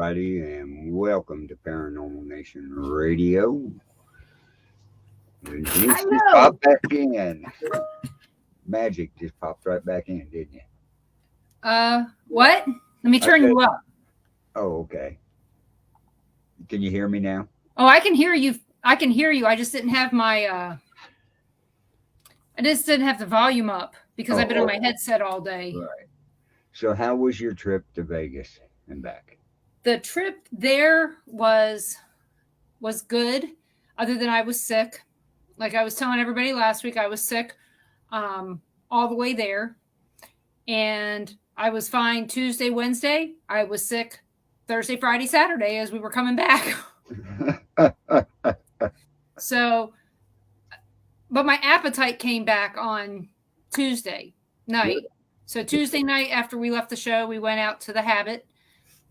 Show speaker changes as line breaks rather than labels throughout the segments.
everybody, and welcome to Paranormal Nation Radio. Denise just
Hello.
popped back in. Magic just popped right back in, didn't you?
What? Let me
I
turn
said,
you up.
oh, okay. Can you hear me now?
Oh, I can hear you. I can hear you. I just didn't have I just didn't have the volume up because I've been on my headset all day.
Right. So, how was your trip to Vegas and back?
The trip there was good, other than I was sick. Like I was telling everybody last week, I was sick all the way there. And I was fine Tuesday, Wednesday. I was sick Thursday, Friday, Saturday as we were coming back. So, but my appetite came back on Tuesday night. So Tuesday night after we left the show, we went out to the Habit,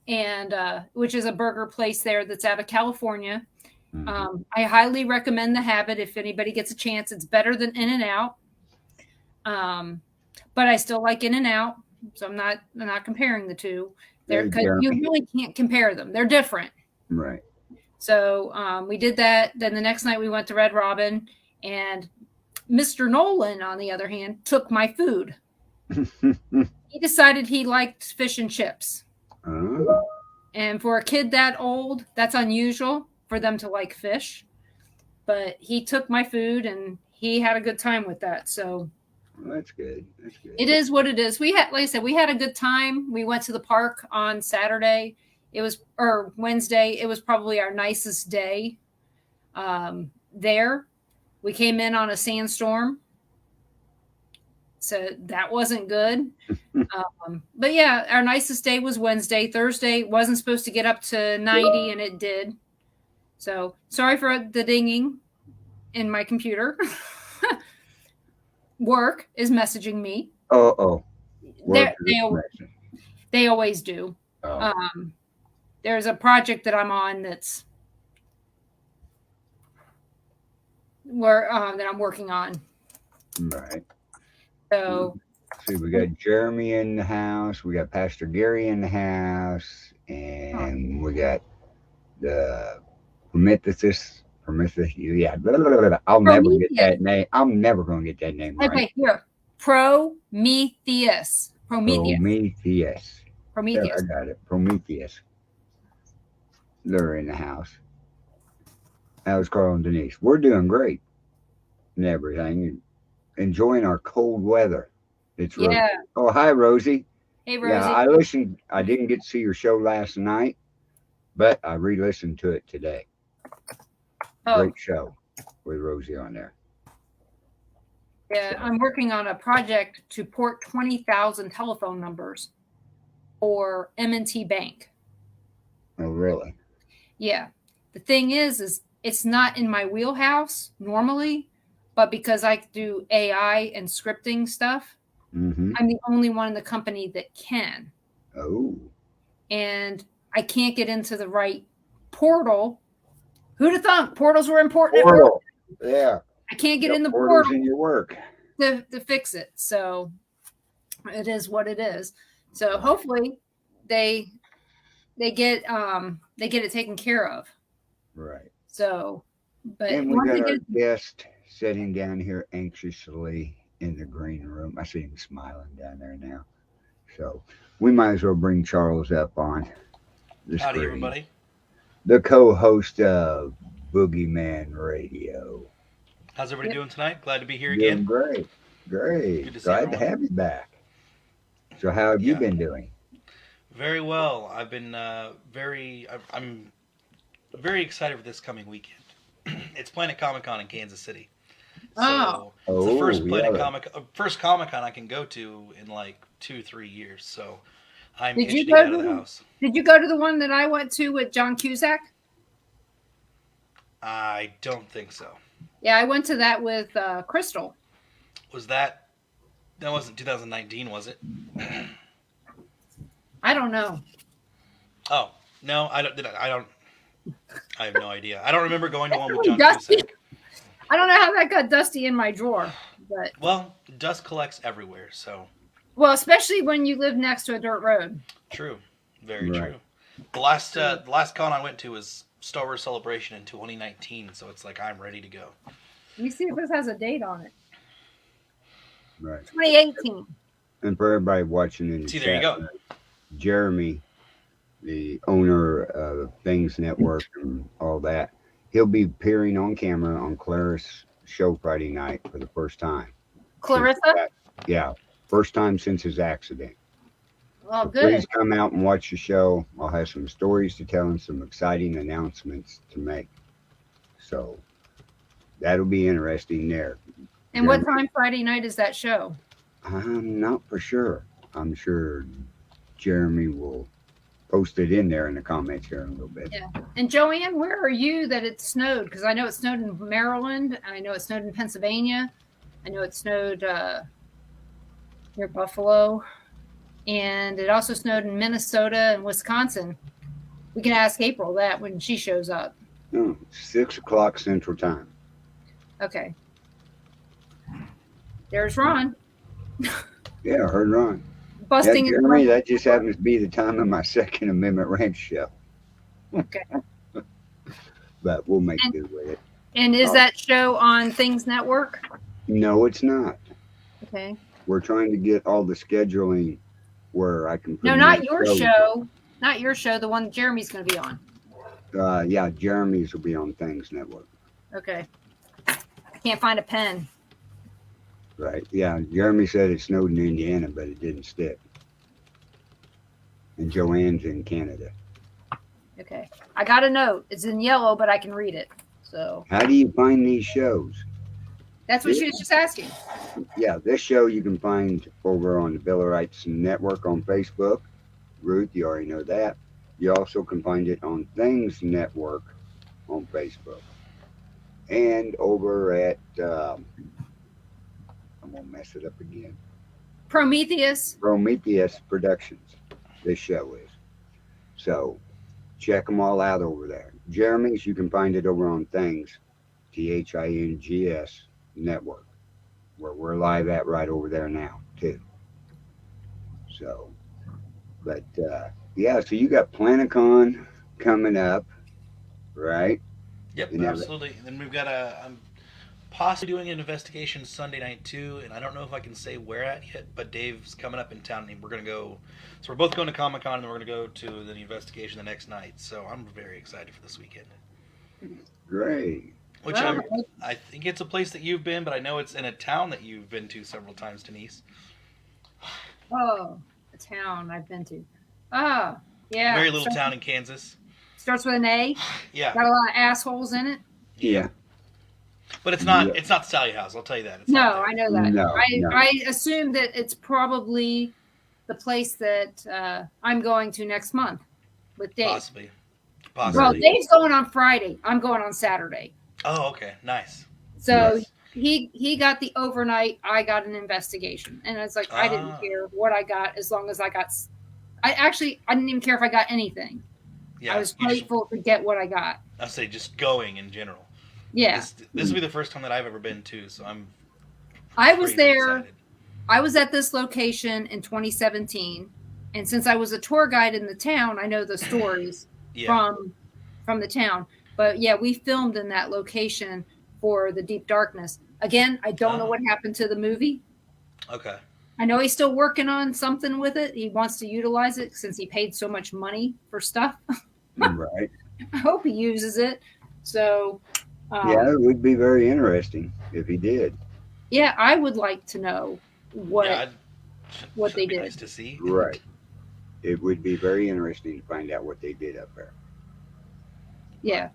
and which is a burger place there that's out of California. I highly recommend the Habit if anybody gets a chance. It's better than In-N-Out, but I still like In-N-Out, so I'm not comparing the two. Because you really can't compare them. They're different.
Right.
So we did that. Then the next night we went to Red Robin, and Mr. Nolan, on the other hand, took my food. He decided he liked fish and chips.
Oh.
And for a kid that old, that's unusual for them to like fish. But he took my food, and he had a good time with that. So
well, that's good. That's good.
It is what it is. We had, like I said, we had a good time. We went to the park on Saturday. Or Wednesday. It was probably our nicest day there. We came in on a sandstorm, so that wasn't good. But yeah, our nicest day was Wednesday. Thursday wasn't supposed to get up to 90, and it did. So sorry for the dinging in my computer. Work is messaging me. They always do.
Oh.
There's a project that I'm on that I'm working on.
Right.
So
see, we got Jeremy in the house, we got Pastor Gary in the house, and we got the Prometheus. Yeah, blah, blah, blah, blah. I'll never get that name. I'm never going to get that name right.
Okay, here. Prometheus.
Yeah, I got it. Prometheus. They're in the house. How's Carl and Denise? We're doing great and everything. Enjoying our cold weather. It's Rosie.
Yeah.
Oh, hi, Rosie.
Hey, Rosie.
Yeah, I listened. I didn't get to see your show last night, but I re-listened to it today. Great show with Rosie on there.
Yeah, so. I'm working on a project to port 20,000 telephone numbers for M&T Bank.
Oh, really?
Yeah. The thing is it's not in my wheelhouse normally, but because I do AI and scripting stuff, I'm the only one in the company that can.
Oh.
And I can't get into the right portal. Who'd have thunk portals were important?
Portal. Yeah.
I can't get in the portal
in your work
to fix it. So it is what it is. So hopefully they get it taken care of.
Right.
So, but
and we got our guest sitting down here anxiously in the green room. I see him smiling down there now. So we might as well bring Charles up on the screen.
Howdy, everybody.
The co-host of Boogeyman Radio.
How's everybody doing tonight? Glad to be here again.
Great. Glad to have you back. So how have you been doing?
Very well. I've been I'm very excited for this coming weekend. It's Planet Comic-Con in Kansas City. So it's the first Comic-Con I can go to in like 2-3 years. So I'm itching to get out of the house.
Did you go to the one that I went to with John Cusack?
I don't think so.
Yeah, I went to that with Crystal.
That wasn't 2019, was it?
I don't know.
Oh, no, I have no idea. I don't remember going to one with John Cusack.
I don't know how that got dusty in my drawer, but
dust collects everywhere, so.
Well, especially when you live next to a dirt road.
True. Very true. The last con I went to was Star Wars Celebration in 2019, so it's like I'm ready to go.
Let me see if this has a date on it.
Right.
2018.
And for everybody watching in the chat,
there you go.
Jeremy, the owner of Things Network and all that, he'll be appearing on camera on Clara's show Friday night for the first time.
Clarissa?
Yeah, first time since his accident.
Oh,
so
good.
Please come out and watch the show. I'll have some stories to tell and some exciting announcements to make. So that'll be interesting there.
And what time Friday night is that show?
I'm not for sure. I'm sure Jeremy will post it in there in the comments here in a little bit.
Yeah. And Joanne, where are you that it snowed? Because I know it snowed in Maryland. I know it snowed in Pennsylvania. I know it snowed near Buffalo. And it also snowed in Minnesota and Wisconsin. We can ask April that when she shows up.
Oh, 6 o'clock Central Time.
Okay. There's Ron.
Yeah, I heard Ron.
Busting
yeah, Jeremy, that just happens to be the time of my Second Amendment Ranch show.
Okay.
But we'll make do with it.
And is that show on Things Network?
No, it's not.
Okay.
We're trying to get all the scheduling where I can.
No, not your show. Not your show. The one Jeremy's going to be on.
Yeah, Jeremy's will be on Things Network.
Okay. I can't find a pen.
Right. Yeah, Jeremy said it snowed in Indiana, but it didn't stick. And Joanne's in Canada.
Okay. I got a note. It's in yellow, but I can read it. So.
How do you find these shows?
That's what she was just asking.
Yeah, this show you can find over on the Bill of Rights Network on Facebook. Ruth, you already know that. You also can find it on Things Network on Facebook. And over at, I'm going to mess it up again.
Prometheus
Productions, this show is. So check them all out over there. Jeremy's, you can find it over on Things, THINGS Network, where we're live at right over there now, too. So, but, yeah, so you got Planacon coming up, right?
Yep, absolutely. And then we've got I'm possibly doing an investigation Sunday night too, and I don't know if I can say where at yet, but Dave's coming up in town and we're going to go, so we're both going to Comic-Con and then we're going to go to the investigation the next night, so I'm very excited for this weekend.
Great.
Which I think it's a place that you've been, but I know it's in a town that you've been to several times, Denise.
Oh, a town I've been to. Oh, yeah.
Very little town in Kansas.
Starts with an A.
Yeah.
Got a lot of assholes in it.
Yeah.
But it's not. It's not Sally House. I'll tell you that. It's
no, I know that.
No,
I assume that it's probably the place that I'm going to next month with Dave.
Possibly.
Well, Dave's going on Friday. I'm going on Saturday.
Oh, okay, nice.
So he got the overnight. I got an investigation, and it's like I didn't care what I got as long as I got. I didn't even care if I got anything.
Yeah,
I was grateful to get what I got.
I say just going in general.
Yeah,
this will be the first time that I've ever been to, so
I was there.
Excited.
I was at this location in 2017, and since I was a tour guide in the town, I know the stories from the town. But yeah, we filmed in that location for the Deep Darkness. Again, I don't know what happened to the movie.
Okay.
I know he's still working on something with it. He wants to utilize it since he paid so much money for stuff.
Right.
I hope he uses it. So.
Yeah, it would be very interesting if he did.
Yeah, I would like to know what they did.
Nice to see.
Right. It would be very interesting to find out what they did up there.
Yeah.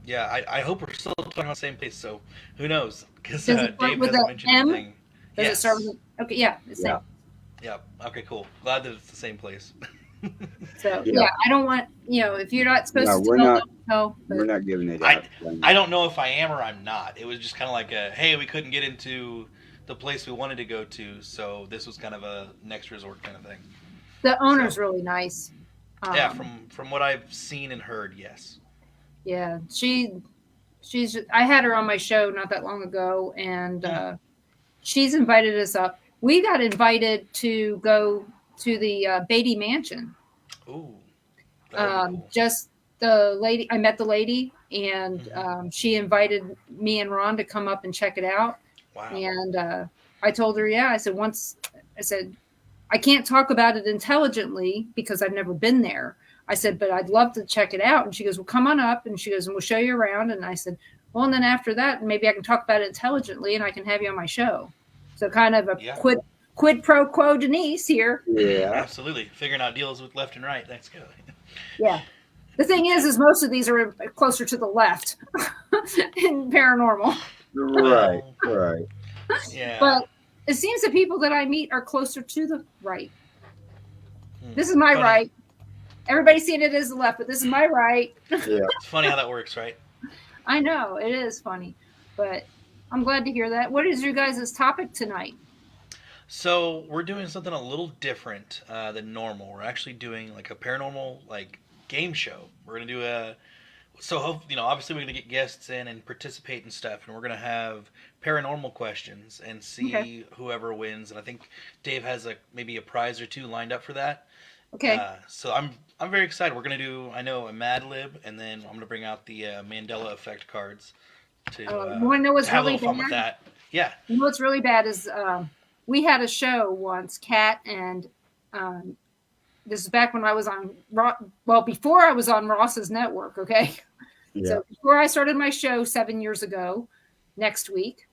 Yeah, I hope we're still talking on the same place. So who knows? Because
Dave
hasn't mentioned anything.
Does it start with okay? Yeah.
Yeah.
Yeah. Okay. Cool. Glad that it's the same place.
So I don't want if you're not supposed to.
We're
we're
not giving it out.
I don't know if I am or I'm not. It was just kind of like hey, we couldn't get into the place we wanted to go to, so this was kind of a next resort kind of thing.
The owner's really nice.
Yeah, from what I've seen and heard, yes.
Yeah, she's. I had her on my show not that long ago, and she's invited us up. We got invited to go to the Beatty Mansion.
Ooh. Cool.
Just the lady, I met the lady, and she invited me and Ron to come up and check it out.
Wow.
And I told her, I said, I can't talk about it intelligently because I've never been there. I said, but I'd love to check it out. And she goes, well, come on up. And she goes, and we'll show you around. And I said, well, and then after that, maybe I can talk about it intelligently and I can have you on my show. So kind of a quid pro quo Denise here.
Yeah,
absolutely. Figuring out deals with left and right. Thanks, Kelly.
Yeah. The thing is most of these are closer to the left in paranormal.
Right.
Yeah.
But it seems the people that I meet are closer to the right. This is my right. Everybody's seeing it as the left, but this is my right.
Yeah.
It's funny how that works, right?
I know. It is funny. But I'm glad to hear that. What is your guys' topic tonight?
So we're doing something a little different than normal. We're actually doing like a paranormal game show. We're going to do obviously we're going to get guests in and participate and stuff, and we're going to have paranormal questions and see whoever wins. And I think Dave has maybe a prize or two lined up for that.
Okay.
So I'm very excited. We're going to do, a Mad Lib, and then I'm going to bring out the Mandela Effect cards to
you want to know what's
have
really
a little fun with that. Yeah.
You know what's really bad is we had a show once, Kat, and this is back when I was on before I was on Ross's network, okay? Yeah. So before I started my show 7 years ago, next week,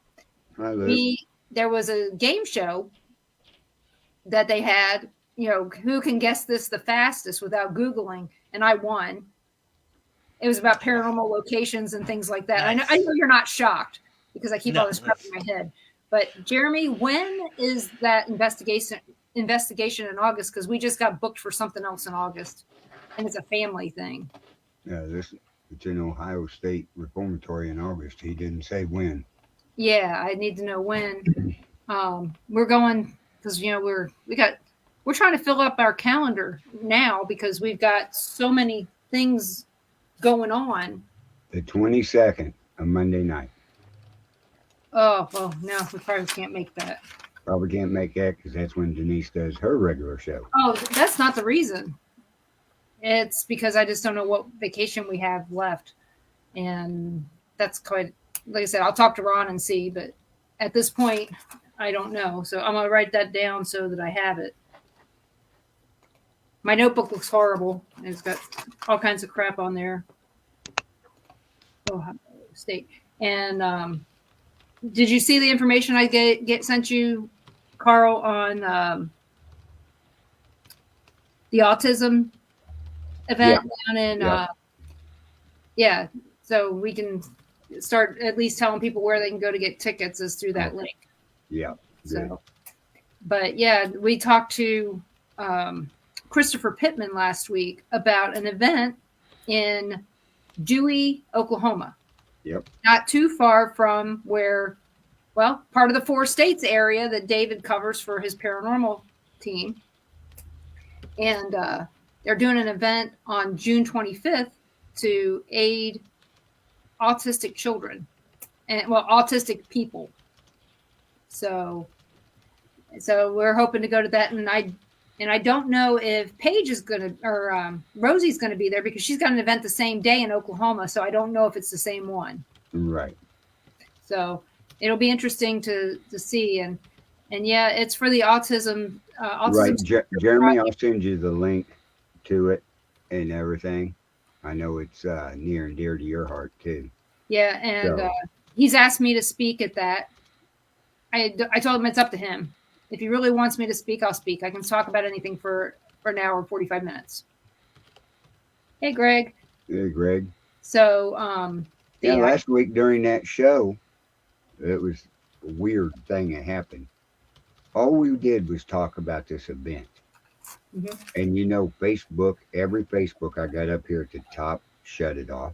there was a game show that they had, who can guess this the fastest without Googling, and I won. It was about paranormal locations and things like that. Nice. I know you're not shocked because I keep all this crap in my head. But Jeremy, when is that investigation in August? Because we just got booked for something else in August, and it's a family thing.
Yeah, it's in Ohio State Reformatory in August. He didn't say when.
Yeah, I need to know when. We're going because we're trying to fill up our calendar now because we've got so many things going on.
The 22nd, a Monday night.
Oh, well, no, we probably can't make that.
Probably can't make that because that's when Denise does her regular show.
Oh, that's not the reason. It's because I just don't know what vacation we have left. And that's quite, like I said, I'll talk to Ron and see, but at this point, I don't know. So I'm going to write that down so that I have it. My notebook looks horrible. It's got all kinds of crap on there. Ohio State. And did you see the information I sent you, Carl, on the autism event down in so we can start at least telling people where they can go to get tickets is through that link.
Yeah.
So, but we talked to Christopher Pittman last week about an event in Dewey, Oklahoma.
Yep.
Not too far from where, part of the 4 states area that David covers for his paranormal team. And they're doing an event on June 25th to aid autistic children and autistic people. So we're hoping to go to that. And I don't know if Paige is going to, or Rosie's going to be there because she's got an event the same day in Oklahoma. So I don't know if it's the same one.
Right.
So it'll be interesting to see. And it's for the autism.
Right. Jeremy, I'll send you the link to it and everything. I know it's near and dear to your heart too.
Yeah. And he's asked me to speak at that. I told him it's up to him. If he really wants me to speak, I'll speak. I can talk about anything for an hour and 45 minutes. Hey, Greg.
Hey, Greg.
So,
last week during that show, it was a weird thing that happened. All we did was talk about this event. Mm-hmm. And Facebook, every Facebook I got up here at the top, shut it off.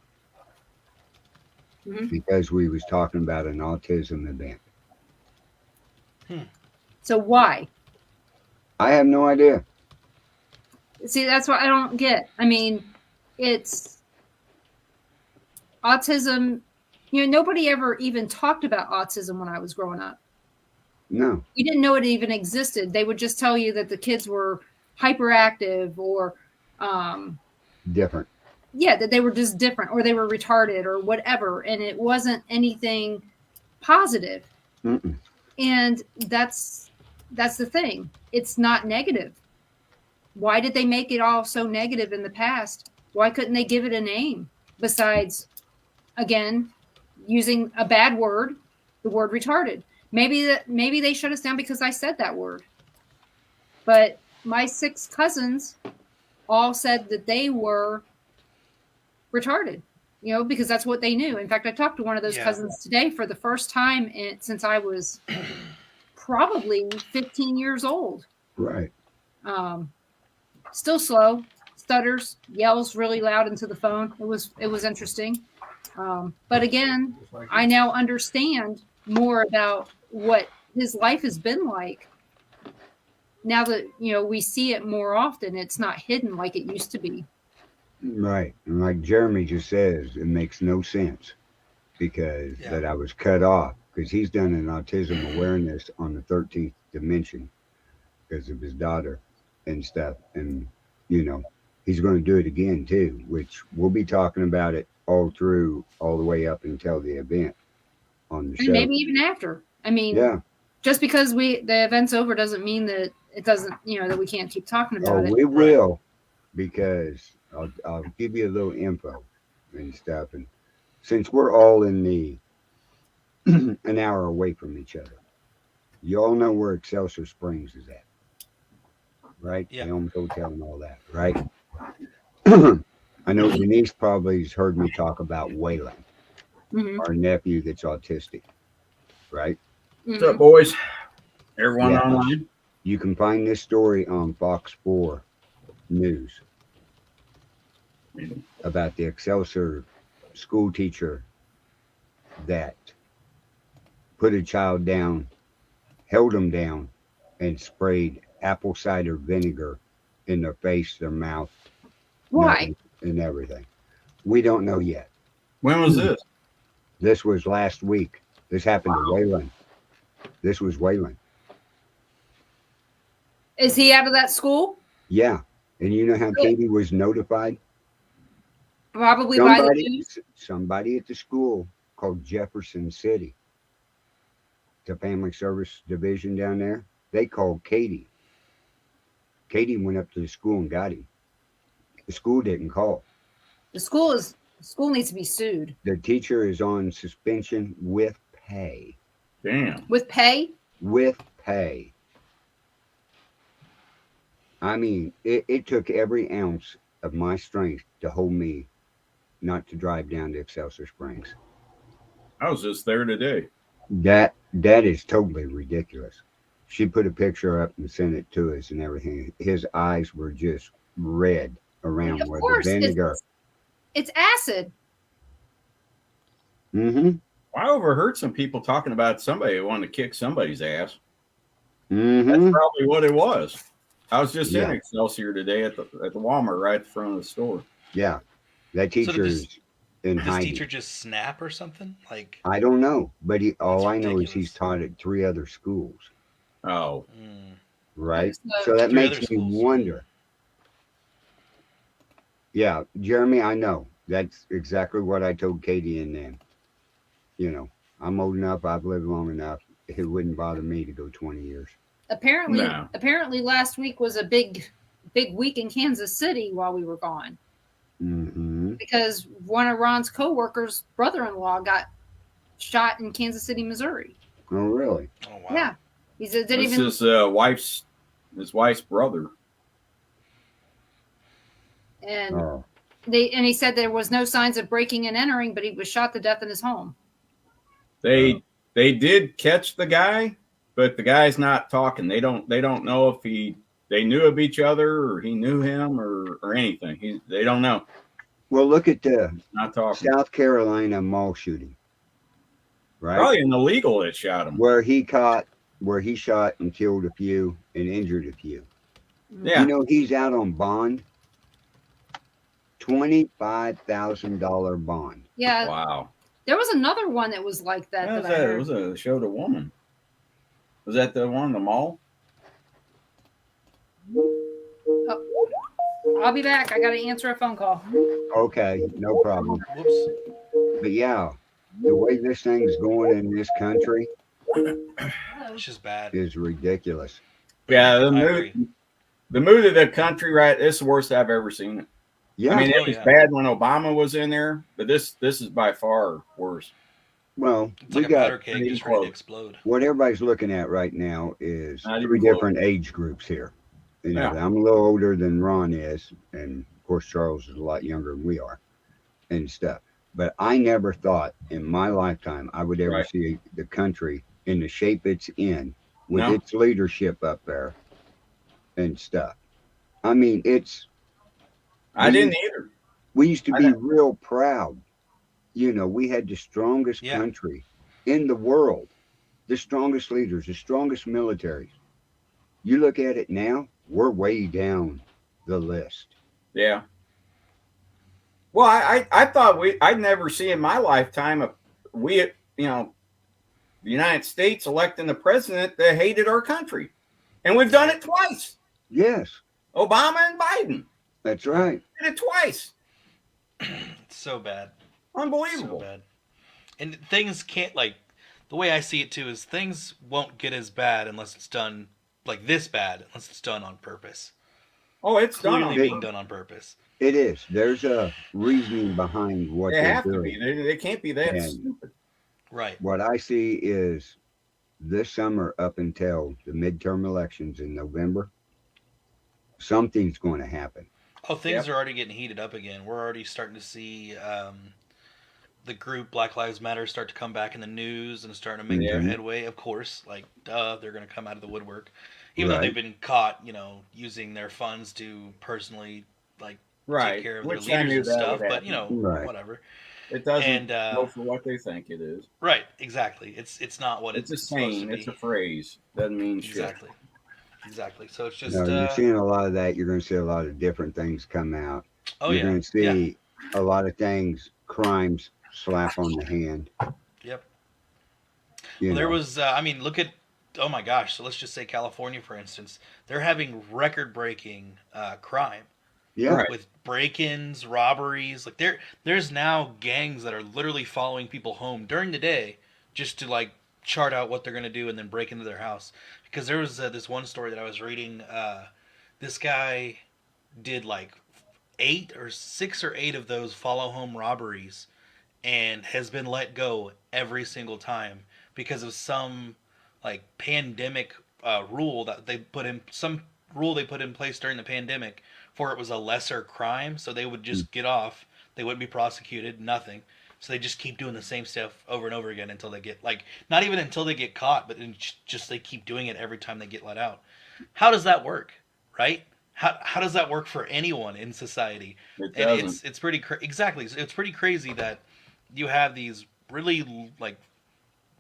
Mm-hmm. Because we was talking about an autism event.
So why?
I have no idea.
See, that's what I don't get. I mean, it's autism. Nobody ever even talked about autism when I was growing up.
No.
You didn't know it even existed. They would just tell you that the kids were hyperactive or
different.
Yeah, that they were just different, or they were retarded, or whatever, and it wasn't anything positive.
Mm-mm.
And that's the thing. It's not negative. Why did they make it all so negative in the past? Why couldn't they give it a name besides, again, using a bad word, the word retarded? Maybe they shut us down because I said that word. But my 6 cousins all said that they were retarded, because that's what they knew. In fact, I talked to one of those cousins today for the first time since I was probably 15 years old.
Right.
Still slow, stutters, yells really loud into the phone. It was interesting. But again, I now understand more about what his life has been like. Now that, we see it more often, it's not hidden like it used to be.
Right. And like Jeremy just says, it makes no sense because that I was cut off because he's done an autism awareness on the 13th dimension because of his daughter and stuff. And, he's going to do it again too, which we'll be talking about it all the way up until the event on the show.
Maybe even after. I mean, just because the event's over doesn't mean that it doesn't, that we can't keep talking about it.
We will, because I'll give you a little info and stuff. And since we're all in the an hour away from each other, you all know where Excelsior Springs is at, right?
Yeah.
The Elms Hotel and all that, right? I know Denise probably has heard me talk about Waylon, our nephew that's autistic, right?
What's up, boys? Everyone online?
You can find this story on Fox 4 News about the Excelsior school teacher that put a child down, held him down, and sprayed apple cider vinegar in their face, their mouth,
why,
and everything. We don't know yet.
When was this?
This was last week. This happened to Waylon. This was Waylon.
Is he out of that school?
Yeah. And you know how Katie was notified?
Probably by the news.
Somebody at the school called Jefferson City, the family service division down there. They called Katie. Katie went up to the school and got him. The school didn't call.
The school needs to be sued.
The teacher is on suspension with pay.
Damn.
With pay?
With pay. I mean, it took every ounce of my strength to hold me not to drive down to Excelsior Springs.
I was just there today.
That is totally ridiculous. She put a picture up and sent it to us and everything. His eyes were just red around
of
where
course,
the vinegar.
It's acid.
Mm-hmm.
I overheard some people talking about somebody who wanted to kick somebody's ass.
Mm-hmm.
That's probably what it was. I was just in Excelsior today at the Walmart right at the front of the store.
Yeah. That teacher is in hiding.
Does this teacher just snap or something? Like,
I don't know, but all I know is he's taught at 3 other schools.
Oh.
Right? So that makes me wonder. Yeah, Jeremy, I know. That's exactly what I told Katie and them. I'm old enough, I've lived long enough. It wouldn't bother me to go 20 years.
Apparently last week was a big week in Kansas City while we were gone.
Mm-hmm.
Because one of Ron's co-workers' brother-in-law got shot in Kansas City, Missouri.
Oh, really?
Oh, wow.
Yeah. He said
his wife's brother.
And he said there was no signs of breaking and entering, but he was shot to death in his home.
They did catch the guy, but the guy's not talking. They don't know if they knew of each other or he knew him or anything. They don't know.
Well, look at the
not talking.
South Carolina mall shooting. Right?
Probably an illegal that shot him.
Where he shot and killed a few and injured a few.
Yeah.
He's out on bond. $25,000 bond.
Yeah.
Wow.
There was another one that was like that.
What was that? It was a showed a woman. Was that the one in the mall?
I'll be back. I got to answer a phone call.
Okay, no problem.
Whoops.
But yeah, the way this thing's going in this country
It's just bad.
is ridiculous.
Yeah, the mood of the country, right? It's the worst I've ever seen it.
Yeah.
I mean, it was bad when Obama was in there, but this is by far worse.
Well,
it's like a powder keg just ready to explode.
What everybody's looking at right now is three different age groups here. You know, I'm a little older than Ron is, and of course Charles is a lot younger than we are, and stuff. But I never thought in my lifetime I would ever see the country in the shape it's in, with its leadership up there and stuff. I mean,
I didn't either.
We used to be real proud. You know, we had the strongest country in the world, the strongest leaders, the strongest militaries. You look at it now, we're way down the list.
Yeah. Well, I thought I'd never see in my lifetime the United States electing a president that hated our country. And we've done it twice.
Yes.
Obama and Biden.
That's right.
Did it twice.
It's so bad.
Unbelievable.
So bad. And things can't, like, the way I see it too is things won't get as bad unless it's done like this bad, unless it's done on purpose.
Oh, it's
clearly being done on purpose.
It is. There's a reasoning behind what
they have to be. They can't be that stupid.
Right.
What I see is this summer up until the midterm elections in November, something's going to happen.
Oh, things are already getting heated up again. We're already starting to see the group Black Lives Matter start to come back in the news and starting to make their headway. Of course, like, they're going to come out of the woodwork. Even though they've been caught, using their funds to personally, like, take care of their leaders and stuff. But, whatever.
It doesn't go for what they think it is.
Right, exactly. It's not what it's supposed to be.
It's a phrase. Doesn't mean shit.
Exactly. So it's just...
you're seeing a lot of that. You're going to see a lot of different things come out.
Oh,
you're going to see a lot of things, crimes, slap on the hand.
Yep. Well, there was, look at, oh my gosh, so let's just say California, for instance. They're having record-breaking crime.
Yeah.
With break-ins, robberies. Like, there's now gangs that are literally following people home during the day just to, like, chart out what they're going to do and then break into their house. Because there was this one story that I was reading. This guy did, like, 6 or 8 of those follow-home robberies and has been let go every single time because of some, like, pandemic rule that they put in, some rule they put in place during the pandemic for it was a lesser crime, so they would just get off. They wouldn't be prosecuted, nothing. So they just keep doing the same stuff over and over again until they get, like, not even until they get caught, but just they keep doing it every time they get let out. How does that work, right? How does that work for anyone in society? And it's pretty exactly. It's pretty crazy that you have these really, like,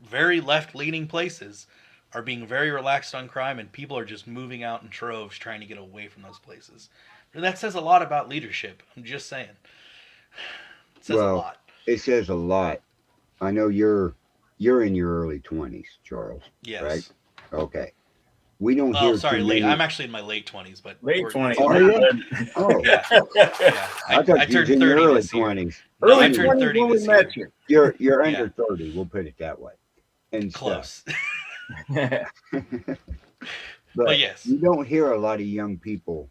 very left-leaning places are being very relaxed on crime, and people are just moving out in troves trying to get away from those places. That says a lot about leadership. I'm just saying. It says a lot.
It says a lot. I know you're in your early 20s, Charles.
Yes.
Right? Okay. We don't hear.
Sorry, late. I'm actually in my late 20s, but
late 20s.
Oh,
yeah.
I thought you were in your early 20s.
Early 20s when we met you.
You're under 30. We'll put it that way. And
close.
but
yes,
you don't hear a lot of young people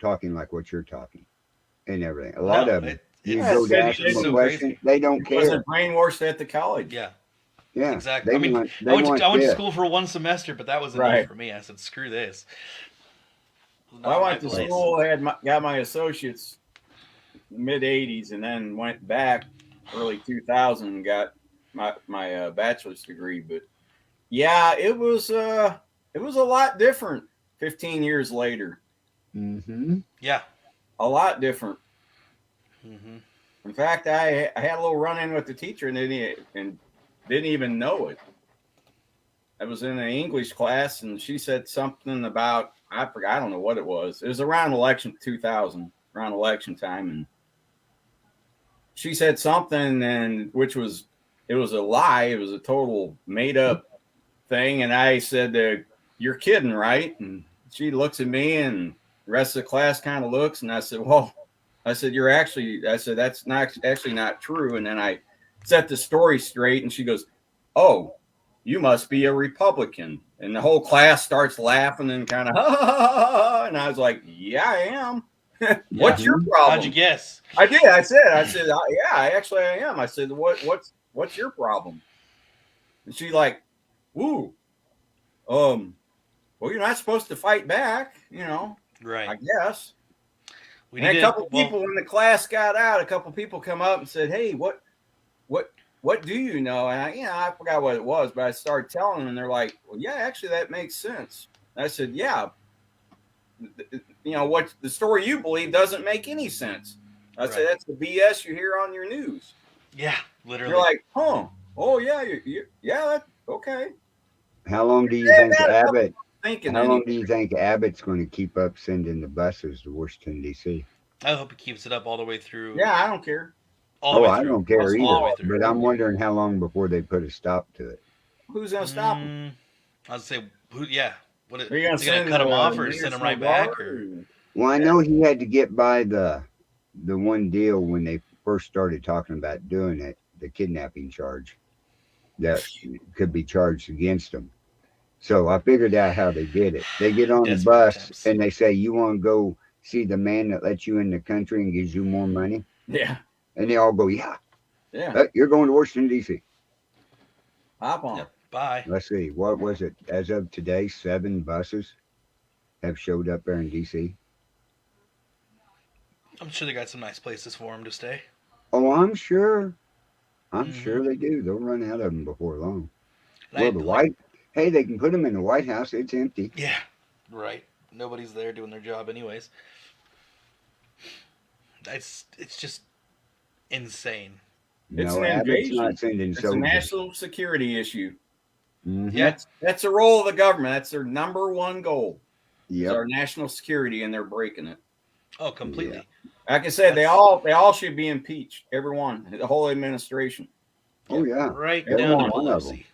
talking like what you're talking and everything. A lot of them. You go to ask them a question, they don't care.
Wasn't brainwashed at the college.
Yeah.
Yeah,
exactly. I went to school for one semester, but that was enough for me. I said, "Screw this."
I went to school, got my associates mid '80s, and then went back early 2000 and got my bachelor's degree. But yeah, it was a lot different 15 years later.
Mm-hmm.
Yeah,
a lot different.
Mm-hmm.
In fact, I had a little run-in with the teacher and didn't even know it. I was in an English class and she said something about, I forgot, I don't know what it was. It was around election 2000, around election time. And she said something it was a lie. It was a total made up thing. And I said, "You're kidding, right?" And she looks at me and The rest of the class kind of looks, and I said, well, that's not actually not true. And then I set the story straight, and she goes, oh, you must be a Republican. And the whole class starts laughing and kind of, ha, ha, ha, ha, and I was like, yeah, I am. What's your problem?
How'd you guess?
I did. I said, yeah, I am. I said, what's your problem? And she like, woo, well, you're not supposed to fight back,
Right.
I guess. A couple people when the class got out, a couple people come up and said, hey, what do you know? And I forgot what it was, but I started telling them, and they're like, well, yeah, actually that makes sense. And I said, yeah, what the story you believe doesn't make any sense. I said, that's the BS you hear on your news.
Yeah, literally.
You're like, oh yeah, yeah, okay.
How long do you think Abbott? How long do you think Abbott's going to keep up sending the buses to Washington, D.C.?
I hope he keeps it up all the way through.
Yeah, I don't care.
I don't care either. But I'm wondering how long before they put a stop to it.
Who's going to stop him?
I would say, yeah. What are
you going
to cut him off or send him right back? Or?
Well, I know he had to get by the one deal when they first started talking about doing it, the kidnapping charge that could be charged against him. So I figured out how they did it. They get on the bus and they say, you want to go see the man that lets you in the country and gives you more money?
Yeah.
And they all go, yeah.
Yeah.
You're going to Washington, D.C.
Hop on.
Yep. Bye.
Let's see. What was it? As of today, 7 buses have showed up there in D.C.
I'm sure they got some nice places for him to stay.
Oh, I'm sure. I'm sure they do. They'll run out of them before long. Hey, they can put them in the White House. It's empty.
Yeah, right. Nobody's there doing their job anyways. It's just insane.
It's an invasion. It's a national security issue.
Mm-hmm.
Yeah,
that's the role of the government. That's their number one goal.
Yeah,
our national security, and they're breaking it.
Oh, completely.
Yeah. Like I said, they all should be impeached. Everyone, the whole administration.
Oh yeah,
right down to Pelosi.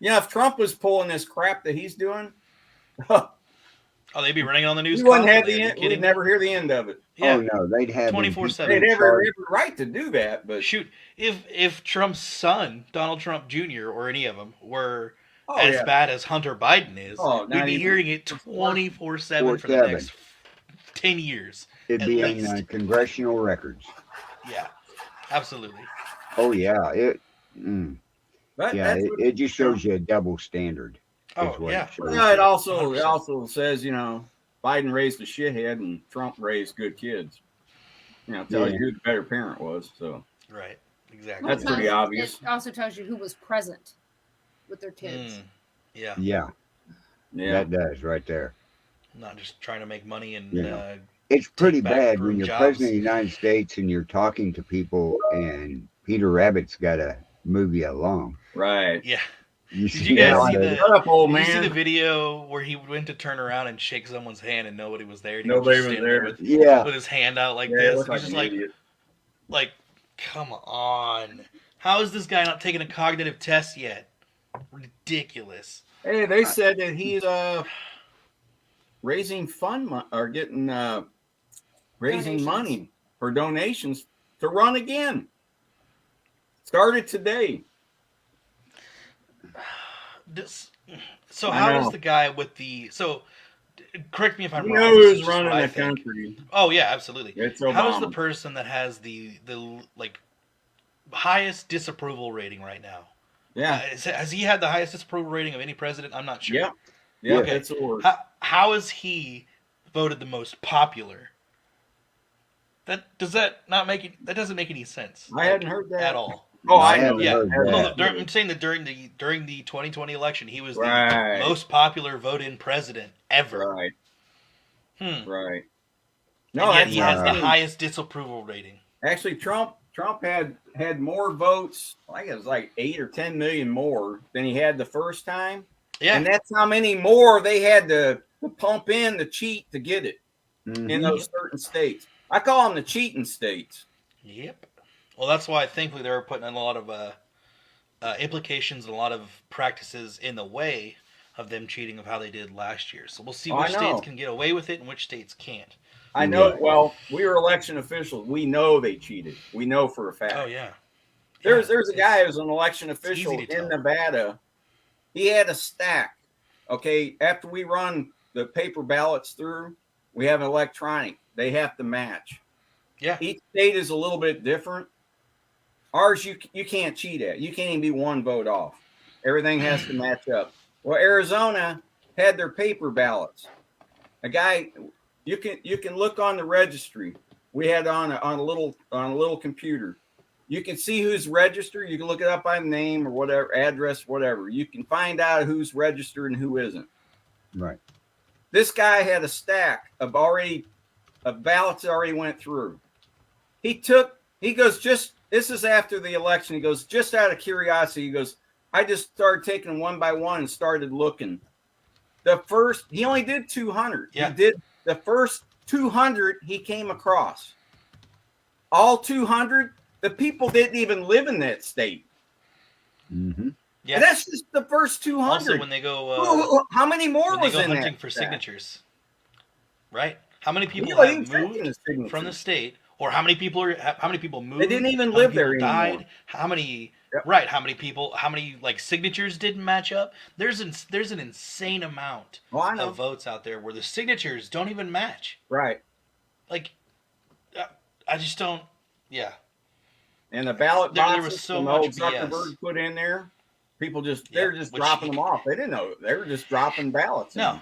If Trump was pulling this crap that he's doing,
they'd be running on the news.
We wouldn't have the end. We'd never hear the end of it.
Yeah.
Oh no, they'd have
24/7.
They'd have every right to do that. But
shoot, if Trump's son, Donald Trump Jr., or any of them were as bad as Hunter Biden is, we'd be hearing it 24/7 for the next 10 years.
It'd be in congressional records.
Yeah, absolutely.
Oh yeah, it just shows you a double standard.
Oh yeah.
It also says Biden raised a shithead and Trump raised good kids. Tell you who the better parent was. So
right, exactly.
That's pretty obvious.
It also tells you who was present with their kids.
Yeah, that does right there.
Not just trying to make money and.
It's pretty bad when you're president of the United States and you're talking to people and Peter Rabbit's got to move you along.
Right.
Yeah.
Did
you guys see
you
see the video where he went to turn around and shake someone's hand and nobody was there?
Nobody was there.
With his hand out like this.
He's
just like, come on. How is this guy not taking a cognitive test yet? Ridiculous.
Hey, they said that he's raising fund or getting raising money for donations to run again. Started today.
So how is the guy with the correct me if I'm wrong.
Who's running the country?
Oh yeah, absolutely.
It's Obama.
How is the person that has the highest disapproval rating right now?
Yeah.
Has he had the highest disapproval rating of any president? I'm not sure.
Yeah. Yeah.
Okay.
That's the word.
How is he voted the most popular? That doesn't make any sense.
I hadn't heard that
at all.
Oh, I know.
Yeah.
I'm saying that during the 2020 election, he was the most popular vote-in president ever.
Right. Right.
No, and yet he has the highest disapproval rating.
Actually, Trump had more votes. I think it was like 8 or 10 million more than he had the first time.
Yeah,
and that's how many more they had to pump in to cheat to get it in those certain states. I call them the cheating states.
Yep. Well, that's why thankfully they were putting in a lot of implications and a lot of practices in the way of them cheating of how they did last year. So we'll see which states can get away with it and which states can't.
I know. Well, we were election officials. We know they cheated. We know for a fact.
Oh yeah.
There's a guy who's an election official in Nevada. He had a stack. Okay, after we run the paper ballots through, we have an electronic. They have to match.
Yeah.
Each state is a little bit different. Ours, you can't cheat at. You can't even be one vote off. Everything has to match up. Well, Arizona had their paper ballots. A guy, you can look on the registry. We had on a little computer. You can see who's registered. You can look it up by name or whatever, address, whatever. You can find out who's registered and who isn't.
Right.
This guy had a stack of ballots that already went through. He goes, this is after the election. He goes, just out of curiosity, he goes, I just started taking them one by one and started looking. He only did 200.
Yeah.
He did the first 200 he came across. All 200, the people didn't even live in that state.
Mm-hmm.
Yeah.
And that's just the first 200.
Also, when they go,
how many more was in that?
Hunting for signatures, right? How many people have moved from the state, or how many people moved?
They didn't even live there anymore.
Died. How many? Yep. Right. How many like signatures didn't match up? There's an insane amount of votes out there where the signatures don't even match.
Right.
Like, I just don't. Yeah.
And the ballot boxes
there was so
from
much
old Zuckerberg put in there, people they're just dropping them off. They didn't know they were just dropping ballots.
No.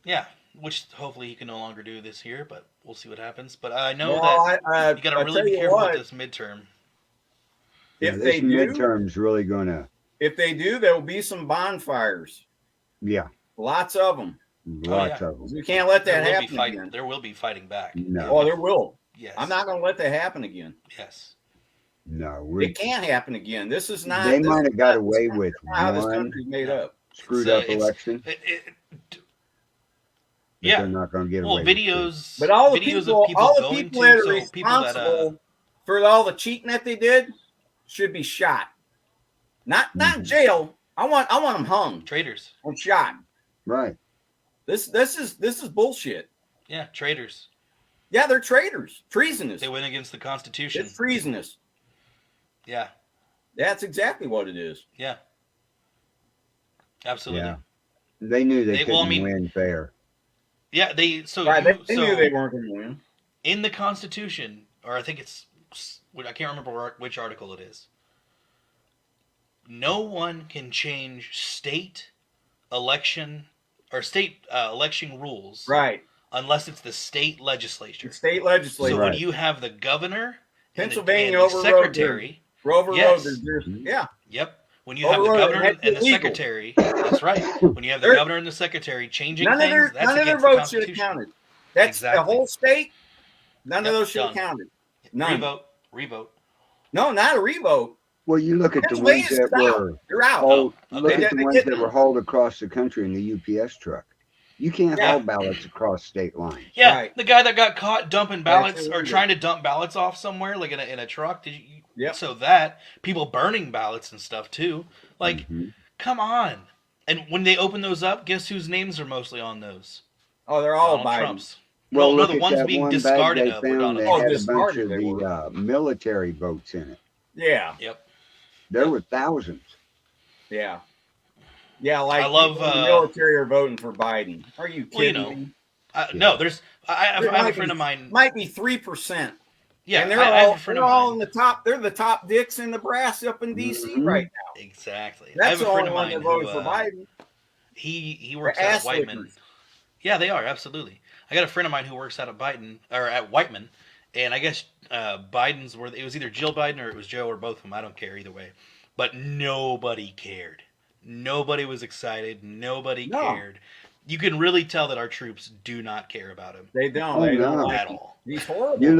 Yeah. Which hopefully he can no longer do this year, but we'll see what happens. But I know that you got to really be careful with this midterm.
If they do,
midterm's really gonna.
If they do, there will be some bonfires.
Yeah,
lots of them.
Lots of them.
We can't let that happen again.
There will be fighting back.
No.
Oh, there will.
Yes.
I'm not going to let that happen again.
Yes.
No,
it can't happen again. This is not.
They might have got away with
how this country's made up.
Screwed up election.
Yeah,
they're not going to get away.
Well, videos.
But all the
people
that are responsible for all the cheating that they did should be shot. Not in jail. I want them hung.
Traitors.
Or shot.
Right.
This is bullshit.
Yeah, traitors.
Yeah, they're traitors. Treasonous.
They went against the Constitution.
It's treasonous.
Yeah.
That's exactly what it is.
Yeah. Absolutely.
Yeah. They knew they couldn't win fair.
Yeah, they knew
they weren't going to win.
In the Constitution, or I think it's, I can't remember which article it is. No one can change state election rules,
right?
Unless it's the state legislature.
The state legislature.
So when you have the governor,
Pennsylvania
and the secretary,
yeah.
Yep. When you have the governor and the secretary, that's right. When you have the governor and the secretary changing things, that's
none of their votes should have counted. That's the whole state. None of those should have counted. None.
Revote.
No, not a revote.
Well, you look at the ones that were look at the ones that were hauled across the country in the UPS truck. You can't haul ballots across state lines.
Yeah, right. The guy that got caught dumping ballots or trying to dump ballots off somewhere, like in a truck. So that people burning ballots and stuff too. Like, come on. And when they open those up, guess whose names are mostly on those?
Oh, they're all
Donald
Biden.
Trump's.
Well,
no, the ones being discarded of were Donald
Trump. They had a bunch
of
the military votes in it.
Yeah.
Yep.
There were thousands.
Yeah. Yeah, like
I love
the military are voting for Biden. Are you kidding me?
No, I have a friend of mine.
Might be 3%.
Yeah,
and they're all in the top. They're the top dicks in Nebraska up in DC right now.
Exactly.
That's the only one that voted for Biden.
He works out at Whiteman. Yeah, they are absolutely. I got a friend of mine who works out at at Whiteman, and I guess Biden's were. It was either Jill Biden or it was Joe or both of them. I don't care either way. But nobody cared. Nobody was excited. Nobody cared. You can really tell that our troops do not care about him.
They don't. They don't
at all.
He's horrible.
You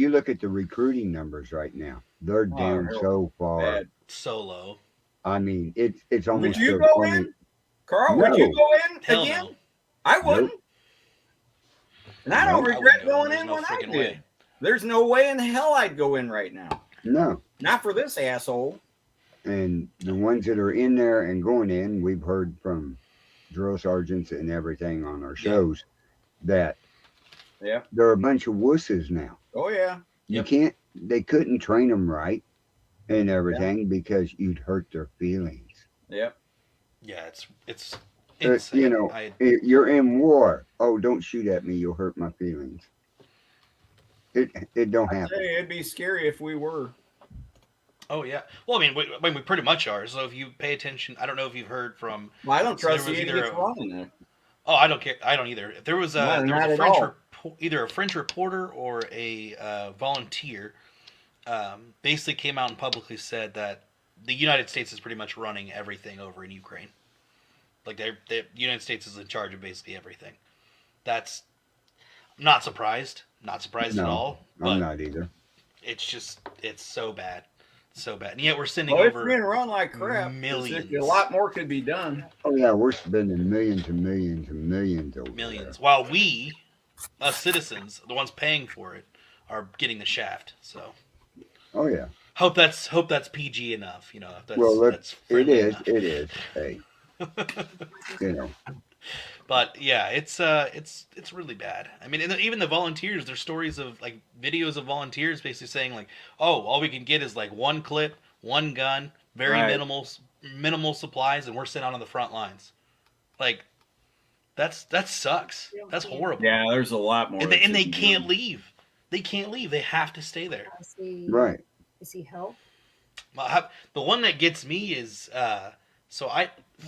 look at the recruiting numbers right now. They're down so far.
Bad.
So low.
I mean, it's almost.
Would you go in, Carl?
No.
Would you go in
Hell
again?
No.
I wouldn't.
Nope.
And I don't regret going in
no
when I did.
way.
There's no way in hell I'd go in right now.
No.
Not for this asshole.
And the ones that are in there and going in, we've heard from drill sergeants and everything on our shows that
Yeah.
they're a bunch of wusses now.
Oh yeah.
You can't. They couldn't train them right and everything because you'd hurt their feelings.
Yep.
Yeah, it's insane.
You know, you're in war. Oh, don't shoot at me. You'll hurt my feelings. It don't happen.
It'd be scary if we were.
Oh yeah. Well, I mean, we pretty much are. So if you pay attention, I don't know if you've heard from.
Well, I don't trust the idiots running there.
Oh, I don't care. I don't either. If there was a either a French reporter or a volunteer, basically came out and publicly said that the United States is pretty much running everything over in Ukraine. Like the United States is in charge of basically everything. That's I'm not surprised. Not surprised at all.
I'm not either.
It's so bad. So bad. And yet we're sending
over
it's
being run like crap.
Millions.
A lot more could be done.
Oh yeah, we're spending millions and millions and millions over
millions.
There.
While we, us citizens, the ones paying for it, are getting the shaft. So
oh yeah.
Hope that's PG enough, you know. That's,
well, look,
that's
it is.
enough.
It is. Hey. You know.
But yeah, it's really bad. I mean, even the volunteers, there's stories of like videos of volunteers basically saying like, "Oh, all we can get is like one clip, one gun, very minimal supplies, and we're sent out on the front lines." Like, that sucks. That's horrible.
Yeah, there's a lot more.
And they can't leave. They can't leave. They have to stay there.
Right.
Is he help?
The one that gets me is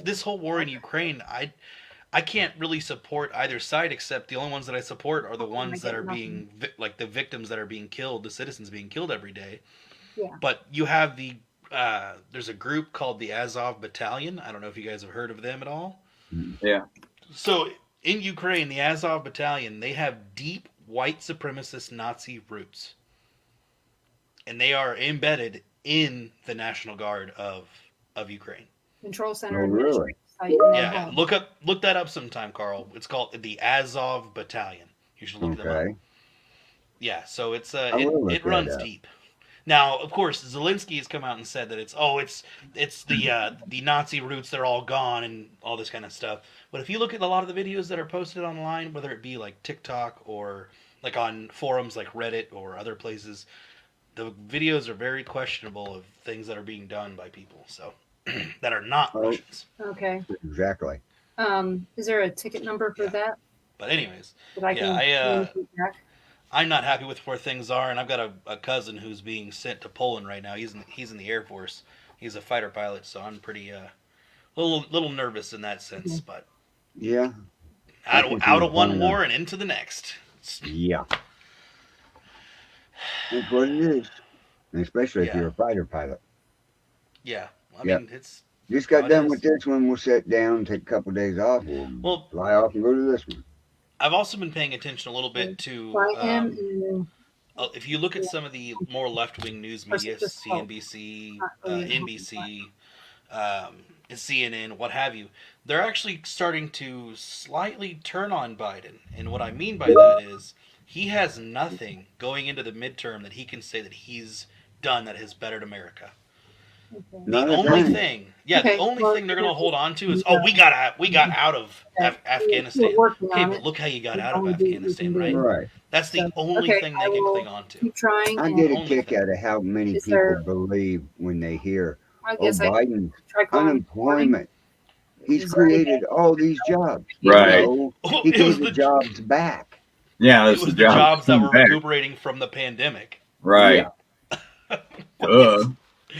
this whole war in Ukraine. I can't really support either side, except the only ones that I support are the ones that are being like the victims that are being killed, the citizens being killed every day.
Yeah.
But you have there's a group called the Azov Battalion. I don't know if you guys have heard of them at all.
Yeah.
So in Ukraine, the Azov Battalion, they have deep white supremacist Nazi roots, and they are embedded in the National Guard of Ukraine.
Control Center.
Oh, really?
Yeah, look that up sometime, Carl. It's called the Azov Battalion. You should look them up. Yeah, so it's it runs deep. Now, of course, Zelensky has come out and said that it's the Nazi roots, they're all gone and all this kind of stuff. But if you look at a lot of the videos that are posted online, whether it be like TikTok or like on forums like Reddit or other places, the videos are very questionable of things that are being done by people. So. That are not Russians.
Okay.
Exactly.
Is there a ticket number for that?
But anyways, I'm not happy with where things are, and I've got a cousin who's being sent to Poland right now. He's in the Air Force. He's a fighter pilot, so I'm pretty little nervous in that sense. But
yeah,
out of one war and into the next.
Yeah, that's what it is, especially if you're a fighter pilot.
Yeah. I mean, it's
just got done with this one. We'll sit down, take a couple of days off. We'll fly off and go to this one.
I've also been paying attention a little bit to if you look at some of the more left-wing news media, CNBC, NBC, CNN, what have you, they're actually starting to slightly turn on Biden. And what I mean by that is he has nothing going into the midterm that he can say that he's done that has bettered America. The only thing they're going to hold on to is, we got out of Afghanistan. Okay, but look how you got out of Afghanistan, right?
Right.
That's the only thing they can cling on to.
Keep trying.
I get a kick out of how many people believe when they hear, Biden's unemployment. He's created all these jobs.
Right.
He gave the jobs back.
Yeah,
it was the jobs that were recuperating from the pandemic.
Right.
Yeah.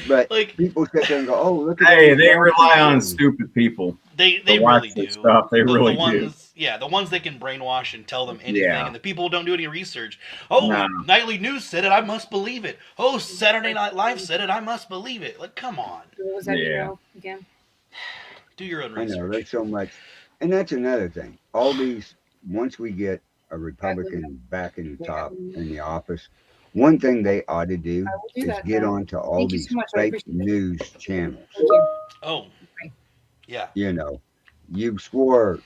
But people sit there and go, look at
they rely on stupid people.
They really do.
Stuff. They really do.
Yeah, the ones they can brainwash and tell them anything, and the people who don't do any research. Nightly News said it, I must believe it. Saturday Night Live said it, I must believe it. Like, come on.
What was that again?
Do your own research.
I know, there's so much. And that's another thing. All these, once we get a Republican back in the top in the office, one thing they ought to do is get onto all these fake news channels.
Oh, yeah.
You know, they've swore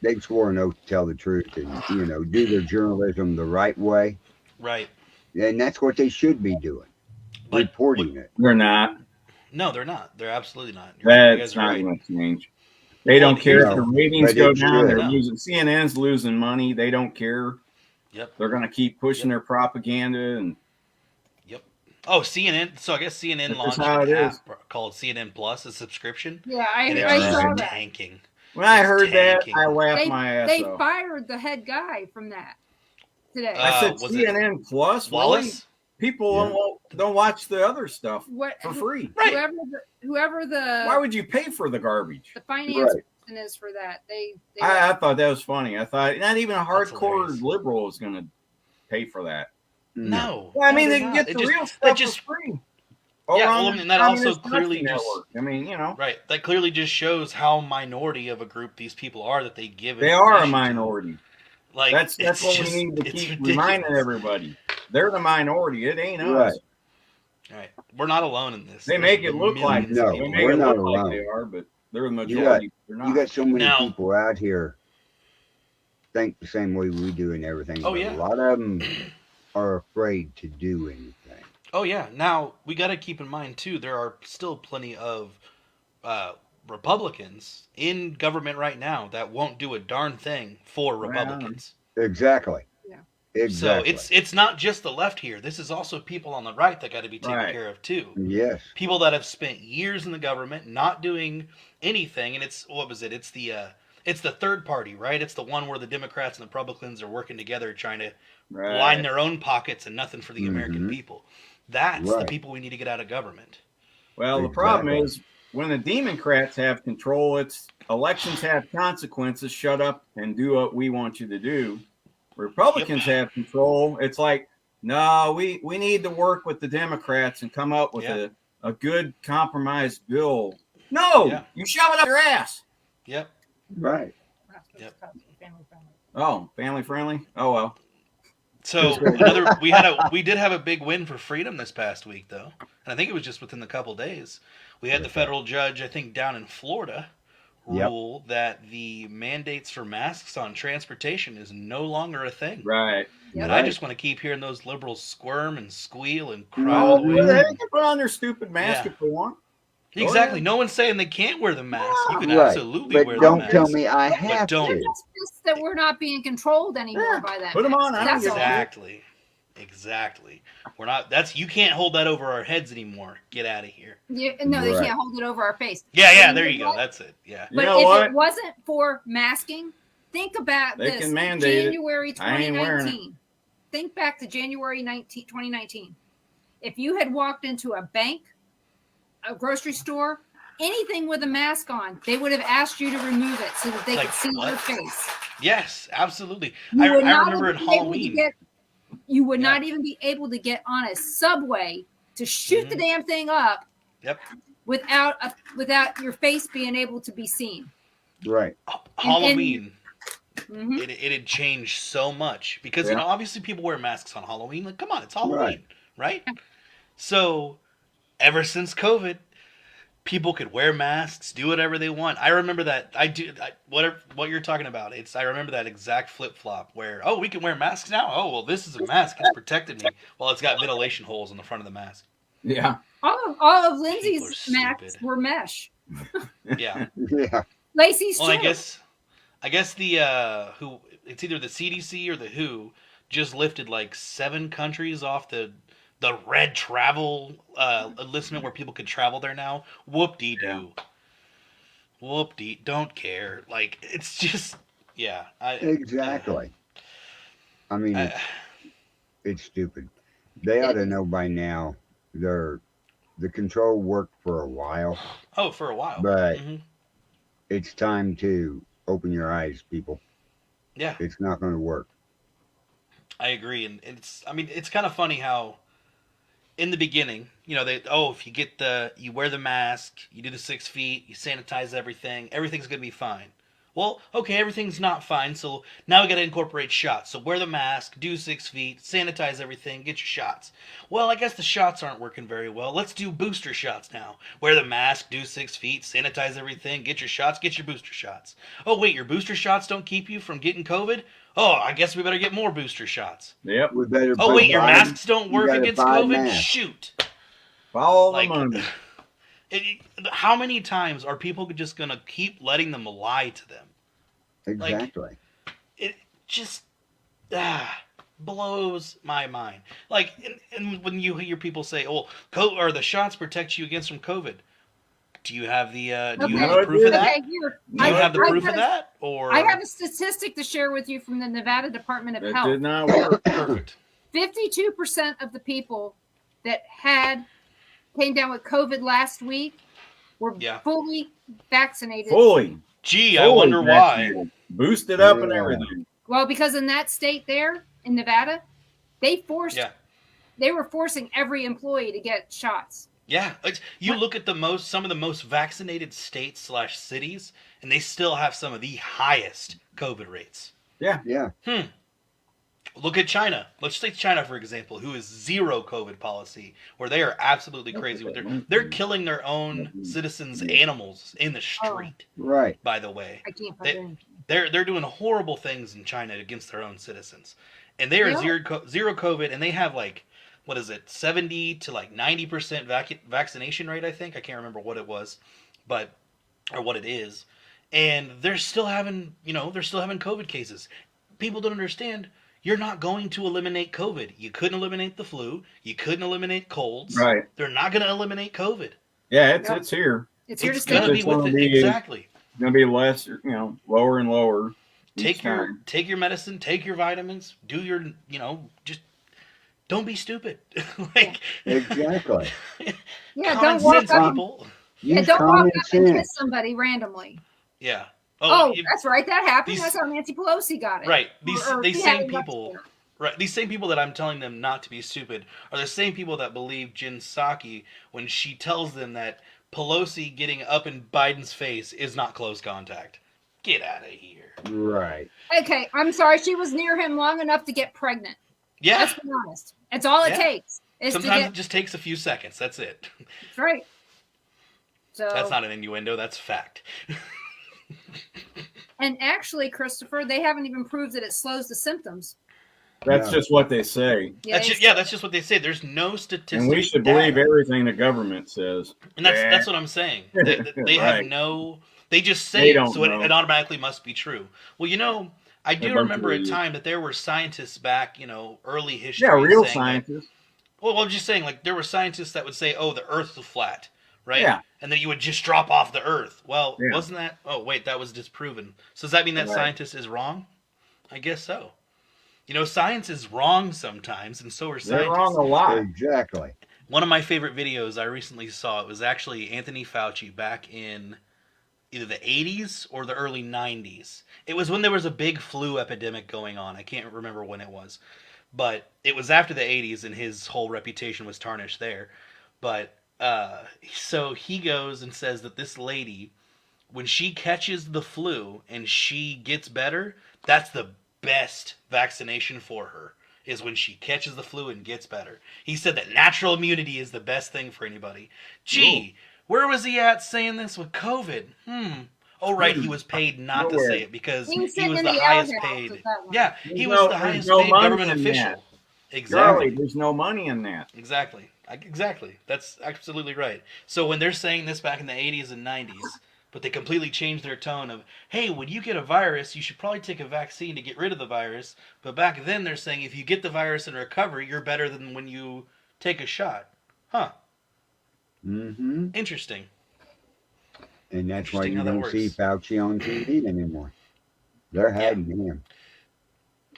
an oath to tell the truth and, do their journalism the right way.
Right.
And that's what they should be doing, reporting it.
They're not.
No, they're not. They're absolutely not.
That's not going to change. They don't care if the ratings go down. They're
No.
losing. CNN's losing money. They don't care.
Yep.
They're going to keep pushing their propaganda and.
Yep. Oh, CNN. So I guess CNN launched an app called CNN Plus, a subscription.
Yeah, I
saw that. Tanking.
When I heard that, I laughed my ass off.
They fired the head guy from that today.
I said CNN Plus.
Wallace.
Really? People don't watch the other stuff for free.
Right. Whoever
why would you pay for the garbage?
The finance person is for that.
I thought that was funny. I thought not even a hardcore liberal was going to pay for that.
No.
Well, I mean, they can get the real stuff for free.
And that also clearly
right.
That clearly just shows how minority of a group these people are that they give.
They are a minority.
Like
that's what we need to keep reminding everybody. They're the minority. It ain't us.
Right. We're not alone in this.
They make it look like
we're not alone.
Like they are, but they're the majority.
You got so many people out here think the same way we do and everything.
Oh yeah.
A lot of them are afraid to do anything.
Oh yeah. Now we got to keep in mind too. There are still plenty of Republicans in government right now that won't do a darn thing for Republicans.
Exactly. Yeah. Exactly.
So it's not just the left here. This is also people on the right that got to be taken care of too.
Yes.
People that have spent years in the government not doing anything, and it's It's the third party, right? It's the one where the Democrats and the Republicans are working together trying to line their own pockets and nothing for the American people. That's the people we need to get out of government.
Well, the problem is when the Democrats have control, elections have consequences. Shut up and do what we want you to do. Republicans have control. It's like, no, we need to work with the Democrats and come up with a good compromise bill. No, you shove it up your ass.
Yep.
Right.
Yep.
Oh, family friendly? Oh well.
So we did have a big win for freedom this past week though. And I think it was just within the couple days. We had the federal judge, I think down in Florida, rule that the mandates for masks on transportation is no longer a thing.
Right.
And I just want to keep hearing those liberals squirm and squeal and cry all the way.
They can put on their stupid mask if they want.
Exactly. No one's saying they can't wear the mask. You can absolutely wear the
mask.
mask.
Don't tell me I have to.
It's just that we're not being controlled anymore by that.
Put them on.
Exactly. We're not. You can't hold that over our heads anymore. Get out of here.
They can't hold it over our face.
Yeah. There you go. That's it. Yeah.
But if it wasn't for masking, think about
this.
Can mandate January 2019. Think back to January 2019. If you had walked into a bank, a grocery store, anything with a mask on, they would have asked you to remove it so that they could see your face.
Yes, absolutely. I remember at Halloween.
You would not even be able to get on a subway to shoot the damn thing up.
Yep.
Without your face being able to be seen.
Right.
Halloween. It had changed so much because obviously people wear masks on Halloween. Like, come on, it's Halloween, right? So, ever since COVID, people could wear masks, do whatever they want. I remember that. What you're talking about. I remember that exact flip flop where we can wear masks now. Oh well, this is a mask. It's protected me. Well, it's got ventilation holes in the front of the mask.
Yeah.
All of Lindsay's masks were mesh.
Yeah.
Lacey's too.
Well, I guess the it's either the CDC or the WHO just lifted like 7 countries off the red travel enlistment where people could travel there now. Whoop-dee-doo. Whoop-dee. Don't care. Like, it's just,
exactly. I mean, it's stupid. They ought to know by now. The control worked for a while.
Oh, for a while.
But it's time to open your eyes, people.
Yeah.
It's not going to work.
I agree. And it's kind of funny how in the beginning, if you wear the mask, you do the 6 feet, you sanitize everything's going to be fine. Well, okay, everything's not fine, so now we got to incorporate shots. So wear the mask, do 6 feet, sanitize everything, get your shots. Well, I guess the shots aren't working very well. Let's do booster shots now. Wear the mask, do 6 feet, sanitize everything, get your shots, get your booster shots. Oh, wait, your booster shots don't keep you from getting COVID? Oh, I guess we better get more booster shots.
Yep.
We better.
Oh, wait, your masks don't work against COVID? Shoot.
Follow the money.
How many times are people just going to keep letting them lie to them?
Exactly.
It just blows my mind. And when you hear people say, "Oh, or the shots protect you against from COVID," do you have the proof of that?
Okay, here.
Do you have the proof of that? Or
I have a statistic to share with you from the Nevada Department of Health.
It did not work.
Perfect.
52% of the people that came down with COVID last week were fully vaccinated.
Gee, I wonder
vaccinated. Why. Boosted up and everything.
Well, because in that state there, in Nevada, they were forcing every employee to get shots.
Yeah, you look at some of the most vaccinated states / cities, and they still have some of the highest COVID rates.
Yeah.
Look at China. Let's take China for example, who is zero COVID policy, where they are absolutely crazy with they're killing their own citizens' animals in the street.
Right.
By the way,
I can't.
They're doing horrible things in China against their own citizens, and they are zero COVID, and they have 70 to 90% vaccination rate. I think I can't remember what it was, or what it is, and they're still having COVID cases. People don't understand. You're not going to eliminate COVID. You couldn't eliminate the flu. You couldn't eliminate colds.
Right.
They're not going to eliminate COVID.
Yeah, it's here.
It's here to stay.
It's going to be exactly.
It's going to be less, lower and lower.
Take your medicine. Take your vitamins. Do your, just don't be stupid.
Exactly.
Yeah, don't walk up. Don't walk up and kiss somebody randomly.
Yeah.
That's right. That happened. That's how Nancy Pelosi got it.
Right. These same people. Right. These same people that I'm telling them not to be stupid are the same people that believe Jen Psaki when she tells them that Pelosi getting up in Biden's face is not close contact. Get out of here.
Right.
Okay. I'm sorry. She was near him long enough to get pregnant.
Yeah.
Let's be honest. That's all it takes.
Sometimes it just takes a few seconds. That's it.
That's right. So
that's not an innuendo. That's fact.
And actually, Christopher, they haven't even proved that it slows the symptoms.
That's just what they say.
That's just what they say. There's no statistics.
And we should believe everything the government says.
And that's what I'm saying. They have no. They just say it, so it automatically must be true. Well, I do remember a time that there were scientists back, early history.
Yeah, real scientists.
Well, I'm just saying, there were scientists that would say, "Oh, the Earth is flat," right?
Yeah.
And then you would just drop off the Earth. Well, wasn't that? Oh, wait, that was disproven. So does that mean that scientist is wrong? I guess so. Science is wrong sometimes, and so are scientists.
They're wrong a lot.
Exactly.
One of my favorite videos I recently saw, it was actually Anthony Fauci back in either the 80s or the early 90s. It was when there was a big flu epidemic going on. I can't remember when it was. But it was after the 80s, and his whole reputation was tarnished there. But so he goes and says that this lady, when she catches the flu and she gets better, that's the best vaccination for her, is when she catches the flu and gets better. He said that natural immunity is the best thing for anybody. Gee, where was he at saying this with COVID? Oh, right, he was paid not to say it because he was the highest paid. Yeah, he was the highest paid government official. Exactly.
There's no money in that.
Exactly. That's absolutely right. So when they're saying this back in the 80s and 90s, but they completely changed their tone of, hey, when you get a virus, you should probably take a vaccine to get rid of the virus. But back then they're saying if you get the virus and recover, you're better than when you take a shot. Huh.
Mm-hmm.
Interesting.
And that's why you don't see Fauci on TV anymore. They're hiding him.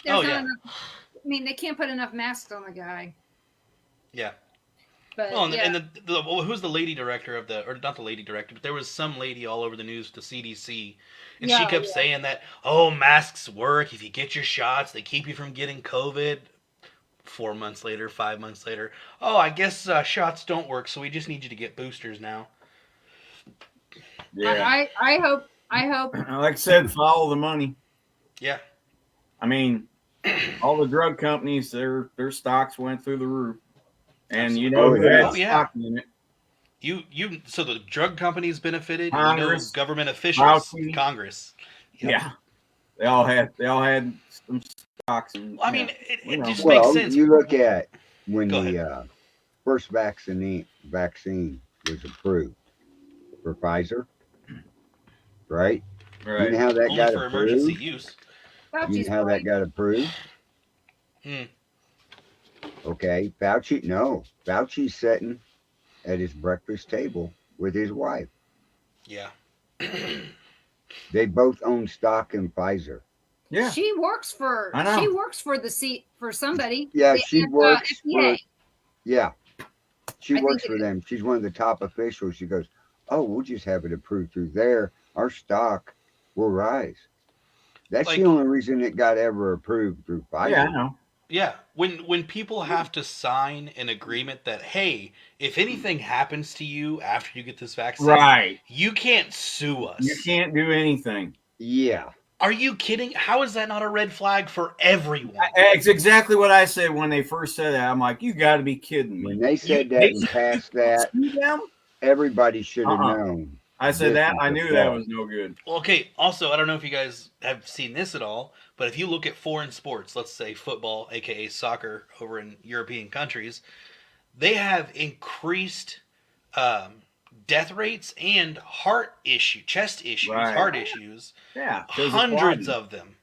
They can't put enough masks on the guy.
Yeah.
But,
who's the lady director of or not the lady director, but there was some lady all over the news, the CDC, and she kept saying that, masks work. If you get your shots, they keep you from getting COVID. 4 months later, 5 months later, I guess shots don't work, so we just need you to get boosters now.
Yeah. I hope.
Like I said, follow the money.
Yeah.
I mean, all the drug companies, their stocks went through the roof. And who had stock in it?
So the drug companies benefited.
Congress,
government officials, Congress.
Yep. Yeah, they all had some stocks. And,
it just makes sense.
You look at when the first vaccine was approved. for Pfizer, right?
Right.
You know how that
Only
got
for
approved?
emergency use.
You know how that got approved? Okay, Fauci's sitting at his breakfast table with his wife.
Yeah.
They both own stock in Pfizer.
Yeah. She works for for somebody.
Yeah, she works for Yeah. She works for them. She's one of the top officials. She goes, "Oh, we'll just have it approved through there. Our stock will rise." That's the only reason it got ever approved through Pfizer.
Yeah, I know.
Yeah, when people have to sign an agreement that, hey, if anything happens to you after you get this vaccine,
right,
you can't sue us.
You can't do anything.
Yeah.
Are you kidding? How is that not a red flag for everyone?
It's exactly what I said when they first said that. I'm like, you got to be kidding me.
When they said that and passed that, everybody should have known.
I said that. I knew that was no good.
Well, okay. Also, I don't know if you guys have seen this at all, but if you look at foreign sports, let's say football, aka soccer, over in European countries, they have increased death rates and chest issues, heart issues.
Yeah,
hundreds of them.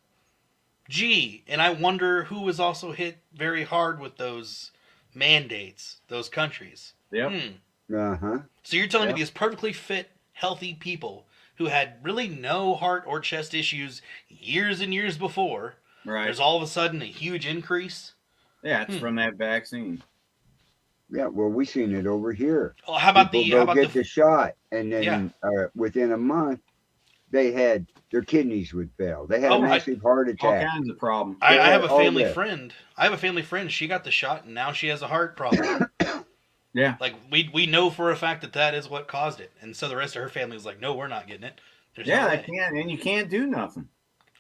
Gee, and I wonder who was also hit very hard with those mandates, those countries.
Yep.
Uh-huh.
So you're telling me these perfectly fit, healthy people who had really no heart or chest issues years and years before, there's all of a sudden a huge increase?
Yeah, it's from that vaccine.
Yeah, well, we seen it over here.
Well, how about
People get the shot, and then within a month, they had their kidneys would fail. They had a massive heart attack.
All kinds of problems.
I have a family friend. She got the shot, and now she has a heart problem.
Yeah,
like we know for a fact that is what caused it, and so the rest of her family was like, "No, we're not getting it."
They can't, and you can't do nothing.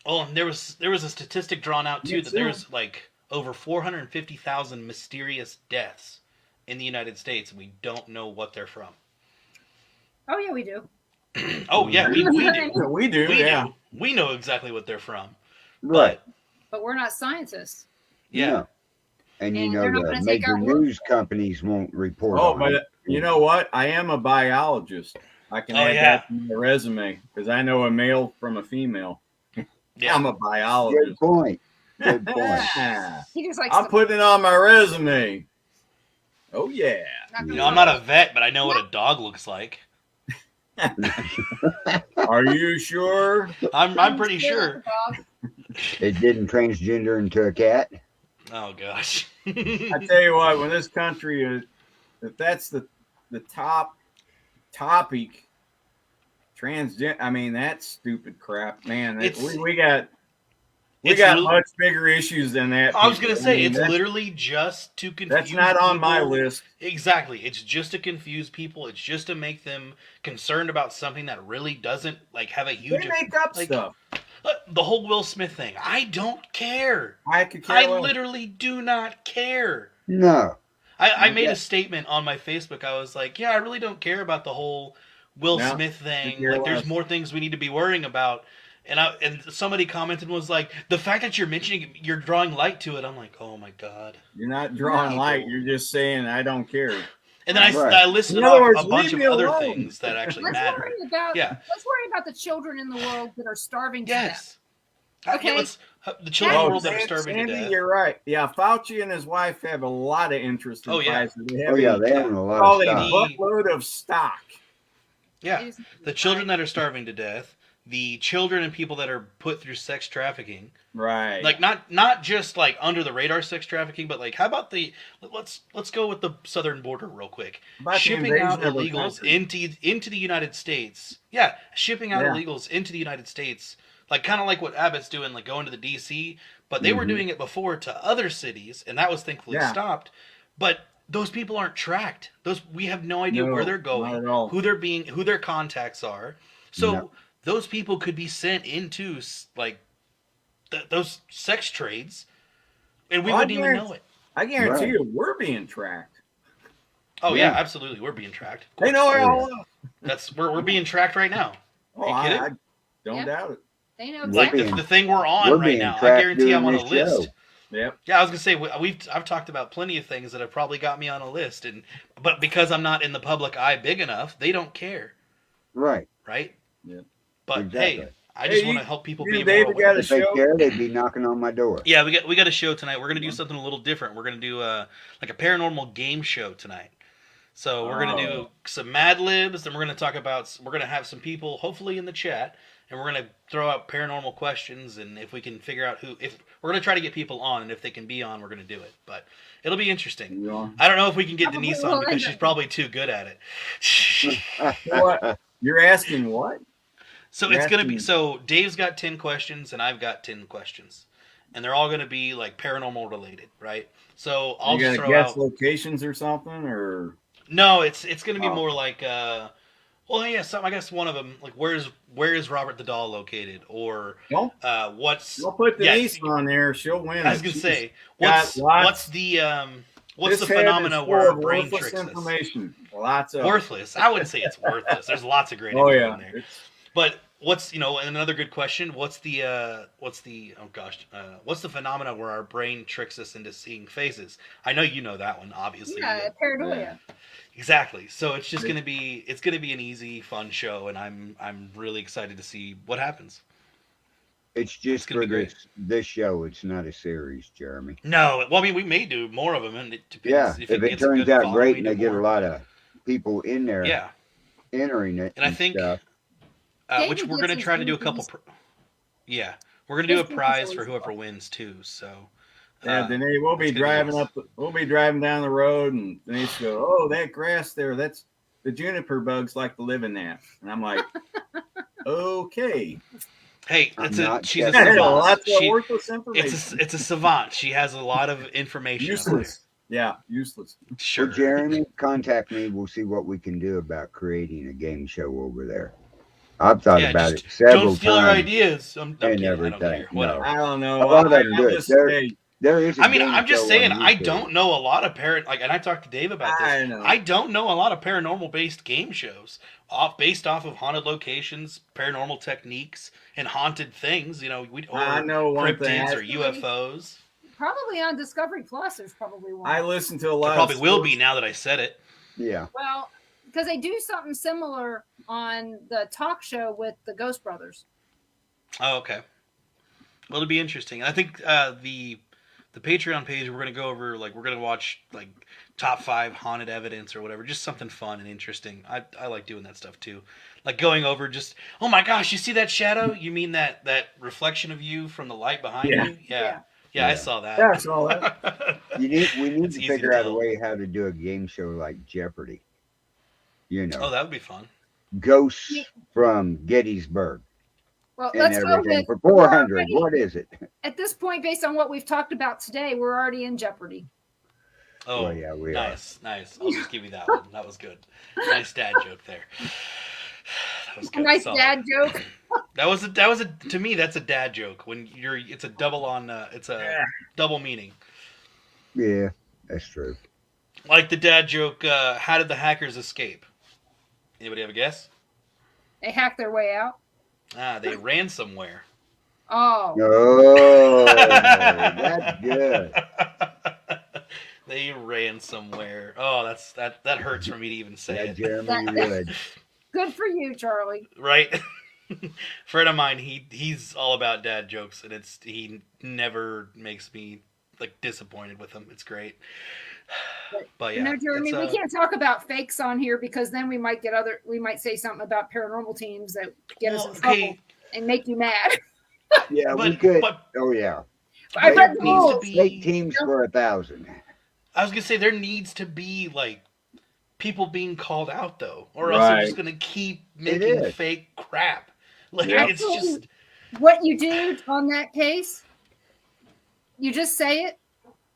Oh, and there was a statistic drawn out too that there's like over 450,000 mysterious deaths in the United States, and we don't know what they're from.
Oh yeah, we do.
Oh yeah, we do.
We do.
We know exactly what they're from.
Right.
But we're not scientists.
Yeah.
No. And you know the major news companies won't report.
Oh, but you know what? I am a biologist. I can add that to my resume because I know a male from a female. Yeah. I'm a biologist.
Good point. Good point.
He just likes
I'm putting it on my resume. Oh yeah.
You know, I'm not a vet, but I know what a dog looks like.
Are you sure?
I'm pretty sure.
It didn't transgender into a cat.
Oh gosh.
I tell you what, when this country is, if that's the top topic, transgender. I mean, that's stupid crap, man. We got much bigger issues than that.
I was gonna say it's literally just to confuse.
That's not on my list.
Exactly. It's just to confuse people. It's just to make them concerned about something that really doesn't have a huge.
They make up stuff.
The whole Will Smith thing. I don't care.
I
literally do not care.
No.
I made a statement on my Facebook. I was like, yeah, I really don't care about the whole Will Smith thing. There's more things we need to be worrying about. And somebody commented and was like, the fact that you're mentioning it, you're drawing light to it. I'm like, oh my God.
You're not drawing light. You're just saying I don't care.
And then I listed off a bunch of other things that actually matter.
Let's worry about the children in the world that are starving to death.
Okay. The children in the world that are starving to death.
You're right. Yeah, Fauci and his wife have a lot of interest in Pfizer.
They have a lot of stock.
A buttload of stock.
Yeah. The children that are starving to death. The children and people that are put through sex trafficking,
right?
Like not just under the radar sex trafficking, but how about let's go with the southern border real quick. Shipping out illegals into the United States. Yeah, shipping out illegals into the United States, kind of like what Abbott's doing, going to the DC. But they were doing it before to other cities, and that was thankfully stopped. But those people aren't tracked. We have no idea where they're going, who their contacts are. So. No. Those people could be sent into those sex trades, and we wouldn't even know it.
I guarantee you, we're being tracked.
Oh yeah, absolutely, we're being tracked.
They know where all
we're being tracked right now.
Oh, I don't doubt it.
They know
the thing we're on right now. I guarantee I'm on a list.
Yep.
Yeah, I was gonna say I've talked about plenty of things that have probably got me on a list, but because I'm not in the public eye big enough, they don't care.
Right.
Right.
Yeah.
But
exactly.
hey, I just want to help people be more
David got a
If they
show.
care, they'd be knocking on my door.
Yeah, we got a show tonight. We're gonna do something a little different. We're gonna do like a paranormal game show tonight. So we're gonna do some Mad Libs, and we're gonna talk about. We're gonna have some people, hopefully in the chat, and we're gonna throw out paranormal questions. And if we can figure out if we're gonna try to get people on, and if they can be on, we're gonna do it. But it'll be interesting.
Yeah.
I don't know if we can get Denise on because she's probably too good at it.
What? You're asking what?
So it's going to be, so Dave's got 10 questions and I've got 10 questions. And they're all going to be like paranormal related, right? So I'll just throw
guess
out
locations or something, or
no, it's going to be more like well, yeah, I guess one of them like where is Robert the Doll located, or what's
I'll put Denise on there, she'll win.
I was going to say what's the phenomena where our brain tricks
information.
us?
Lots of
worthless. I wouldn't say it's worthless. There's lots of great info in there. But what's and another good question? What's the phenomena where our brain tricks us into seeing faces? I know you know that one, obviously.
Yeah, paranoia.
Exactly. So it's just gonna be an easy, fun show, and I'm really excited to see what happens.
It's just for this show. It's not a series, Jeremy.
No, well, I mean, we may do more of them, and it depends.
If it turns out great and they get a lot of people in there, entering it,
and I think.
Stuff.
Which we're going to try to do a couple. We're going to do a prize for whoever wins too. So.
Denise, we'll be driving up. We'll be driving down the road, and Denise go, "Oh, that grass there, that's the juniper bugs like to live in that." And I'm like, "Okay."
Hey, she's a savant.
Lots of worthless information.
It's a savant. She has a lot of information.
Useless. Yeah, useless.
Sure.
Well, Jeremy, contact me. We'll see what we can do about creating a game show over there. I've thought about it several times.
Don't steal our ideas. I'm
and everything.
Whatever.
I don't know.
There is.
I'm just saying. I don't know a lot of and I talked to Dave about this. I don't know a lot of paranormal based game shows based off of haunted locations, paranormal techniques, and haunted things. I know cryptids or UFOs.
Probably on Discovery Plus. There's probably one.
I listen to a lot.
There probably will be now that I said it.
Yeah.
Well, because they do something similar on the talk show with the Ghost Brothers.
Oh, okay. Well, it'll be interesting. I think the Patreon page, we're going to go over, we're going to watch, top 5 haunted evidence or whatever. Just something fun and interesting. I like doing that stuff, too. Like going over just, oh, my gosh, you see that shadow? You mean that reflection of you from the light behind you? Yeah, I saw that.
Yeah, I saw that.
We need to figure out a way how to do a game show like Jeopardy.
Oh, that would be fun.
Ghosts from Gettysburg.
Well, let's go with
for 400. What is it?
At this point, based on what we've talked about today, we're already in Jeopardy.
Oh, well, yeah, we are. Nice. I'll just give you that one. That was good. Nice dad joke there. That was good.
Nice dad joke.
That was a to me that's a dad joke when it's a double double meaning.
Yeah, that's true.
Like the dad joke, how did the hackers escape? Anybody have a guess?
They hacked their way out.
They ran somewhere.
Oh, that's good.
They ran somewhere. Oh, that hurts for me to even say it.
Jeremy would.
Good for you, Charlie.
Right? Friend of mine, he's all about dad jokes, and he never makes me disappointed with them. It's great. But yeah,
Jeremy, we can't talk about fakes on here because then we might say something about paranormal teams that get us in trouble and make you mad.
Yeah, we could. Oh yeah.
I read the rules.
Fake teams for 1,000.
I was gonna say there needs to be people being called out though, or else they're just gonna keep making fake crap. It's just
what you do on that case. You just say it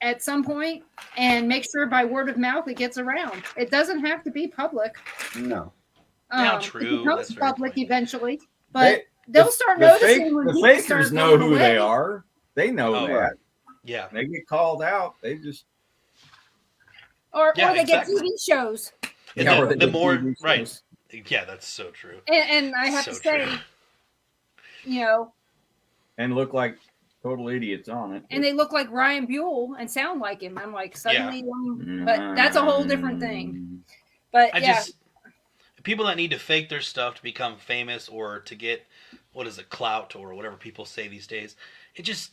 at some point and make sure by word of mouth it gets around. It doesn't have to be public.
No.
True.
It becomes public eventually, but they'll start noticing when
the fakers know who they are. They know that.
Yeah.
They get called out. They just
or they get TV shows.
The more right. Yeah, that's so true.
And I have to say,
and look like total idiots on it.
And they look like Ryan Buell and sound like him. I'm like, suddenly, but that's a whole different thing. But
people that need to fake their stuff to become famous or to get clout or whatever people say these days. It just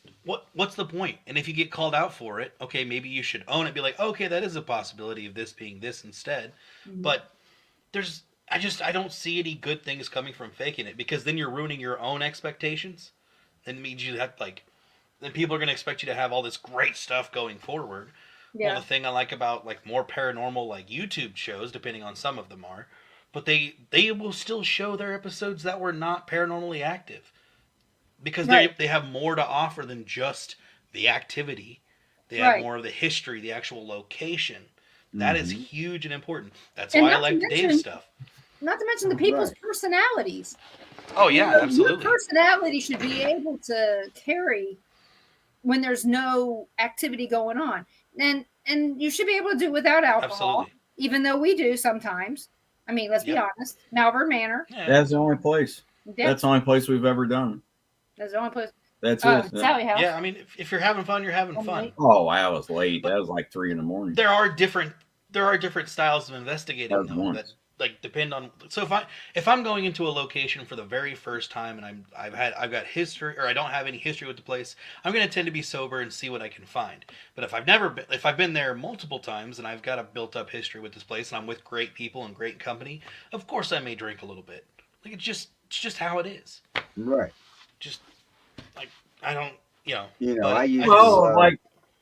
what's the point? And if you get called out for it, okay, maybe you should own it. Be like, okay, that is a possibility of this being this instead. Mm-hmm. But I don't see any good things coming from faking it, because then you're ruining your own expectations. It means you have then people are going to expect you to have all this great stuff going forward. Yeah. Well, the thing I like about more paranormal YouTube shows, depending on some of them are, but they will still show their episodes that were not paranormally active, because they have more to offer than just the activity. They have more of the history, the actual location. That is huge and important. That's why I like Dave's stuff.
Not to mention the people's personalities.
Oh yeah, absolutely.
Your personality should be able to carry when there's no activity going on, and you should be able to do without alcohol, even though we do sometimes. I mean, let's be honest. Malvern Manor.
Yeah. That's the only place. Yeah. That's the only place we've ever done.
That's the only place.
That's it.
Sally House.
Yeah, I mean, if you're having fun, you're having fun.
Oh, wow, it was late. That was like 3 a.m.
There are different styles of investigating, though, that depend on. So if I'm going into a location for the very first time and I've got history, or I don't have any history with the place, I'm going to tend to be sober and see what I can find. But if I've been there multiple times and I've got a built up history with this place and I'm with great people and great company, of course I may drink a little bit. It's just how it is.
Right.
Just I don't,
I used
to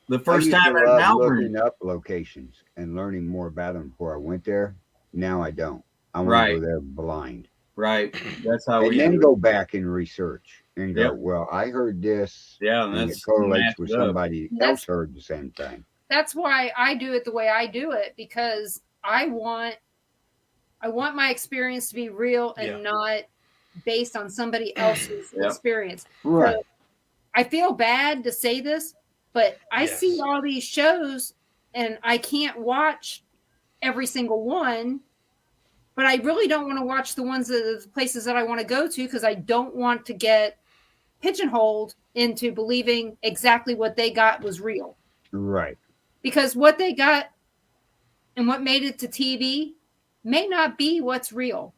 the first time at Malvern,
looking up locations and learning more about them before I went there. Now I don't. I want to go there blind.
Right. That's how
we then go back and research and go, well, I heard this.
Yeah,
and it correlates with somebody else heard the same thing.
That's why I do it the way I do it, because I want my experience to be real and not based on somebody else's experience.
Right.
So I feel bad to say this, but I see all these shows and I can't watch every single one, but I really don't want to watch the places that I want to go to, because I don't want to get pigeonholed into believing exactly what they got was real.
Right.
Because what they got and what made it to TV may not be what's real.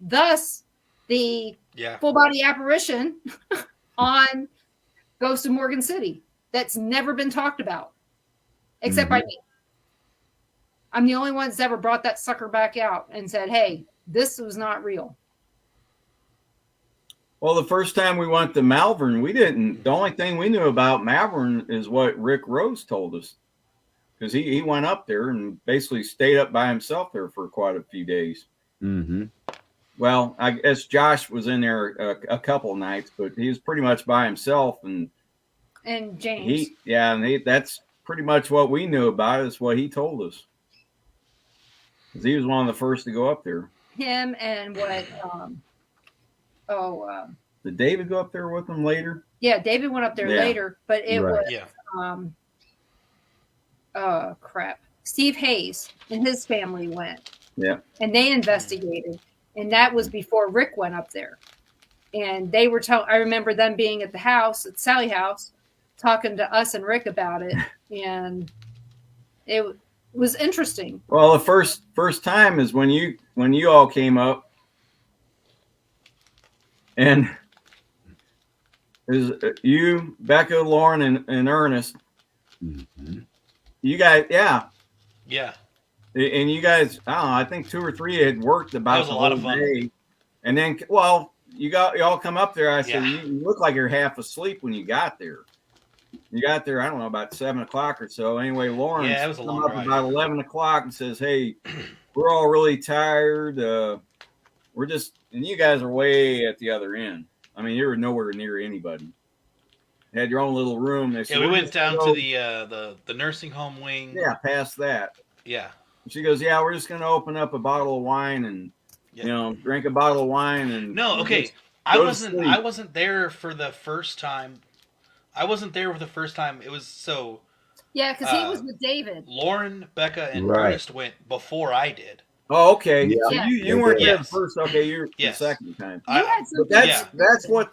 Thus, the full body apparition on Ghost of Morgan City that's never been talked about, except by me. I'm the only one that's ever brought that sucker back out and said, hey, this was not real.
Well, the first time we went to Malvern, the only thing we knew about Malvern is what Rick Rose told us. Because he went up there and basically stayed up by himself there for quite a few days.
Mm-hmm.
Well, I guess Josh was in there a couple of nights, but he was pretty much by himself. And
James.
That's pretty much what we knew about it, is what he told us. Because he was one of the first to go up there.
Him and what?
Did David go up there with him later?
Yeah, David went up there later, but it was Steve Hayes and his family went.
Yeah.
And they investigated, and that was before Rick went up there. And they were I remember them being at the house, at Sally House, talking to us and Rick about it, and it was interesting.
Well, the first time is when you all came up, and is you, Becca, Lauren, and Ernest.
Mm-hmm.
You guys,
yeah.
And you guys, I don't know, I think 2 or 3 had worked about the whole day. And then, well, y'all come up there. I said, you look like you're half asleep when you got there. You got there, I don't know, about 7 o'clock or so. Anyway, Lauren
come
up about 11 o'clock and says, hey, we're all really tired. We're just, and you guys are way at the other end. I mean, you were nowhere near anybody. You had your own little room.
We went down to the nursing home wing.
Yeah, past that.
Yeah.
She goes, yeah, we're just going to open up a bottle of wine and, drink a bottle of wine. And
no, okay. I wasn't there for the first time. It was so.
Yeah, because he was with David.
Lauren, Becca, and Ernest went before I did.
Oh, okay.
Yeah.
So you weren't there the first. Okay, you're the second time. But that's what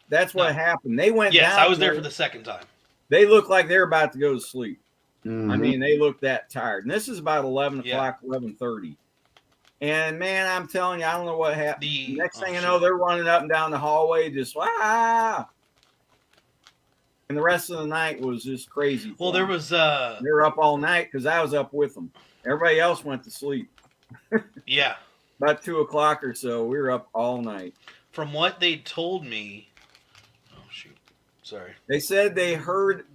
That's what happened. They went.
Yes,
down
I was there for the second time.
They looked like they were about to go to sleep.
Mm-hmm.
I mean, they looked that tired. And this is about 11 o'clock, 11:30. And man, I'm telling you, I don't know what happened. Next thing you know,
shit.
they're running up and down the hallway, just And the rest of the night was just crazy.
Well, there was
they were up all night because I was up with them. Everybody else went to sleep.
Yeah.
About 2:00 or so, we were up all night.
From what they told me, oh shoot, sorry.
They said they heard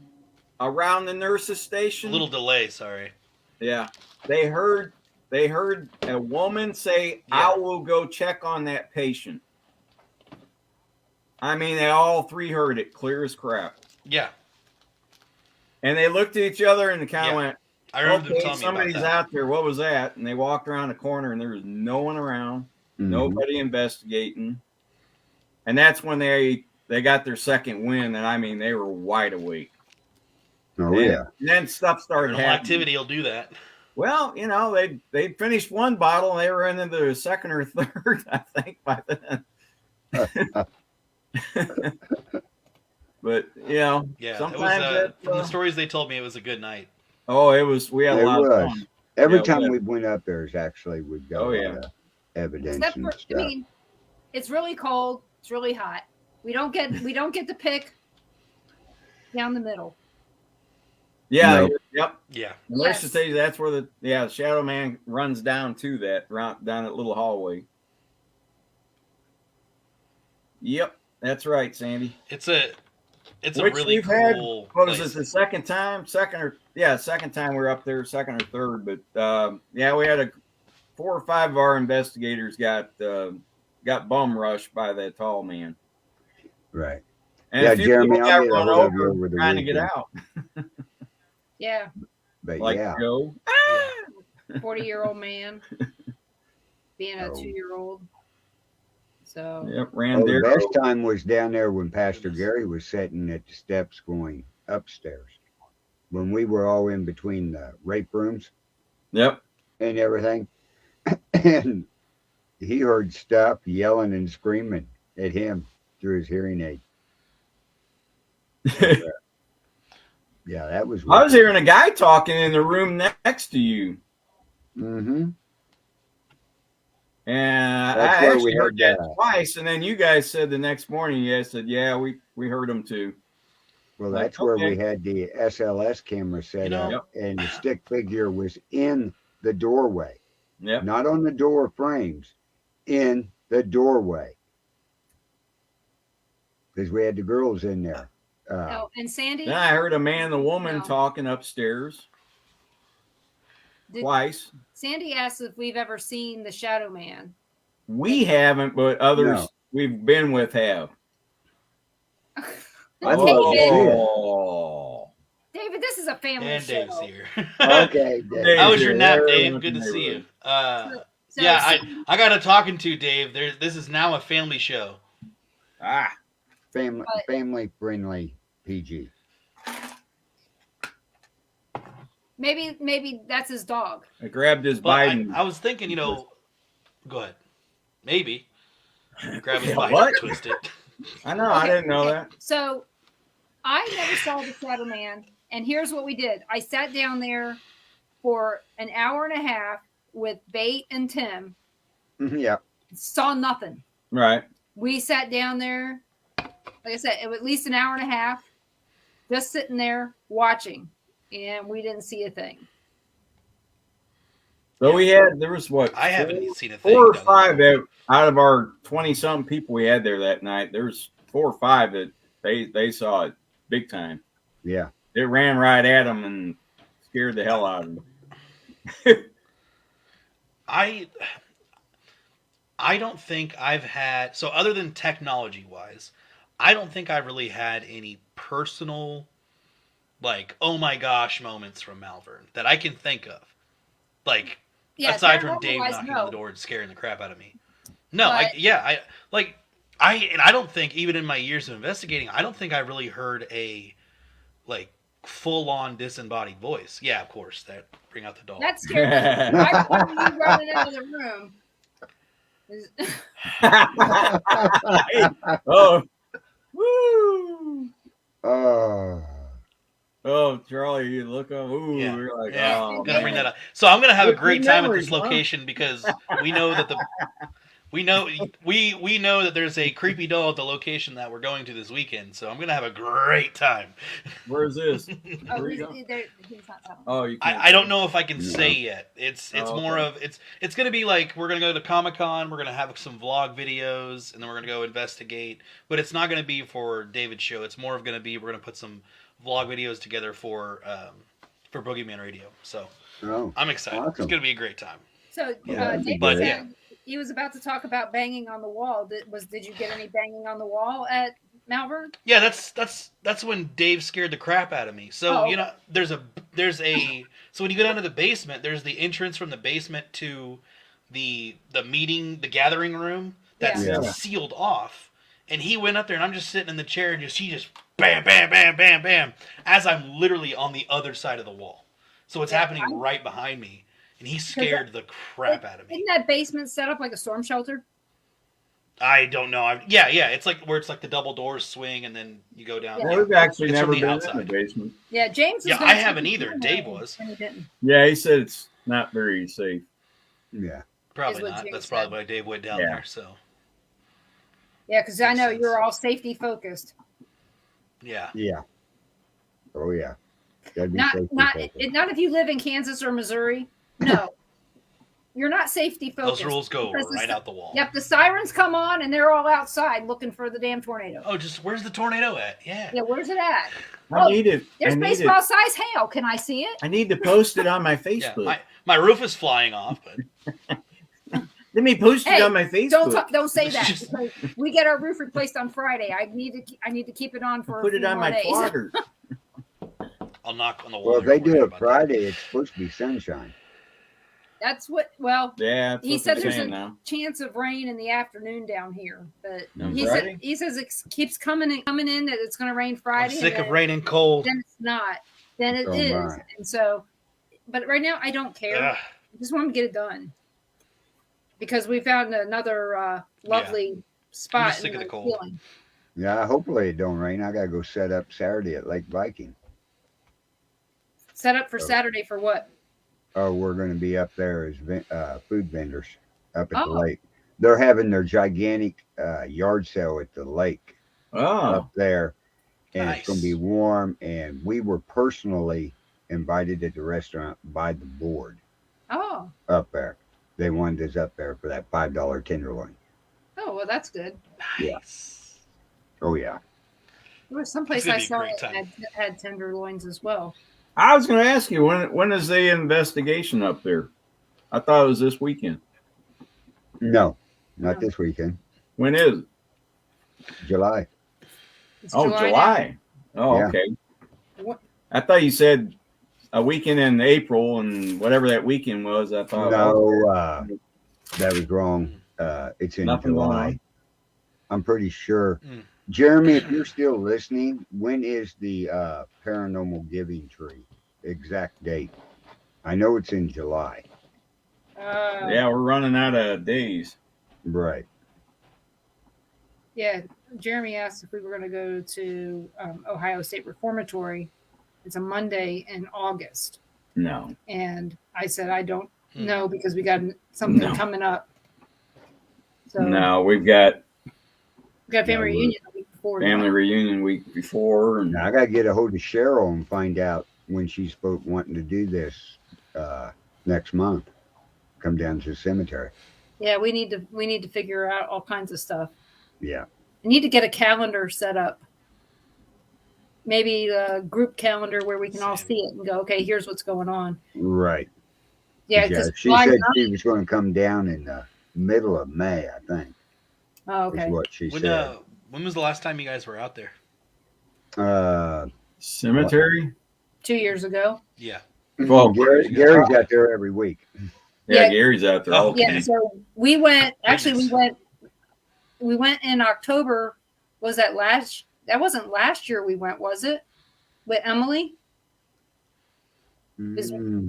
around the nurse's station.
A little delay, sorry.
Yeah, they heard a woman say, "I will go check on that patient." I mean, they all three heard it clear as crap.
Yeah.
And they looked at each other and kind of went,
I remember them telling
somebody's
me about that.
out there. What was that? And they walked around the corner and there was no one around, nobody investigating. And that's when they got their second win. And I mean, they were wide awake.
Oh, yeah.
And then stuff started happening.
Activity will do that. Well,
you know, they finished one bottle and they were into the second or third, I think, by then. But you know,
sometimes from the stories they told me, it was a good night.
Oh, it was. We had a lot of fun.
Every time we went up there, actually we'd go.
Oh yeah,
evidence.
Except
and
for,
stuff.
I mean, it's really cold. It's really hot. We don't get to pick down the middle.
Yeah.
Nope.
Yep.
Yeah.
Let's just tell you that's where the Shadow Man runs down to down that little hallway. Yep, that's right, Sandy.
It's a really cool.
What was it? The second time we were up there, second or third. But we had 4 or 5 of our investigators got bum rushed by that tall man.
Right.
And a few
Jeremy,
people got run over trying to get out.
Yeah.
But
like Joe.
40-year-old man being a 2-year-old. So
the best time was down there when Pastor Gary was sitting at the steps going upstairs. When we were all in between the rape rooms.
Yep.
And everything. And he heard stuff yelling and screaming at him through his hearing aid. Yeah, that was weird.
I was hearing a guy talking in the room next to you.
Mm-hmm.
And I actually heard that twice, and then you guys said the next morning, you guys said, yeah, we heard them too.
Well, that's where we had the SLS camera set up, and the stick figure was in the doorway.
Yep.
Not on the door frames, in the doorway. Because we had the girls in there.
And Sandy?
Then I heard a man and a woman talking upstairs. Twice.
Sandy asked if we've ever seen the Shadow Man.
We haven't, but others we've been with have.
David, this is a family show.
Dave's here.
Okay.
Dave. How was your nap, Dave? Good to see you. I got a talking to, Dave. This is now a family show.
Family friendly PG.
Maybe that's his dog.
I grabbed his Biden.
I was thinking, go ahead. Maybe. Grab his Biden, twist it.
I know. Okay, I didn't know that.
So I never saw the Shadow Man, and here's what we did. I sat down there for an hour and a half with Bate and Tim.
Yeah.
Saw nothing.
Right.
We sat down there, like I said, it was at least an hour and a half, just sitting there watching. And we didn't see a thing.
So there was what?
I haven't seen a thing.
4 or 5 out of our 20-something people we had there that night. There was 4 or 5 that they saw it big time.
Yeah.
It ran right at them and scared the hell out of them.
I don't think I've had, so other than technology wise, I don't think I've really had any personal oh my gosh moments from Malvern that I can think of. Aside from Dave knocking on the door and scaring the crap out of me. No, I don't think, even in my years of investigating, I don't think I really heard a full-on disembodied voice. Yeah, of course, that bring out the dog.
That scared me. I thought you running out of the room.
Woo! Oh know, Charlie, you look up. Ooh,
Yeah.
you're like,
Yeah,
oh,
gotta bring that up. So I'm gonna have a great
Good
time at
memories,
this location because we know that we know that there's a creepy doll at the location that we're going to this weekend. So I'm gonna have a great time.
Where's this?
Oh,
Where
he's
you going?
not telling.
Oh, you can't.
I don't know if I can
No.
say yet. It's
Oh,
more
okay.
of it's gonna be like we're gonna go to Comic-Con, we're gonna have some vlog videos, and then we're gonna go investigate. But it's not gonna be for David's show. It's more of gonna be we're gonna put some vlog videos together for Boogeyman Radio. So I'm excited.
Awesome.
It's gonna be a great time.
So
that'd be
David
great.
said he was about to talk about banging on the wall. Did you get any banging on the wall at Malvern?
Yeah, that's when Dave scared the crap out of me. So you know, there's a so when you go down to the basement, there's the entrance from the basement to the gathering room that's sealed off. And he went up there, and I'm just sitting in the chair, and he just bam, bam, bam, bam, bam, as I'm literally on the other side of the wall. So it's happening right behind me, and he scared the crap out of me.
Isn't that basement set up like a storm shelter?
I don't know. Yeah, it's like where it's like the double doors swing, and then you go down.
Well, we've actually
It's
never
from the
been
outside.
in the basement.
Yeah, James.
Yeah, I haven't either. Dave was.
And he didn't.
Yeah, he said it's not very safe.
Yeah.
Probably
what
not.
James
That's probably
said.
why Dave went down
Yeah.
there. So
Yeah, because I
Makes
know
sense.
you're all safety focused.
yeah.
Yeah. Oh yeah. That'd be
Not
safety
not
focused.
not if you live in Kansas or Missouri. No, you're not safety focused.
Those rules go
Because
right out the wall.
Yep, the sirens come on and they're all outside looking for the damn tornado.
Oh, just where's the tornado at? Yeah.
Yeah, where's it at?
I need it.
There's
I need
baseball
it.
size hail. Can I see it?
I need to post it on my
Yeah.
Facebook.
My roof is flying off, but
Let me post
Hey,
it on my Facebook.
Don't say that. Because we get our roof replaced on Friday. I need to keep it on for
Put
a
it
few
on
more
my
days.
plotter.
I'll knock on the wall.
Well, if
here
they
before I
do
hear
it
about
Friday, it's supposed to be sunshine.
That's what. Well,
Yeah, that's
he
what
said
they're
there's
saying
a
now.
chance of rain in the afternoon down here, but
On
he
Friday?
says it keeps coming in that it's going to rain
that. I'm
Friday.
sick
and
of rain and cold.
Then it's not. Then it
Oh,
is,
my.
and so. But right now, I don't care.
Ugh.
I just want to get it done because we found another lovely spot.
just sick of the cold.
Feeling.
Yeah, hopefully it don't rain. I gotta go set up Saturday at Lake Viking.
Set up for Saturday for what?
Oh, we're gonna be up there as food vendors up at the
Oh.
lake. They're having their gigantic yard sale at the lake
Oh,
up there, and it's gonna be
Nice.
warm. And we were personally invited at the restaurant by the board
Oh,
up there. They wanted us up there for that $5 tenderloin.
oh, well, that's good.
Yeah.
Nice.
Oh yeah.
There was someplace
gonna
I
be a
saw
great
that
time.
had tenderloins as well.
I was going to ask you when is the investigation up there? I thought it was this weekend.
No, not this weekend.
When is it?
July.
It's
Oh,
now.
July. Oh,
Yeah.
okay.
What-
I thought you said a weekend in April and whatever that weekend was. I thought
No, that was wrong. It's in
Nothing going
July.
on.
I'm pretty sure.
Mm.
Jeremy, if you're still listening, when is the paranormal giving tree? Exact date. I know it's in July.
Yeah, we're running out of days.
Right.
Yeah, Jeremy asked if we were going to go to Ohio State Reformatory. It's a Monday in August.
No.
And I said, I don't
Hmm.
know because we got something
No.
coming up. So
No, we've got
we got family
No,
reunion the week before.
family reunion week before. And
Now I gotta get a hold of Cheryl and find out when she's wanting to do this next month. Come down to the cemetery.
Yeah, we need to figure out all kinds of stuff.
Yeah.
I need to get a calendar set up. Maybe a group calendar where we can all see it and go, okay, here's what's going on.
Right.
Yeah, because
She said she was going to come down in the middle of May, I think.
Oh, okay.
Is what she
When
said.
when was the last time you guys were out there?
cemetery?
2 years ago.
Yeah.
Well,
Gary's out there every week.
Yeah,
Yeah.
Gary's out there. all
Okay.
Yeah, so we went. Actually,
Goodness.
we went in October. Was that last? That wasn't last year. We went, was it? With Emily, Is-
Mm.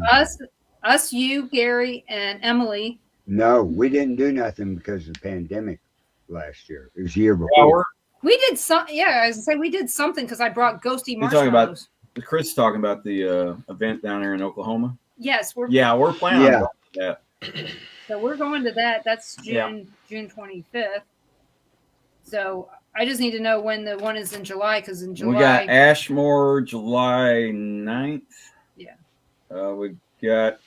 us, you, Gary, and Emily.
No, we didn't do nothing because of the pandemic last year. It was the year
Yeah,
before.
We did some. Yeah, I was gonna say we did something because I brought ghosty
You're talking about-
marshmallows.
Chris talking about the event down there in Oklahoma?
Yes, we're
planning on that.
So we're going to that. That's June 25th. So I just need to know when the one is in July, because in July
we got Ashmore July 9th.
Yeah.
We got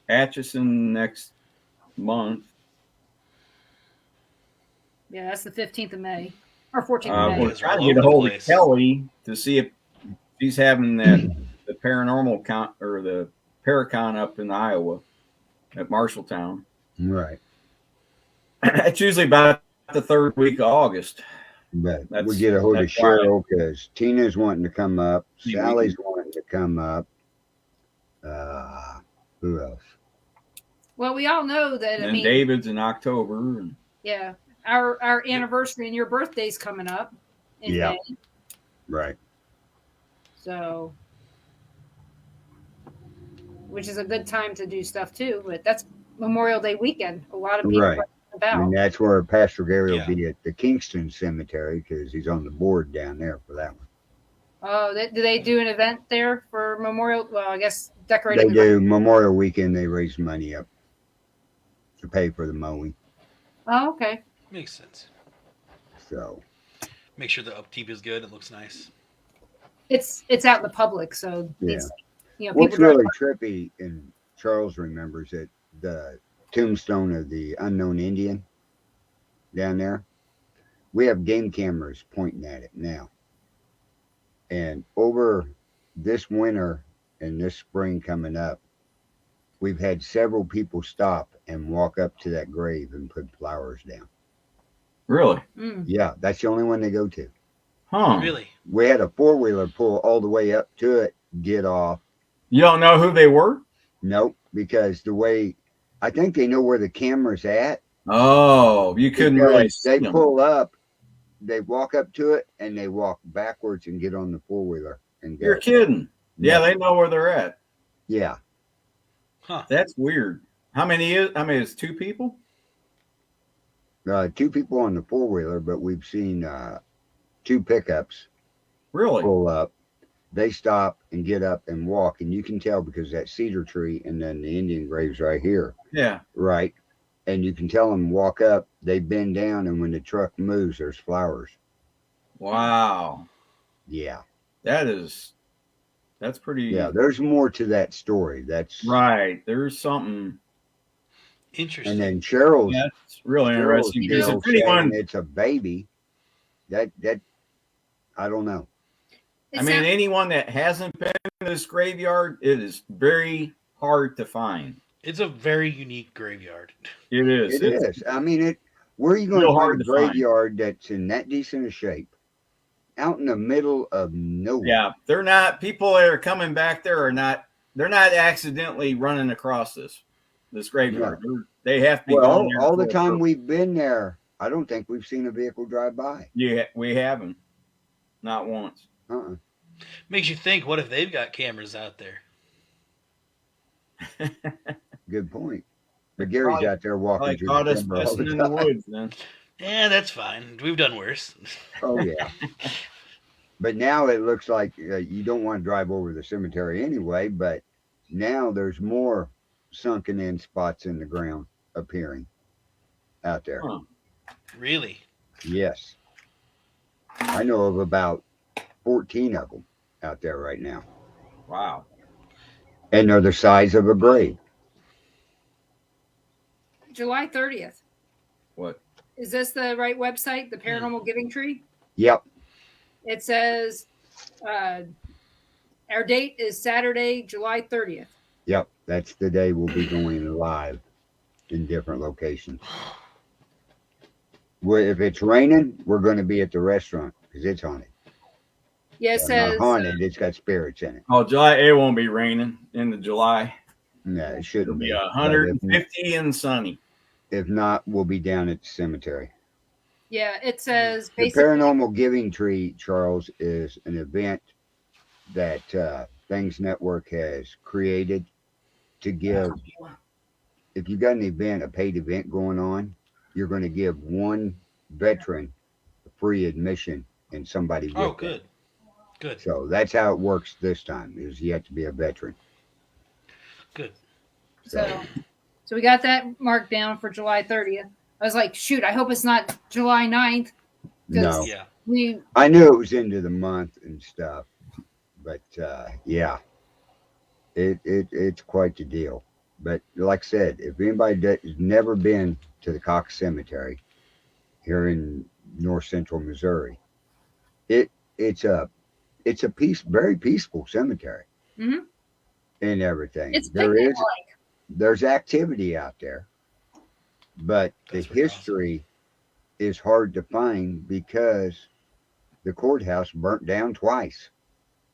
Atchison next month.
Yeah, that's the 15th of May or 14th of May.
We're trying to get a hold of Kelly to see if she's having the paranormal count or the Paracon up in Iowa at Marshalltown.
Right.
It's usually about the third week of August.
But we get a hold of Cheryl because Tina's wanting to come up. Sally's wanting to come up. Who else?
Well, we all know that.
And David's in October.
Yeah. Our anniversary and your birthday's coming up in May.
Right.
So, which is a good time to do stuff too, but that's Memorial Day weekend. A lot of people are about.
And that's where Pastor Gary will be at the Kingston Cemetery because he's on the board down there for that one.
Oh, do they do an event there for Memorial? Well, I guess decorating.
They do Memorial Weekend. They raise money up to pay for the mowing.
Oh, okay.
Makes sense.
So
make sure the upkeep is good. It looks nice.
It's out in the public, so it's,
what's really trippy, and Charles remembers it, the tombstone of the unknown Indian down there. We have game cameras pointing at it now. And over this winter and this spring coming up, we've had several people stop and walk up to that grave and put flowers down.
Really?
Yeah, that's the only one they go to.
Huh.
Really?
We had a four-wheeler pull all the way up to it, get off.
You don't know who they were?
Nope, because the way, I think they know where the camera's at.
Oh, you couldn't really see
They
them.
pull up, they walk up to it, and they walk backwards and get on the four-wheeler and go.
You're kidding. Yeah, they know where they're at.
Yeah.
Huh.
That's weird. How many is two people?
Two people on the four-wheeler, but we've seen two pickups
really
pull up. They stop and get up and walk, and you can tell because that cedar tree and then the Indian grave's right here.
Yeah.
Right. And you can tell them walk up, they bend down, and when the truck moves, there's flowers.
Wow.
Yeah.
That's pretty.
Yeah, there's more to that story. That's
right. There's something
interesting.
And then Cheryl's
that's really interesting.
Because if anyone, it's a baby. That I don't know.
Anyone that hasn't been in this graveyard, it is very hard to find.
It's a very unique graveyard.
It is.
It is. Where are you going to find a graveyard that's in that decent a shape? Out in the middle of nowhere.
Yeah, they're not. People that are coming back there are not. They're not accidentally running across this graveyard.
No.
They have to be
going there all the time we've been there. I don't think we've seen a vehicle drive by.
Yeah, we haven't. Not once.
Makes you think, what if they've got cameras out there?
Good point. But Gary's out there walking through
caught us messing in the woods, then.
Yeah, that's fine. We've done worse.
Oh, yeah. But now it looks like you don't want to drive over the cemetery anyway, but now there's more sunken in spots in the ground appearing out there.
Huh. Really?
Yes. I know of about 14 of them out there right now.
Wow.
And they're the size of a grave.
July 30th.
What?
Is this the right website, the Paranormal Giving Tree?
Yep.
It says our date is Saturday, July 30th.
Yep. That's the day we'll be going live in different locations. If it's raining, we're going to be at the restaurant because it's haunted.
Yeah, it says
haunted. It's got spirits in it.
Oh, July. It won't be raining in the July.
No, it shouldn't be.
150 and sunny.
If not, we'll be down at the cemetery.
Yeah, it says
the Paranormal Giving Tree, Charles, is an event that Things Network has created to give. If you got an event, a paid event going on, you're going to give one veteran free admission and somebody.
Oh, good. Good.
So that's how it works this time. Is you have to be a veteran.
Good.
So we got that marked down for July 30th. I was like, shoot, I hope it's not July 9th.
No.
Yeah.
I knew it was into the month and stuff, but yeah, it's quite the deal. But like I said, if anybody has never been to the Cox Cemetery here in north central Missouri, it's a very peaceful cemetery.
Mm-hmm.
And everything.
It's
There's activity out there, but
That's
the history is hard to find because the courthouse burnt down twice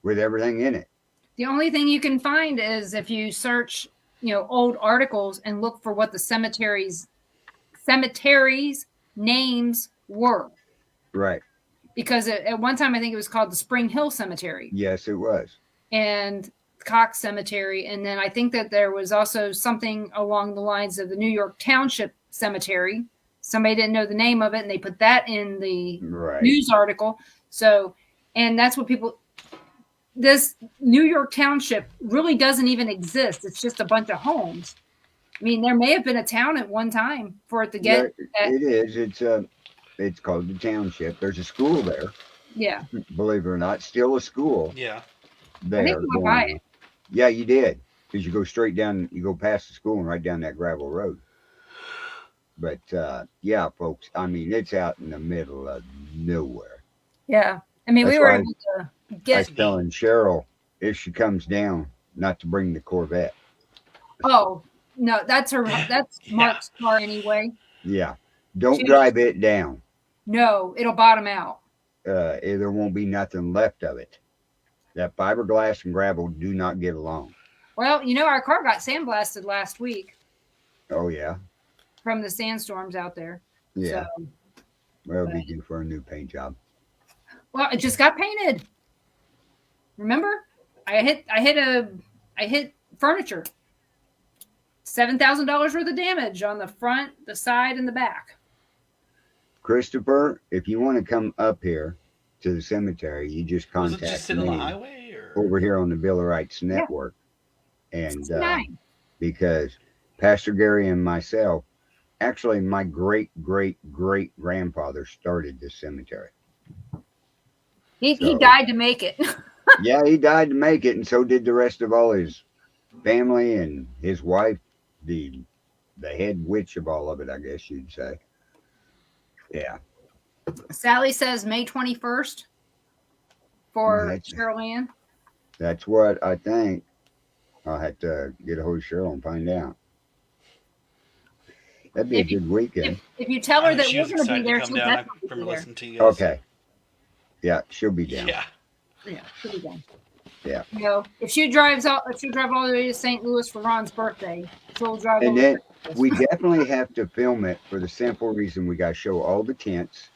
with everything in it.
The only thing you can find is if you search, old articles and look for what the cemeteries names were.
Right.
Because at one time I think it was called the Spring Hill Cemetery.
Yes, it was.
And Cox Cemetery, and then I think that there was also something along the lines of the New York Township Cemetery. Somebody didn't know the name of it, and they put that in the news article. So, and that's what this New York Township really doesn't even exist. It's just a bunch of homes. I mean, there may have been a town at one time for it to get.
It is. It's called the township. There's a school there.
Yeah.
Believe it or not, still a school.
Yeah.
There.
I think we went by it.
Yeah, you did. Because you go straight down, you go past the school and right down that gravel road. But yeah, folks, I mean, it's out in the middle of nowhere.
Yeah. I mean, we were able to get.
I was telling Cheryl if she comes down, not to bring the Corvette.
Oh, no, that's Mark's car anyway.
Yeah. Don't drive it down.
No, it'll bottom out.
There won't be nothing left of it. That fiberglass and gravel do not get along.
Well, our car got sandblasted last week.
Oh, yeah.
From the sandstorms out there.
Yeah. So, well, it'll be due for a new paint job.
Well, it just got painted. Remember? I hit furniture. $7,000 worth of damage on the front, the side, and the back.
Christopher, if you want to come up here to the cemetery, you just contact
me. Was it just sitting on the highway or
over here on the Billerites Network, and because Pastor Gary and myself, actually, my great grandfather started this cemetery.
He died to make it.
Yeah, he died to make it, and so did the rest of all his family and his wife, the head witch of all of it, I guess you'd say. Yeah.
Sally says May 21st for Cheryl Ann.
That's what I think. I'll have to get a hold of Cheryl and find out. That'd be a good weekend.
If you tell her that we're going to be there, she'll definitely
be
there.
Okay. Yeah, she'll be down.
Yeah.
Yeah, she'll be down.
Yeah.
If she drive all the way to St. Louis for Ron's birthday, she'll drive.
And then we definitely have to film it for the simple reason we got to show all the tents,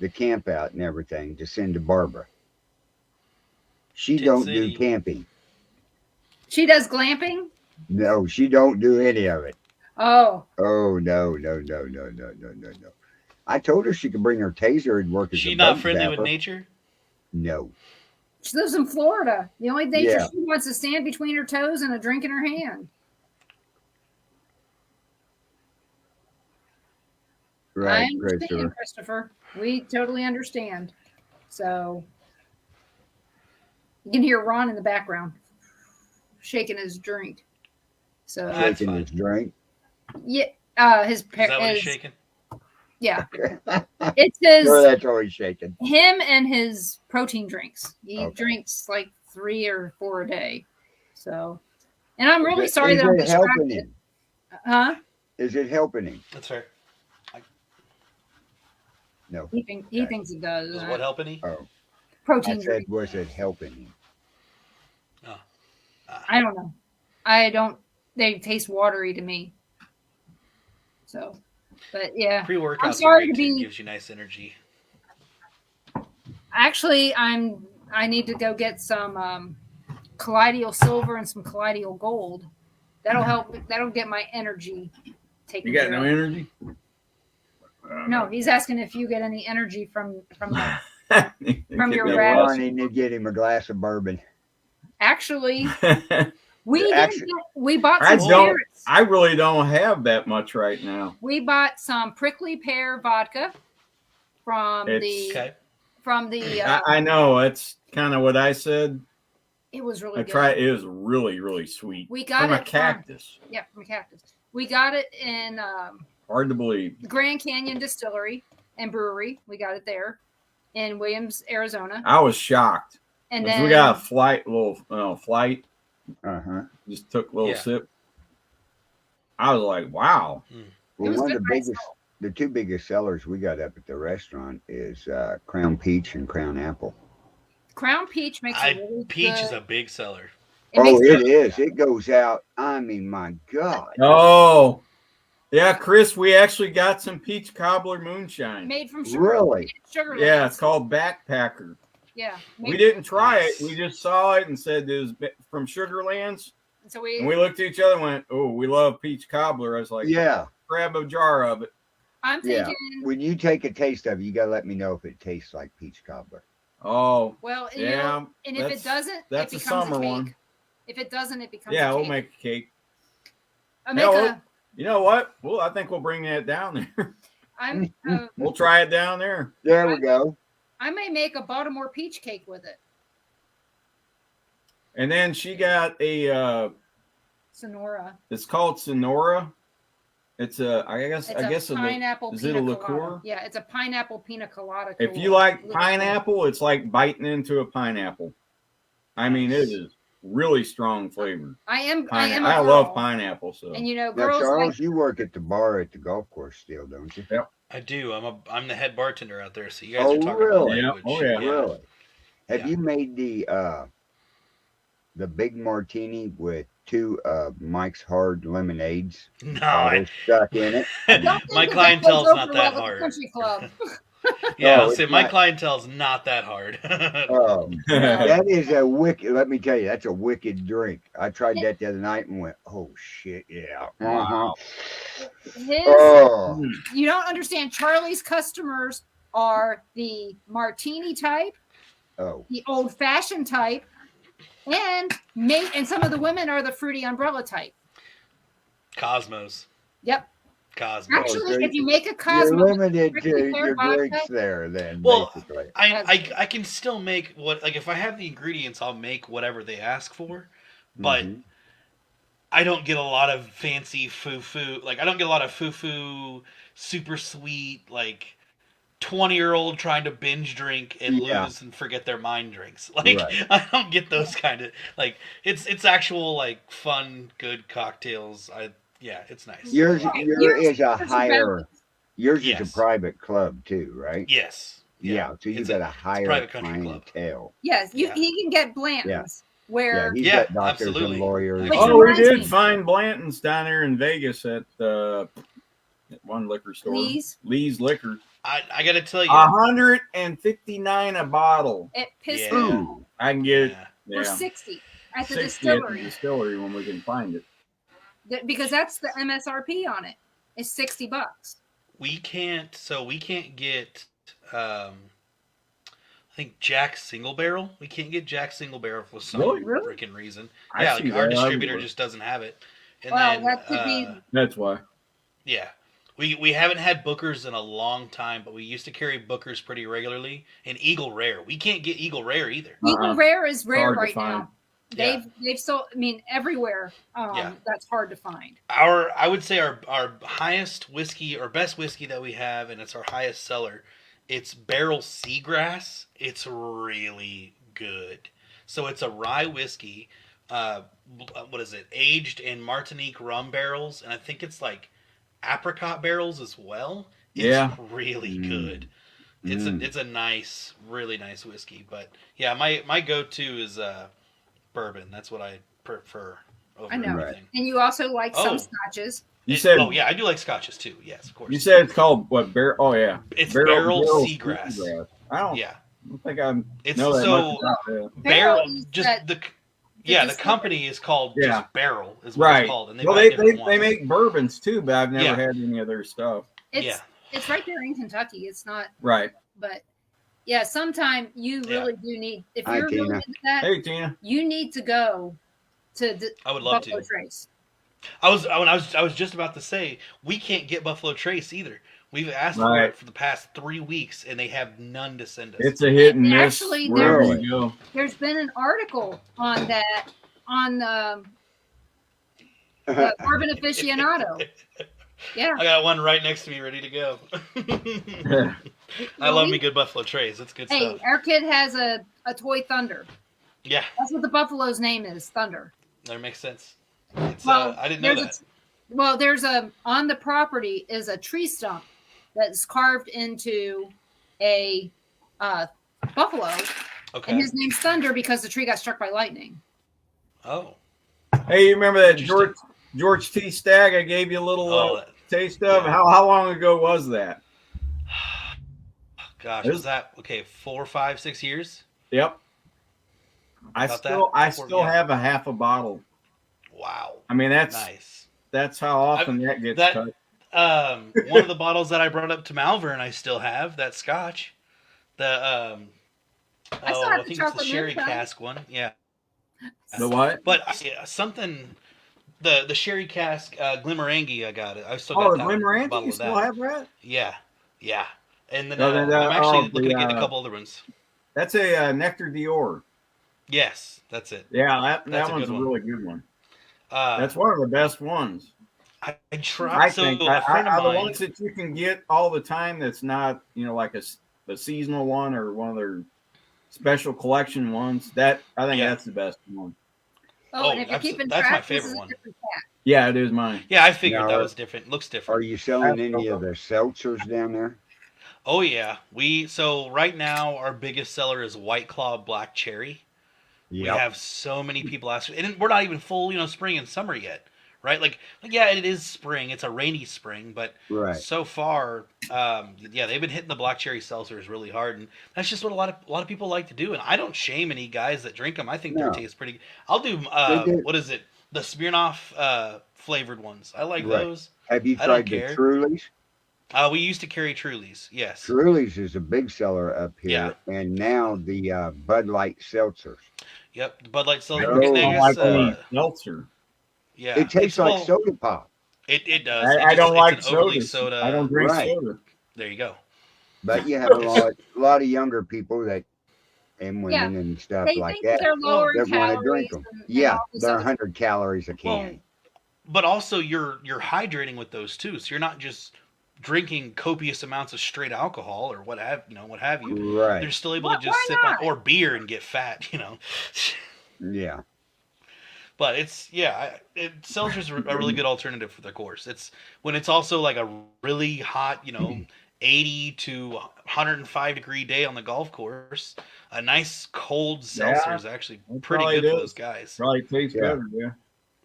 the camp out and everything to send to Barbara. She don't do camping.
She does glamping?
No, she don't do any of it.
Oh.
Oh, no. I told her she could bring her taser and work as a
She not friendly with nature?
No.
She lives in Florida. The only nature she wants is sand between her toes and a drink in her hand.
Right,
I understand, Christopher. We totally understand. So you can hear Ron in the background shaking his drink. So
shaking his drink.
Yeah, his
Is that what he's shaking?
Yeah, it's his.
Sure, that's always shaking.
Him and his protein drinks. He drinks like 3 or 4 a day. So, and I'm really sorry that I'm distracted.
Him?
Huh?
Is it helping him?
That's right.
No.
He thinks it does.
Is what helping him?
Oh.
Protein
drink. Was it helping him?
Oh.
I don't know. I don't. They taste watery to me. So, but yeah.
Pre-workout.
I'm sorry to be.
Gives you nice energy.
Actually, I need to go get some colloidal silver and some colloidal gold. That'll help. That'll get my energy taken.
You got no energy?
No, he's asking if you get any energy from the From your
Get
rabbit.
Ronnie to get him a glass of bourbon.
Actually,
Actually,
we bought some spirits.
I really don't have that much right now.
We bought some prickly pear vodka from the.
I know it's kind of what I said.
It was really good.
It was really, really sweet.
We got
from a cactus.
From a cactus. We got it in
hard to believe.
the Grand Canyon Distillery and Brewery. We got it there in Williams, Arizona.
I was shocked.
And then
we got a flight. Just took a little sip. I was like, wow.
Well, one of the two biggest sellers we got up at the restaurant is Crown Peach and Crown Apple.
Crown Peach makes
Peach is a big seller.
It is. It goes out. I mean, my God.
Oh, yeah, Chris, we actually got some peach cobbler moonshine.
Made from sugar.
Really?
Sugar
yeah, it's called Backpacker.
Yeah.
We didn't try it. We just saw it and said it was from Sugarlands.
So we
looked at each other and went, oh, we love peach cobbler. I was like,
yeah,
grab a jar of it.
I'm thinking.
When you take a taste of it, you got to let me know if it tastes like peach cobbler.
Oh,
well, and if it doesn't,
that's
it becomes
a summer
cake.
one.
If it doesn't, it becomes
yeah,
a cake.
we'll make a cake.
You
know what? Well, I think we'll bring that down there. We'll try it down there.
There we go.
I may make a Baltimore peach cake with it.
And then she got a
Sonora.
It's called Sonora. It's I guess
a pineapple
is it a liqueur?
Colada. Yeah, it's a pineapple pina colada.
If you like pineapple, it's like biting into a pineapple. I mean, it is really strong flavor. I love pineapple. So
and girls.
Now, Charles, you work at the bar at the golf course still, don't you?
Yep.
I do. I'm the head bartender out there. So you guys are talking about language.
Oh yeah.
Really? Have you made the big martini with 2 Mike's Hard lemonades?
No,
stuck in it.
My clientele's not that hard.
Country club.
Yeah, my clientele's not that hard.
That is a wicked. Let me tell you, that's a wicked drink. I tried that the other night and went, "Oh shit, yeah."
Wow.
You don't understand. Charlie's customers are the martini type, the old-fashioned type, and some of the women are the fruity umbrella type.
Cosmos.
Yep.
Cosmos.
Actually, if you make a Cosmos,
you're limited to your drinks there. Then, basically,
I can still make if I have the ingredients, I'll make whatever they ask for, but I don't get a lot of fancy foo-foo. Like I don't get a lot of foo-foo, super sweet 20-year-old trying to binge drink and lose and forget their mind drinks. I don't get those kind of it's actual fun, good cocktails. It's nice.
Yours is a higher. Yours is a private club too, right?
Yes.
Yeah. So you got a higher clientele.
Yes, he can get Blanton's. Where
he's got doctors and lawyers.
We did find Blanton's down there in Vegas at one liquor store. Lee's Liquor.
I got to tell you,
$159 a bottle.
It pissed me off.
I can get it
for $60 at the
60
distillery.
At the distillery when we can find it.
Because that's the MSRP on it. It's $60.
We can't get I think Jack Single Barrel. We can't get Jack Single Barrel for some freaking reason. Our distributor just doesn't have it. And
that could be.
That's why.
Yeah. We haven't had Booker's in a long time, but we used to carry Booker's pretty regularly. And Eagle Rare. We can't get Eagle Rare either.
Eagle Rare is rare right now. They've sold. I mean, everywhere. That's hard to find.
I would say our highest whiskey or best whiskey that we have, and it's our highest seller. It's Barrel Seagrass. It's really good. So it's a rye whiskey. What is it? Aged in Martinique rum barrels, and I think it's apricot barrels as well. It's really good. It's a nice, really nice whiskey. But my go-to is bourbon. That's what I prefer over everything.
And you also like some scotches.
You said, I do like scotches too. Yes, of course.
You said it's called what?
It's Barrel Seagrass.
I don't think I'm.
It's so Barrel. Just the company is called just Barrel. Is what it's called. And
they make bourbons too, but I've never had any of their stuff.
It's right there in Kentucky. It's not
right,
but Yeah, sometime you really do need, if
Hi,
you're really
Tina.
into that,
Hey, Tina.
you need to go to
I would love
Buffalo
to.
Trace.
I was just about to say we can't get Buffalo Trace either. We've asked for
Right.
it for the past 3 weeks, and they have none to send us.
It's a hit and miss.
Actually,
wherever you go.
there's been an article on that on the Urban Aficionado. Yeah,
I got one right next to me, ready to go. I love me good Buffalo Trace. It's good stuff.
Hey, our kid has a toy Thunder.
Yeah,
that's what the buffalo's name is, Thunder.
That makes sense. It's,
well,
I didn't know that.
There's on the property is a tree stump that's carved into a buffalo. Okay. And his name's Thunder because the tree got struck by lightning.
Oh.
Hey, you remember that George T. Stagg I gave you a little taste of? Yeah. How long ago was that?
Gosh, was that 4, 5, 6 years?
Yep. I still have a half a bottle.
Wow.
I mean, that's nice. That's how often that gets cut.
One of the bottles that I brought up to Malvern, I still have that Scotch. The I think it's the sherry cask one. Yeah.
The what?
But something. The sherry cask Glimmerangi, I got it. I still got that
Glimmerangi.
Bottle
you
of
still
that.
have that?
Yeah. And then I'm actually looking to get a couple other ones.
That's a Nectar Dior.
Yes, that's it.
Yeah, that one's a really good one. That's one of the best ones.
I tried.
I think the ones that you can get all the time. That's not like a seasonal one or one of their special collection ones. That I think that's the best one.
Oh, and if you're keeping
that's
track,
my favorite one.
Yeah, it is mine.
Yeah, I figured that was different. Looks different.
Are you selling any of the seltzers down there?
Oh yeah, so right now our biggest seller is White Claw Black Cherry. Yep. We have so many people asking, and we're not even full, spring and summer yet, right? Like yeah, it is spring. It's a rainy spring, but so far, they've been hitting the black cherry seltzers really hard, and that's just what a lot of people like to do. And I don't shame any guys that drink them. I think their taste pretty. I'll do what is it? The Smirnoff flavored ones. I like those.
Have you tried the Trulies?
We used to carry Trulies. Yes.
Trulies is a big seller up here, and now the Bud Light seltzers.
Yep, the Bud Light seltzer.
Seltzer.
Yeah, it tastes like soda pop.
It does.
I don't like soda. I don't drink soda.
There you go.
But you have a lot of younger people and women and stuff like that
that want
to drink them. They're 100 calories a can.
Well, but also you're hydrating with those too, so you're not just drinking copious amounts of straight alcohol or what have you.
Right.
They're still able to just sip on or beer and get fat.
Yeah.
But seltzer's a really good alternative for the course. It's when it's also like a really hot, 80 to 105 degree day on the golf course. A nice cold seltzer is actually pretty good for those guys.
Probably tastes better,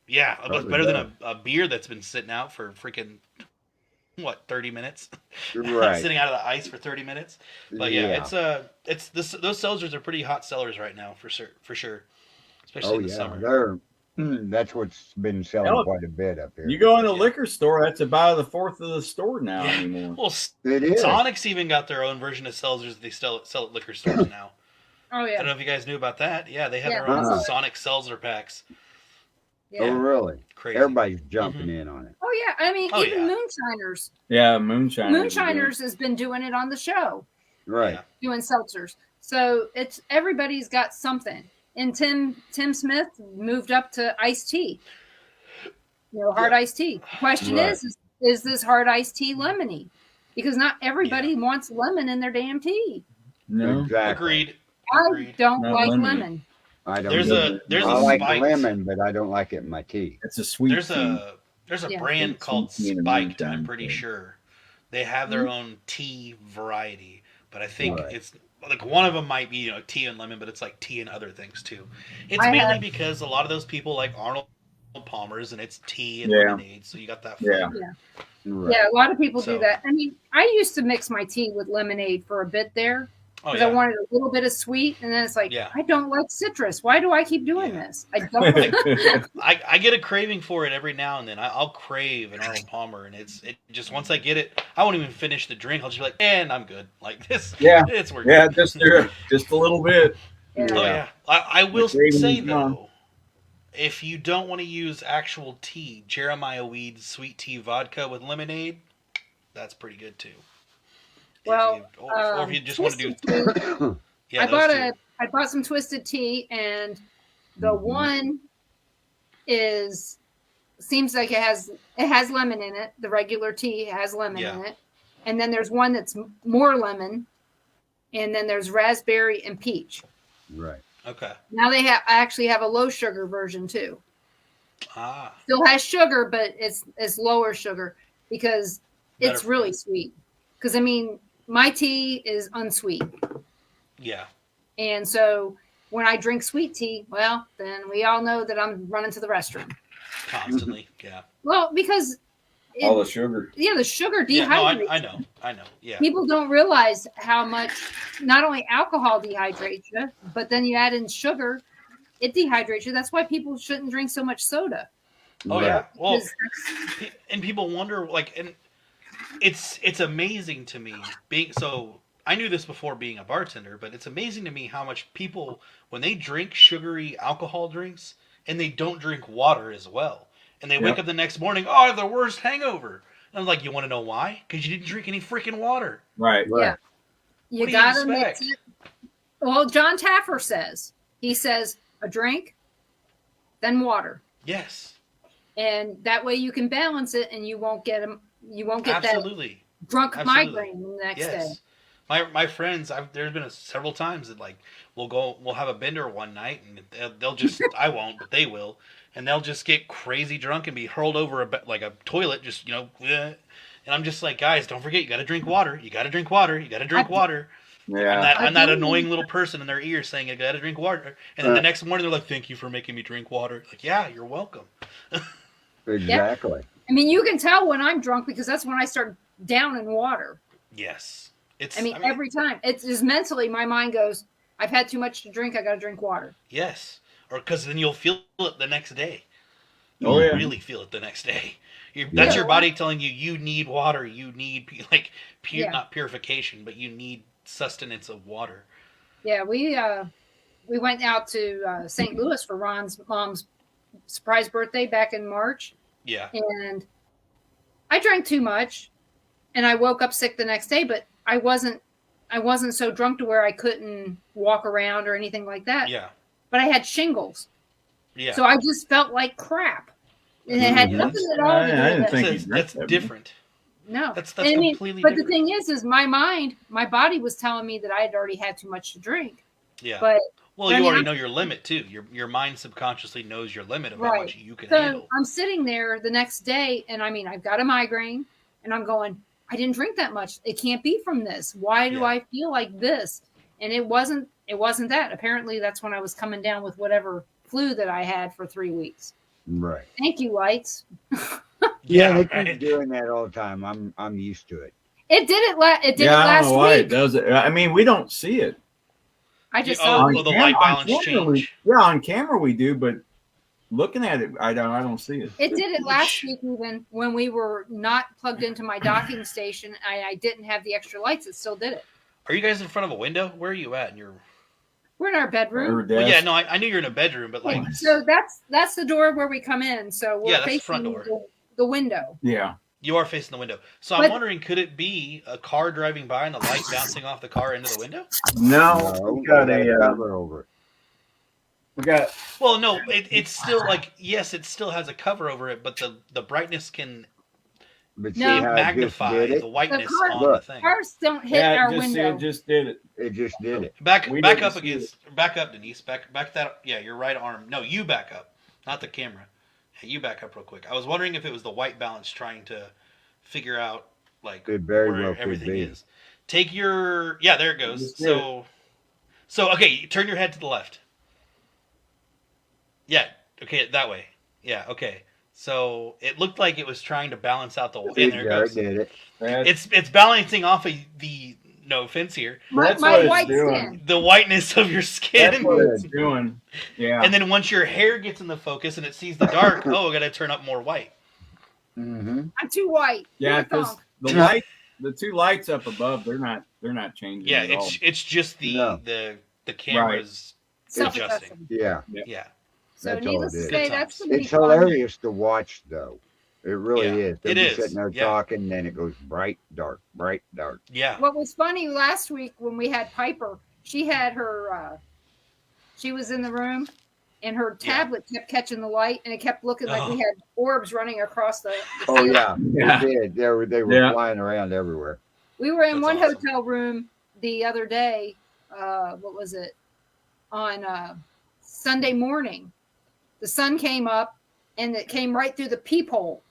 Yeah, but better than a beer that's been sitting out for freaking 30 minutes?
Right.
Sitting out of the ice for 30 minutes. But those seltzers are pretty hot sellers right now for sure. Especially in the summer.
That's what's been selling quite a bit up here.
You go in a liquor store, that's about a fourth of the store now anymore.
Well,
it is.
Sonic's even got their own version of seltzers that they sell at liquor stores now.
Oh yeah.
I don't know if you guys knew about that. Yeah, they have their own Sonic seltzer packs.
Yeah. Oh really?
Crazy.
Everybody's jumping in on it.
Oh yeah, I mean even Moonshiners.
Yeah, Moonshiners.
Moonshiners has been doing it on the show.
Right.
Doing seltzers. So everybody's got something. And Tim Smith moved up to iced tea. Hard iced tea. The question is this hard iced tea lemony? Because not everybody wants lemon in their damn tea.
No.
Exactly.
I don't like lemon.
I don't.
I
like lemon, but I don't like it in my tea.
It's a sweet.
There's a brand called Spiked. I'm pretty sure they have their own tea variety, but I think it's like one of them might be tea and lemon, but it's like tea and other things too. It's mainly because a lot of those people like Arnold Palmer's, and it's tea and lemonade, so you got that flavor.
Yeah, a lot of people do that. I mean, I used to mix my tea with lemonade for a bit there. because I wanted a little bit of sweet, and then it's like, I don't like citrus. Why do I keep doing this? I don't.
I get a craving for it every now and then. I'll crave an Arnold Palmer, and it just once I get it, I won't even finish the drink. I'll just be like, and I'm good. Like this.
Yeah,
it's working.
Yeah, just a little bit.
Yeah.
Oh yeah. I will say though, if you don't want to use actual tea, Jeremiah Weed's sweet tea vodka with lemonade, that's pretty good too.
Well,
or if you just want to do,
I bought some twisted tea, and the one seems like it has lemon in it. The regular tea has lemon in it, and then there's one that's more lemon, and then there's raspberry and peach.
Right.
Okay. Now I actually have a low sugar version too.
Ah.
Still has sugar, but it's lower sugar because it's really sweet. Because I mean, my tea is unsweet.
Yeah.
And so when I drink sweet tea, well, then we all know that I'm running to the restroom.
Constantly, yeah.
Well, because
all the sugar.
Yeah, the sugar dehydrates.
Yeah, no, I know. Yeah.
People don't realize how much not only alcohol dehydrates you, but then you add in sugar, it dehydrates you. That's why people shouldn't drink so much soda.
Oh yeah. Well, and people wonder and it's amazing to me I knew this before being a bartender, but it's amazing to me how much people, when they drink sugary alcohol drinks and they don't drink water as well, and they wake up the next morning, I have the worst hangover. And I'm like, you want to know why? Because you didn't drink any freaking water.
Right.
Yeah. You gotta mix it. Well, John Taffer says a drink, then water.
Yes.
And that way you can balance it, and you won't get
Absolutely.
that drunk migraine the next day.
My friends, there's been several times that we'll have a bender one night, and they'll just I won't, but they will, and they'll just get crazy drunk and be hurled over a toilet, just and I'm just like, guys, don't forget, you got to drink water. You got to drink water. You got to drink water.
Yeah.
I'm that annoying little person in their ear saying, you got to drink water, and then the next morning they're like, thank you for making me drink water. Like, yeah, you're welcome.
Exactly.
Yeah. I mean, you can tell when I'm drunk because that's when I start downing water.
Yes.
Every time. It's just mentally, my mind goes, I've had too much to drink, I got to drink water.
Yes. Or because then you'll feel it the next day.
You'll
really feel it the next day. That's your body telling you need water. You need, not purification, but you need sustenance of water.
Yeah, we went out to St. Louis for Ron's mom's surprise birthday back in March.
Yeah.
And I drank too much, and I woke up sick the next day, but I wasn't so drunk to where I couldn't walk around or anything like that.
Yeah.
But I had shingles.
Yeah.
So I just felt like crap. And it had nothing at all to do
with
it. That's different.
No.
That's completely different.
But the thing is my body was telling me that I had already had too much to drink.
Yeah.
But
you already know your limit too. Your mind subconsciously knows your limit of how much you can handle.
I'm sitting there the next day, and I've got a migraine, and I'm going, I didn't drink that much. It can't be from this. Why do I feel like this? And it wasn't that. Apparently that's when I was coming down with whatever flu that I had for 3 weeks.
Right.
Thank you, lights.
They keep doing that all the time. I'm used to it.
It did it last week.
I don't know why it does it. I mean, we don't see it.
I just saw
the light balance change.
On camera we do, but looking at it, I don't see it.
It did it last week, even when we were not plugged into my docking station. I didn't have the extra lights. It still did it.
Are you guys in front of a window? Where are you at?
We're in our bedroom.
Well, yeah, no, I knew you're in a bedroom, but
so that's the door where we come in. So we're facing the front door. The window.
Yeah.
You are facing the window. So I'm wondering, could it be a car driving by and the light bouncing off the car into the window?
No, we got a
cover over it.
We got.
Well, no, it's still yes, it still has a cover over it, but the brightness can magnify the whiteness on the thing.
Cars don't hit our window.
It just did it.
It just did it.
Back up against. Back up, Denise. Back that. Yeah, your right arm. No, you back up, not the camera. You back up real quick. I was wondering if it was the white balance trying to figure out where everything is. Take your there it goes. So okay, turn your head to the left. Yeah. Okay, that way. Yeah. Okay. So it looked like it was trying to balance out the. And there it goes.
Did it.
It's balancing off of the No offense here.
That's
my
what
white
it's doing.
skin.
The whiteness of your skin.
That's what it's doing. Yeah.
And then once your hair gets in the focus and it sees the dark, I got to turn up more white.
Mm-hmm.
I'm too white.
Yeah, because the two lights up above, they're not changing.
Yeah,
at all.
it's just the cameras adjusting.
Yeah.
So
That's
needless to
all it
say,
is.
that's
It's hilarious to watch, though. It really is. They'll
It
be
is.
sitting there talking, and then it goes bright, dark, bright, dark.
Yeah.
What was funny last week when we had Piper, she had her, she was in the room, and her tablet kept catching the light, and it kept looking like we had orbs running across the
Oh yeah, it did. They were flying around everywhere.
We were in one hotel room the other day. What was it? On Sunday morning, the sun came up, and it came right through the peephole,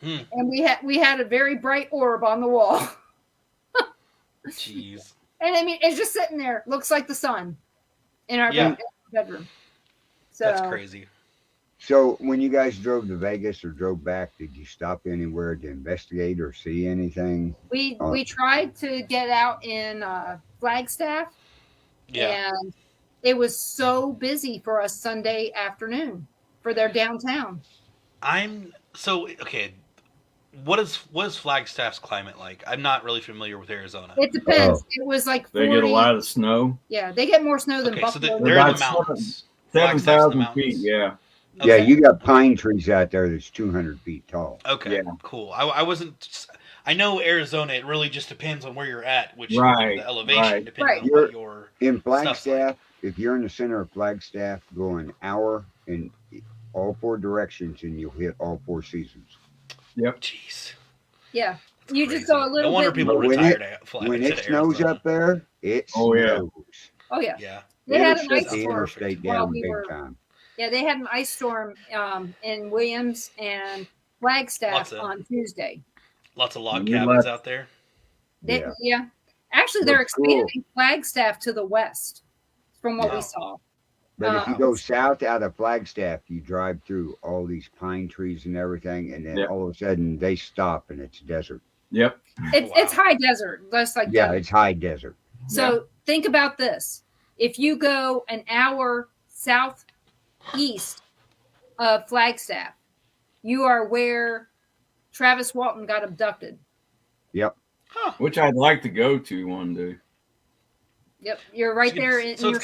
and we had a very bright orb on the wall.
Jeez.
And I mean, it's just sitting there. Looks like the sun in our bedroom. So
that's crazy.
So when you guys drove to Vegas or drove back, did you stop anywhere to investigate or see anything?
We tried to get out in Flagstaff, and it was so busy for us Sunday afternoon for their downtown.
What is Flagstaff's climate like? I'm not really familiar with Arizona.
It depends. It was like 40.
They get a lot of snow.
Yeah, they get more snow than Buffalo.
So they're in the mountains.
7,000 feet. Yeah.
Okay.
Yeah, you got pine trees out there that's 200 feet tall.
Okay, cool. I wasn't. I know Arizona. It really just depends on where you're at, which the elevation depending on what your
in Flagstaff.
Like.
If you're in the center of Flagstaff, go an hour in all four directions, and you'll hit all four seasons.
Yep.
Jeez.
Yeah. You just go a little bit.
No wonder people retired at Flagstaff.
When it snows up there, it snows.
Oh yeah.
Yeah.
They had an ice
the
storm
interstate
while
down
we
big
were.
time.
Yeah, they had an ice storm in Williams and Flagstaff on Tuesday.
Lots of log cabins out there.
Yeah. Actually, they're expanding Flagstaff to the west from what we saw.
But if you go south out of Flagstaff, you drive through all these pine trees and everything, and then all of a sudden they stop and it's desert.
Yep.
It's high desert. That's like
it's high desert.
So think about this. If you go an hour southeast of Flagstaff, you are where Travis Walton got abducted.
Yep.
Huh.
Which I'd like to go to one day.
Yep, you're right there in
so
your
it's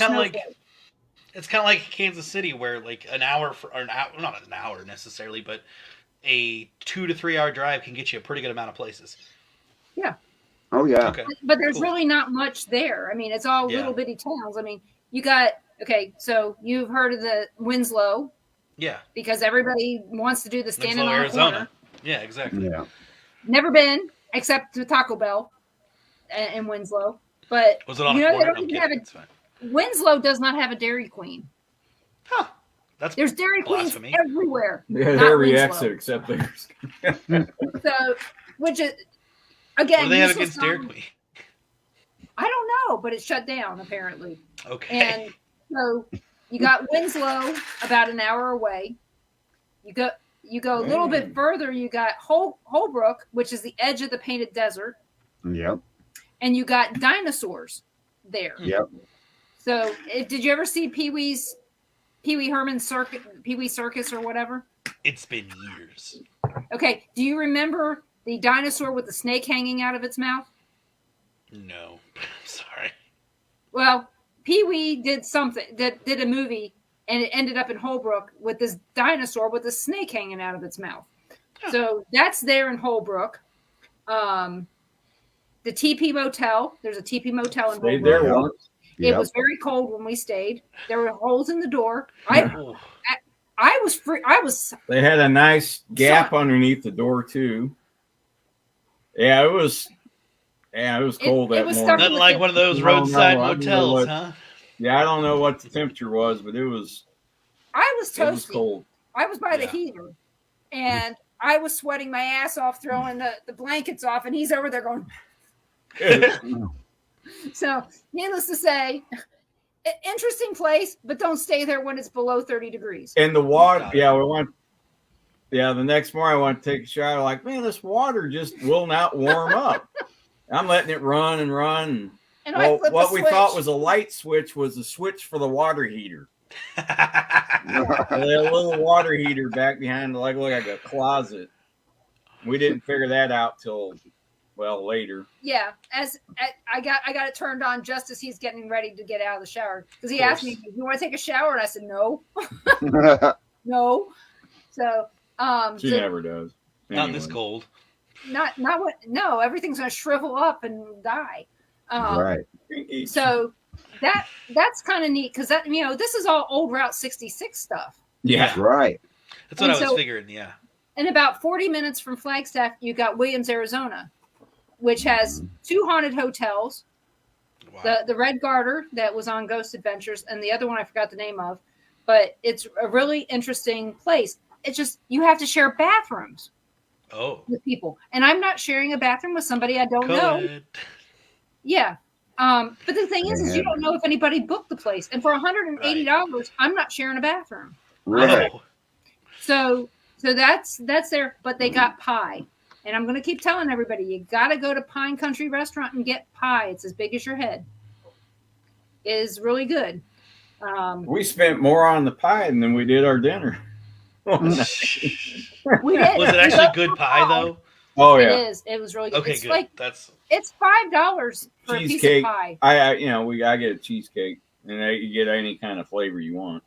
kind of like Kansas City, where like an hour not an hour necessarily, but a 2 to 3 hour drive can get you a pretty good amount of places.
Yeah.
Oh yeah.
Okay.
But there's really not much there. I mean, it's all little bitty towns. I mean, you got so you've heard of the Winslow.
Yeah.
Because everybody wants to do the standing on
Arizona.
Corner.
Yeah, exactly.
Yeah.
Never been except to Taco Bell in Winslow. But
was it on a corner?
Winslow does not have a Dairy Queen.
Huh.
There's Dairy Queens everywhere.
Yeah, every exit except theirs.
So, which is again,
what do they have against Dairy Queen?
I don't know, but it's shut down apparently.
Okay.
And so you got Winslow about an hour away. You go a little bit further. You got Holbrook, which is the edge of the Painted Desert.
Yep.
And you got dinosaurs there.
Yep.
So, did you ever see Pee Wee Herman's Circus or whatever?
It's been years.
Okay. Do you remember the dinosaur with the snake hanging out of its mouth?
No. Sorry.
Well, Pee Wee did a movie, and it ended up in Holbrook with this dinosaur with a snake hanging out of its mouth. Huh. So that's there in Holbrook. The TP Motel. There's a TP Motel in Holbrook.
Stayed there once.
It was very cold when we stayed. There were holes in the door. I was free.
They had a nice gap underneath the door too. Yeah, it was cold that morning.
Nothing like one of those roadside motels, huh?
Yeah, I don't know what the temperature was, but it was.
I was toasty.
It was cold.
I was by the heater, and I was sweating my ass off, throwing the blankets off, and he's over there going. So, needless to say, interesting place, but don't stay there when it's below 30 degrees.
And the water, the next morning I went to take a shower. Like, man, this water just will not warm up. I'm letting it run and run.
And
well, what we thought was a light switch was a switch for the water heater. A little water heater back behind like a closet. We didn't figure that out till later.
Yeah, I got it turned on just as he's getting ready to get out of the shower because he asked me, "You want to take a shower?" And I said, "No, no." So
she never does.
Anyway. Not this cold.
Not what? No, everything's gonna shrivel up and die.
Right.
So that's kind of neat because this is all old Route 66 stuff.
Yeah,
right.
That's what I was figuring. Yeah.
And about 40 minutes from Flagstaff, you got Williams, Arizona, which has 2 haunted hotels. Wow. The Red Garter that was on Ghost Adventures, and the other one I forgot the name of, but it's a really interesting place. It's just you have to share bathrooms. With people, and I'm not sharing a bathroom with somebody I don't know. Yeah. But the thing is you don't know if anybody booked the place. And for $180, I'm not sharing a bathroom.
Right.
So that's there. But they got pie. And I'm going to keep telling everybody, you got to go to Pine Country Restaurant and get pie. It's as big as your head. It is really good.
We spent more on the pie than we did our dinner.
We did.
Was it actually good pie, though?
Oh, yeah.
It is. It was really good.
Okay,
it's
good.
It's $5 for
cheesecake.
A piece of pie.
I get a cheesecake, and you get any kind of flavor you want.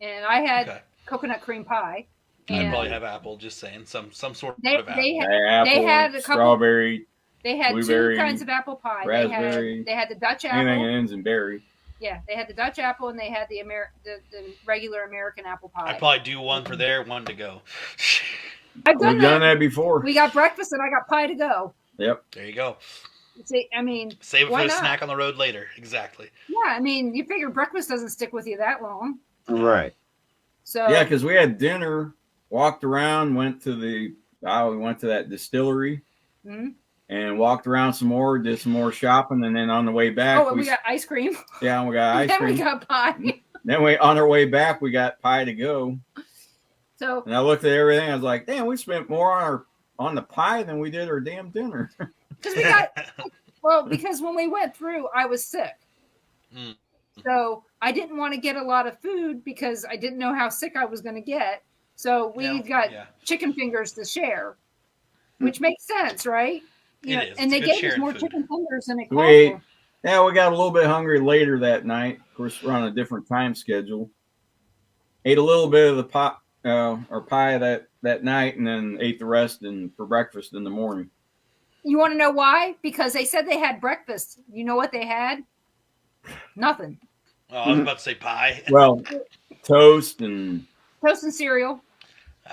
And I had coconut cream pie.
I'd probably have apple. Just saying, some sort of apple.
They had a couple,
strawberry.
They had
blueberry,
2 kinds of apple pie.
Raspberry.
They had the Dutch apple.
Anything that ends in berry.
Yeah, they had the Dutch apple and they had the regular American apple pie.
I'd probably do one for there, one to go.
We've
done that before.
We got breakfast and I got pie to go.
Yep.
There you go.
See, I mean,
save it for a snack on the road later. Exactly.
Yeah, I mean, you figure breakfast doesn't stick with you that long.
Right.
So
yeah, because we had dinner, walked around, went to that distillery.
Mm-hmm.
And walked around some more, did some more shopping, and then on the way back,
we got ice cream.
Yeah, we got ice cream.
Then we got pie.
Then on our way back, we got pie to go.
So,
and I looked at everything. I was like, "Damn, we spent more on the pie than we did our damn dinner."
Because when we went through, I was sick, so I didn't want to get a lot of food because I didn't know how sick I was going to get. So we got chicken fingers to share, which makes sense, right? And they gave us more chicken fingers than it called for.
Yeah, we got a little bit hungry later that night. Of course, we're on a different time schedule. Ate a little bit of the pie that night, and then ate the rest for breakfast in the morning.
You want to know why? Because they said they had breakfast. You know what they had? Nothing.
Oh, I was about to say pie.
Well, toast and
cereal.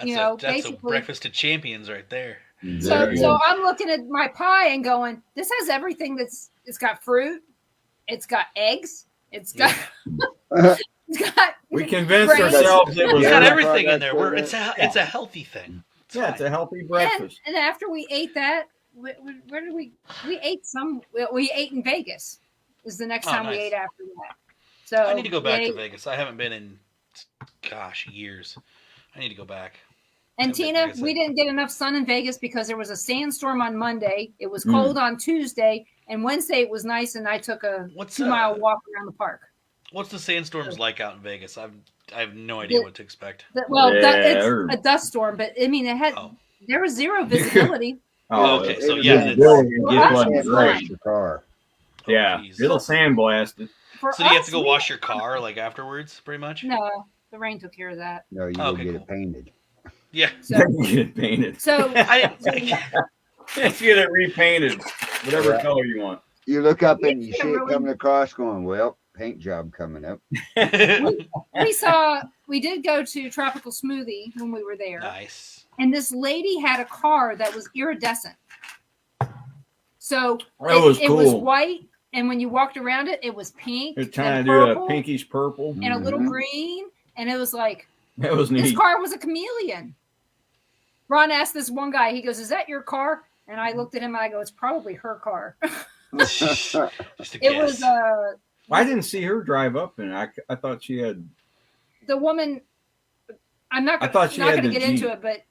That's a breakfast of champions right there.
So I'm looking at my pie and going, this has everything it's got fruit, it's got eggs, it's got
we convinced ourselves it was
got everything in there. It's a healthy thing.
It's a healthy breakfast.
And after we ate that, where did we ate in Vegas. Is the next time we ate after that. So
I need to go back to Vegas. I haven't been in years. I need to go back.
And Tina, we didn't get enough sun in Vegas because there was a sandstorm on Monday. It was cold on Tuesday, and Wednesday it was nice, and I took a 2-mile walk around the park.
What's the sandstorms like out in Vegas? I have no idea what to expect.
It's a dust storm, but I mean, there was zero visibility.
Okay, so
the car.
Yeah, it'll sandblast it.
So do you have to go wash your car afterwards, pretty much?
No, the rain took care of that.
No, you will get it painted.
Yeah.
So, get it painted.
So
get it repainted, whatever color you want.
You look up and you see it coming across going, well, paint job coming up.
We did go to Tropical Smoothie when we were there.
Nice.
And this lady had a car that was iridescent. So it was white, and when you walked around it, it was pink.
It's trying to do a pinkish purple.
And a little green. And it was like,
that was neat.
This car was a chameleon. Ron asked this one guy, he goes, is that your car? And I looked at him and I go, it's probably her car.
Just a
it
guess.
was
I didn't see her drive up, and I thought she had
the woman. I'm not going to get into it, but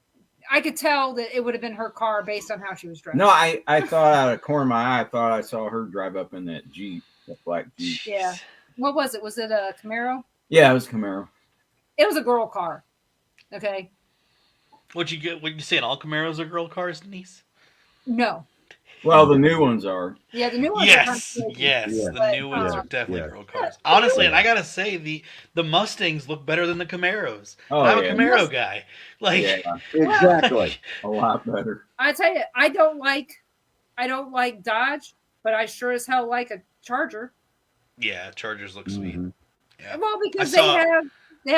I could tell that it would have been her car based on how she was dressed.
No, I thought out of the corner of my eye, I thought I saw her drive up in that Jeep, that black Jeep.
Yeah. What was it? Was it a Camaro?
Yeah, it was Camaro.
It was a girl car. Okay.
What you saying? All Camaros are girl cars, Denise?
No.
Well, the new ones are.
Yeah, the new ones
Yes,
are
yes,
Yeah.
the new ones are definitely girl cars.
Yeah.
Honestly, and I gotta say, the Mustangs look better than the Camaros.
Oh,
I'm a
yeah.
Camaro guy. Like,
Yeah,
Exactly.
a lot better.
I tell you, I don't like Dodge, but I sure as hell like a Charger.
yeah, Chargers look sweet.
Mm-hmm.
Yeah.
Well, because
I
they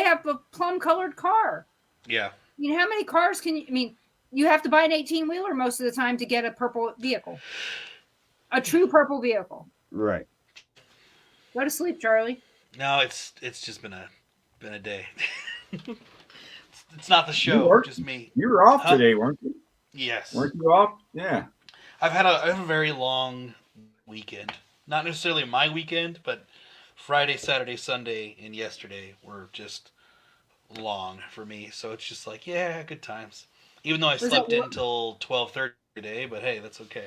have a plum colored car.
Yeah.
You know how many cars can you? I mean, you have to buy an 18-wheeler most of the time to get a purple vehicle, a true purple vehicle.
Right.
Go to sleep, Charlie.
No, it's just been a day. It's not the show, just me.
You were off today, weren't you?
Yes.
Weren't you off? Yeah.
I have a very long weekend. Not necessarily my weekend, but Friday, Saturday, Sunday, and yesterday were just long for me. So it's just like, yeah, good times. Even though I slept in until 12:30 today, but hey, that's okay.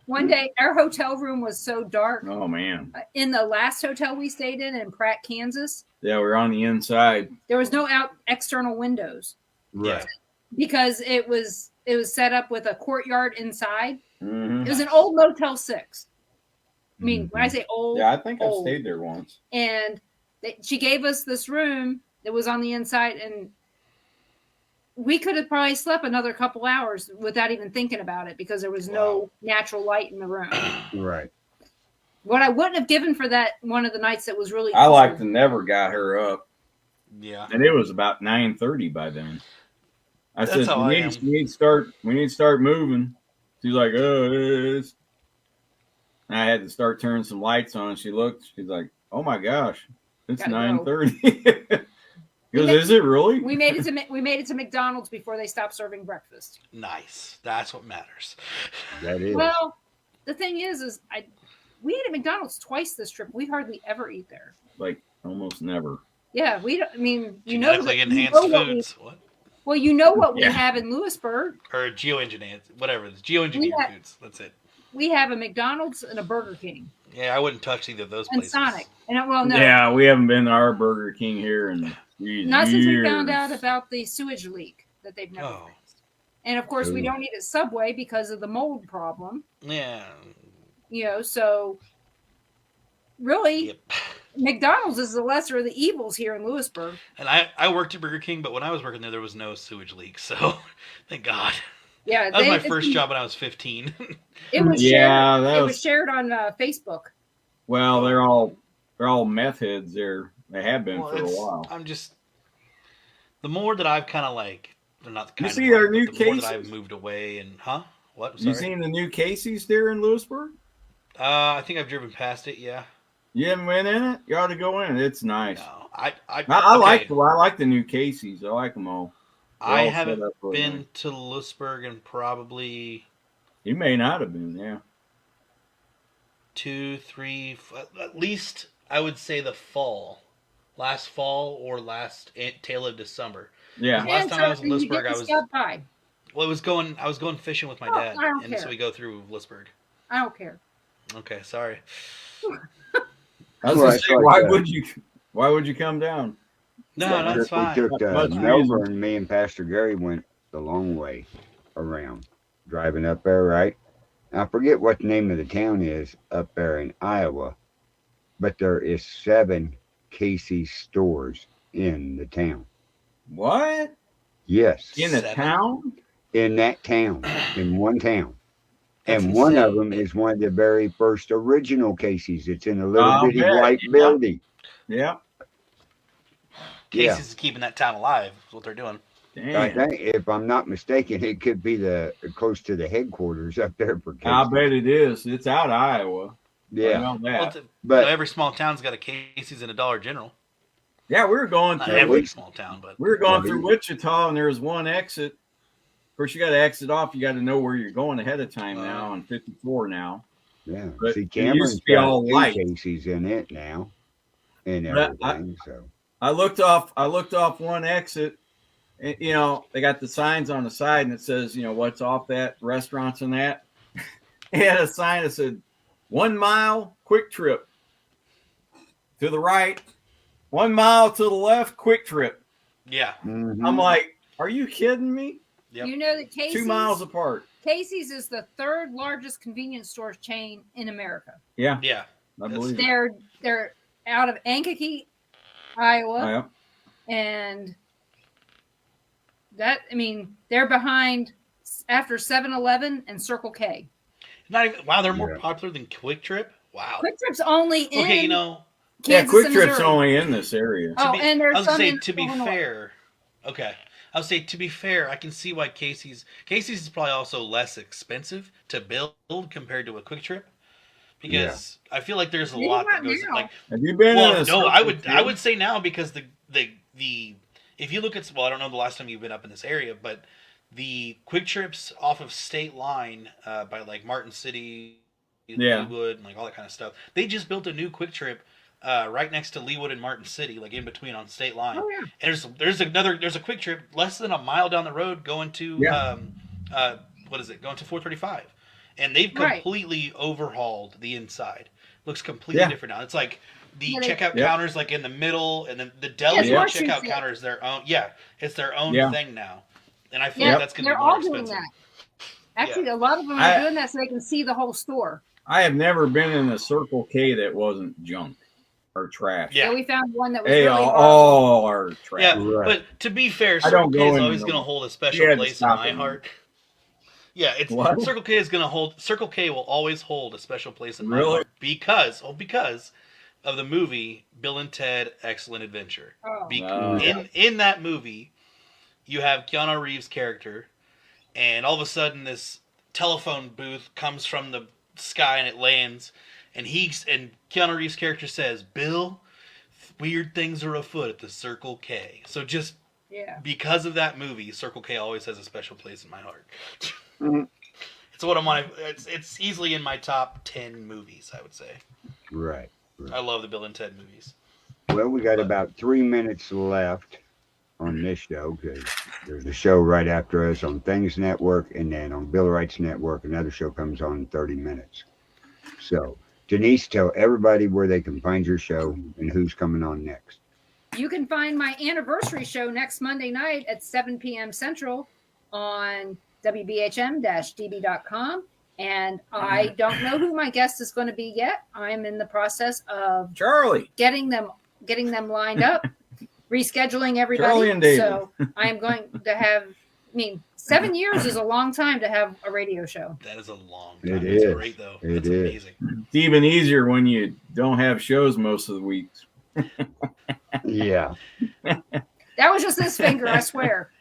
One day, our hotel room was so dark.
Oh, man.
In the last hotel we stayed in Pratt, Kansas.
Yeah, we're on the inside.
There was no external windows.
Right.
Because it was set up with a courtyard inside.
Mm-hmm.
It was an old Motel 6. I mean, when I say old,
yeah, I think
old.
I stayed there once.
And she gave us this room that was on the inside, and we could have probably slept another couple hours without even thinking about it because there was no natural light in the room.
Right.
What I wouldn't have given for that one of the nights that was really
I like to never got her up.
Yeah.
And it was about 9:30 by then. I
That's
said,
how
we
I
need to start moving. She's like, oh, it is. And I had to start turning some lights on. She looked, she's like, oh my gosh, it's 9:30. He goes, is it really?
We made it to McDonald's before they stopped serving breakfast.
Nice. That's what matters.
That is.
Well, the thing is we ate at McDonald's twice this trip. We hardly ever eat there.
Like almost never.
Yeah, we don't. I mean,
genetically enhanced foods. What?
Well, you know what we have in Lewisburg,
or geoengineered, whatever. It's geoengineered foods. That's it.
We have a McDonald's and a Burger King.
Yeah, I wouldn't touch either of those places.
And Sonic. And no.
Yeah, we haven't been to our Burger King here in
not since we found out about the sewage leak that they've never fixed. And of course, we don't eat at Subway because of the mold problem.
Yeah.
You know, so really, McDonald's is the lesser of the evils here in Lewisburg.
And I worked at Burger King, but when I was working there was no sewage leak, so thank God.
Yeah,
that was my first job when I was 15.
It was shared. It was shared on Facebook.
Well, they're all meth heads there. They have been for a while.
I'm just the more that I've kind of like. They're not the kind.
You see our new
the more that I've moved away and what? Sorry?
You seen the new Casey's there in Lewisburg?
I think I've driven past it. Yeah.
You haven't been in it? You ought to go in. It's nice.
No,
I like the new Casey's. I like them all.
I haven't been to Lewisburg in probably.
You may not have been. Yeah.
2, 3, at least I would say the last fall or last tail of December.
Yeah.
Last time I was in Lewisburg, I was.
By.
Well, I was going fishing with my dad, and so we go through Lewisburg.
I don't care.
Okay, sorry.
I was gonna say, why would you come down?
No, that's fine.
We took Melbourne. Me and Pastor Gary went the long way around, driving up there, right? I forget what the name of the town is up there in Iowa, but there is 7 Casey's stores in the town.
What?
Yes.
In a town?
In that town, in one town. And one of them is one of the very first original Casey's. It's in a little bitty white building.
Yeah.
Casey's is keeping that town alive. That's what they're doing.
I think, if I'm not mistaken, it could be close to the headquarters up there for Casey's.
I bet it is. It's out of Iowa.
Yeah.
But every small town's got a Casey's and a Dollar General.
Yeah, we were going through
every small town, but
we were going through Wichita, and there was one exit. Of course, you got to exit off. You got to know where you're going ahead of time now on 54 now.
Yeah.
But
see, Cameron's got 2 Casey's in it now, and everything.
I looked off one exit, you know, they got the signs on the side and it says, you know, what's off that, restaurants and that. It had a sign that said 1 mile, quick trip. To the right, 1 mile to the left, quick trip.
Yeah.
Mm-hmm.
I'm like, are you kidding me?
Yep. You know that Casey's
2 miles apart.
Casey's is the third largest convenience store chain in America.
Yeah.
Yeah.
I believe
they're out of Kankakee, Iowa.
Yeah.
And that, I mean, they're behind after 7-Eleven and Circle K.
Not even, wow, they're more popular than Quick Trip? Wow.
Quick Trip's only in
okay, you know.
Kansas,
Quick Trip's only in this area.
And there's
I was
some
going
in
to say, to be fair, okay. I would say, to be fair, I can see why Casey's is probably also less expensive to build compared to a Quick Trip, because I feel like there's a lot that goes. Like,
have you been?
Well, no, I would say now, because the if you look at, well, I don't know the last time you've been up in this area, but the Quick Trips off of State Line by like Martin City, Leewood, and like all that kind of stuff. They just built a new Quick Trip. Right next to Leewood and Martin City, like in between on State Line.
Oh, yeah.
And there's a Quick Trip less than a mile down the road going to what is it? Going to 435, and they've completely overhauled the inside. Looks completely different now. It's like the checkout counters like in the middle, and then the deli checkout counter is their own. Yeah, it's their own thing now, and I feel like that's going to be more expensive. Doing that.
Actually, a lot of them are doing that so they can see the whole store.
I have never been in a Circle K that wasn't junk or trash.
Yeah, we found one that was
really
all
are trash.
Yeah, but to be fair, Circle K is always going to hold a special place in my heart. Yeah, it's Circle K is going to hold. Circle K will always hold a special place in my heart because of the movie Bill and Ted: Excellent Adventure. In that movie, you have Keanu Reeves' character, and all of a sudden this telephone booth comes from the sky and it lands. And Keanu Reeves' character says, "Bill, weird things are afoot at the Circle K." So just because of that movie, Circle K always has a special place in my heart. It's one of my. It's easily in my top 10 movies, I would say.
Right.
I love the Bill and Ted movies.
Well, we got about 3 minutes left on this show, because there's a show right after us on Things Network, and then on Bill Wright's Network, another show comes on in 30 minutes. So, Denise, tell everybody where they can find your show and who's coming on next.
You can find my anniversary show next Monday night at 7 p.m. Central on WBHM-DB.com. And I don't know who my guest is going to be yet. I'm in the process of getting them lined up, rescheduling everybody. So I'm going to have, 7 years is a long time to have a radio show.
That is a long time.
It
is
great,
though.
It's
amazing.
It's even easier when you don't have shows most of the weeks.
Yeah.
That was just this finger, I swear.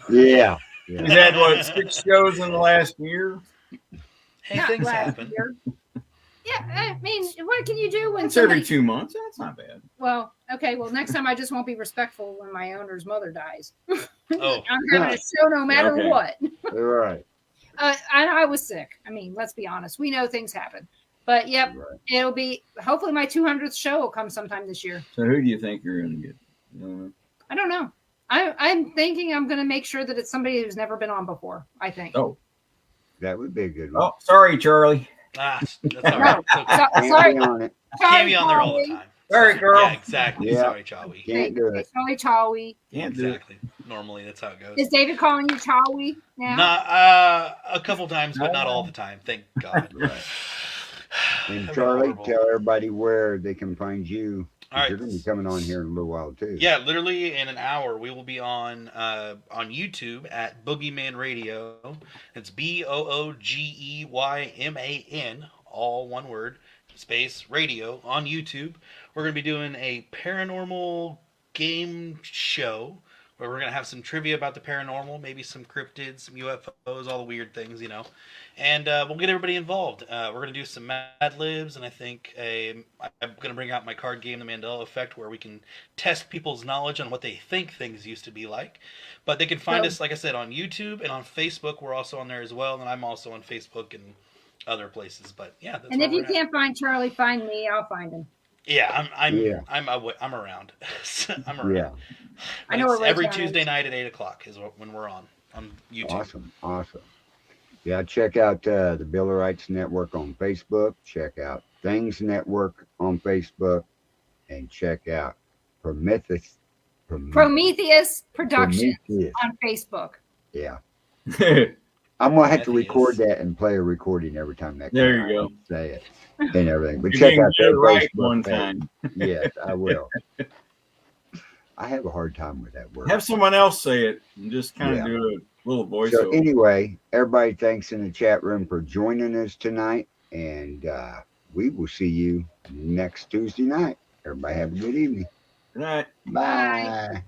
Yeah.
You had, 6 shows in the last year?
Hey, things happen.
Yeah, what can you do when
it's every 2 months? That's not bad.
Well, okay. Well, next time I just won't be respectful when my owner's mother dies.
Oh,
I'm having a show no matter what.
All right.
I was sick. Let's be honest. We know things happen. But, it'll be, hopefully my 200th show will come sometime this year.
So who do you think you're going to get?
I don't know. I'm thinking I'm going to make sure that it's somebody who's never been on before, I think.
Oh.
That would be a good one.
Oh, sorry, Charlie.
That's all right.
Sorry.
Can't be on there all the time.
Sorry, girl.
Yeah, exactly.
Yeah.
Sorry, Chawi.
Can't do it.
Sorry, Chawi.
Can't do it.
Exactly. Normally, that's how it goes.
Is David calling you Chawi now?
Not a couple times, but not all the time. Thank God.
Right. And Charlie, tell everybody where they can find you.
All right.
You're going to be coming on here in a little while too.
Yeah, literally in an hour, we will be on YouTube at Boogeyman Radio. It's BOOGEYMAN, all one word, space radio on YouTube. We're going to be doing a paranormal game show where we're going to have some trivia about the paranormal, maybe some cryptids, some UFOs, all the weird things, And we'll get everybody involved. We're going to do some Mad Libs, and I think I'm going to bring out my card game, The Mandela Effect, where we can test people's knowledge on what they think things used to be like. But they can find us, like I said, on YouTube and on Facebook. We're also on there as well, and I'm also on Facebook and other places. But yeah, that's
and if you can't find Charlie, find me. I'll find him.
Yeah, I'm around. I'm around.
Yeah.
I know
every Tuesday night at 8:00 is when we're on YouTube.
Awesome. Yeah, check out the Billerites Network on Facebook. Check out Things Network on Facebook, and check out Prometheus
Productions on Facebook.
Yeah. I'm gonna have to record that and play a recording every time that.
There you go.
Say it and everything. But
you
check out that
right
Facebook
one
page.
time.
Yes, I will. I have a hard time with that word.
Have someone else say it and just kind of do a little voiceover.
So anyway, everybody, thanks in the chat room for joining us tonight, and we will see you next Tuesday night. Everybody have a good evening.
Good night.
Bye.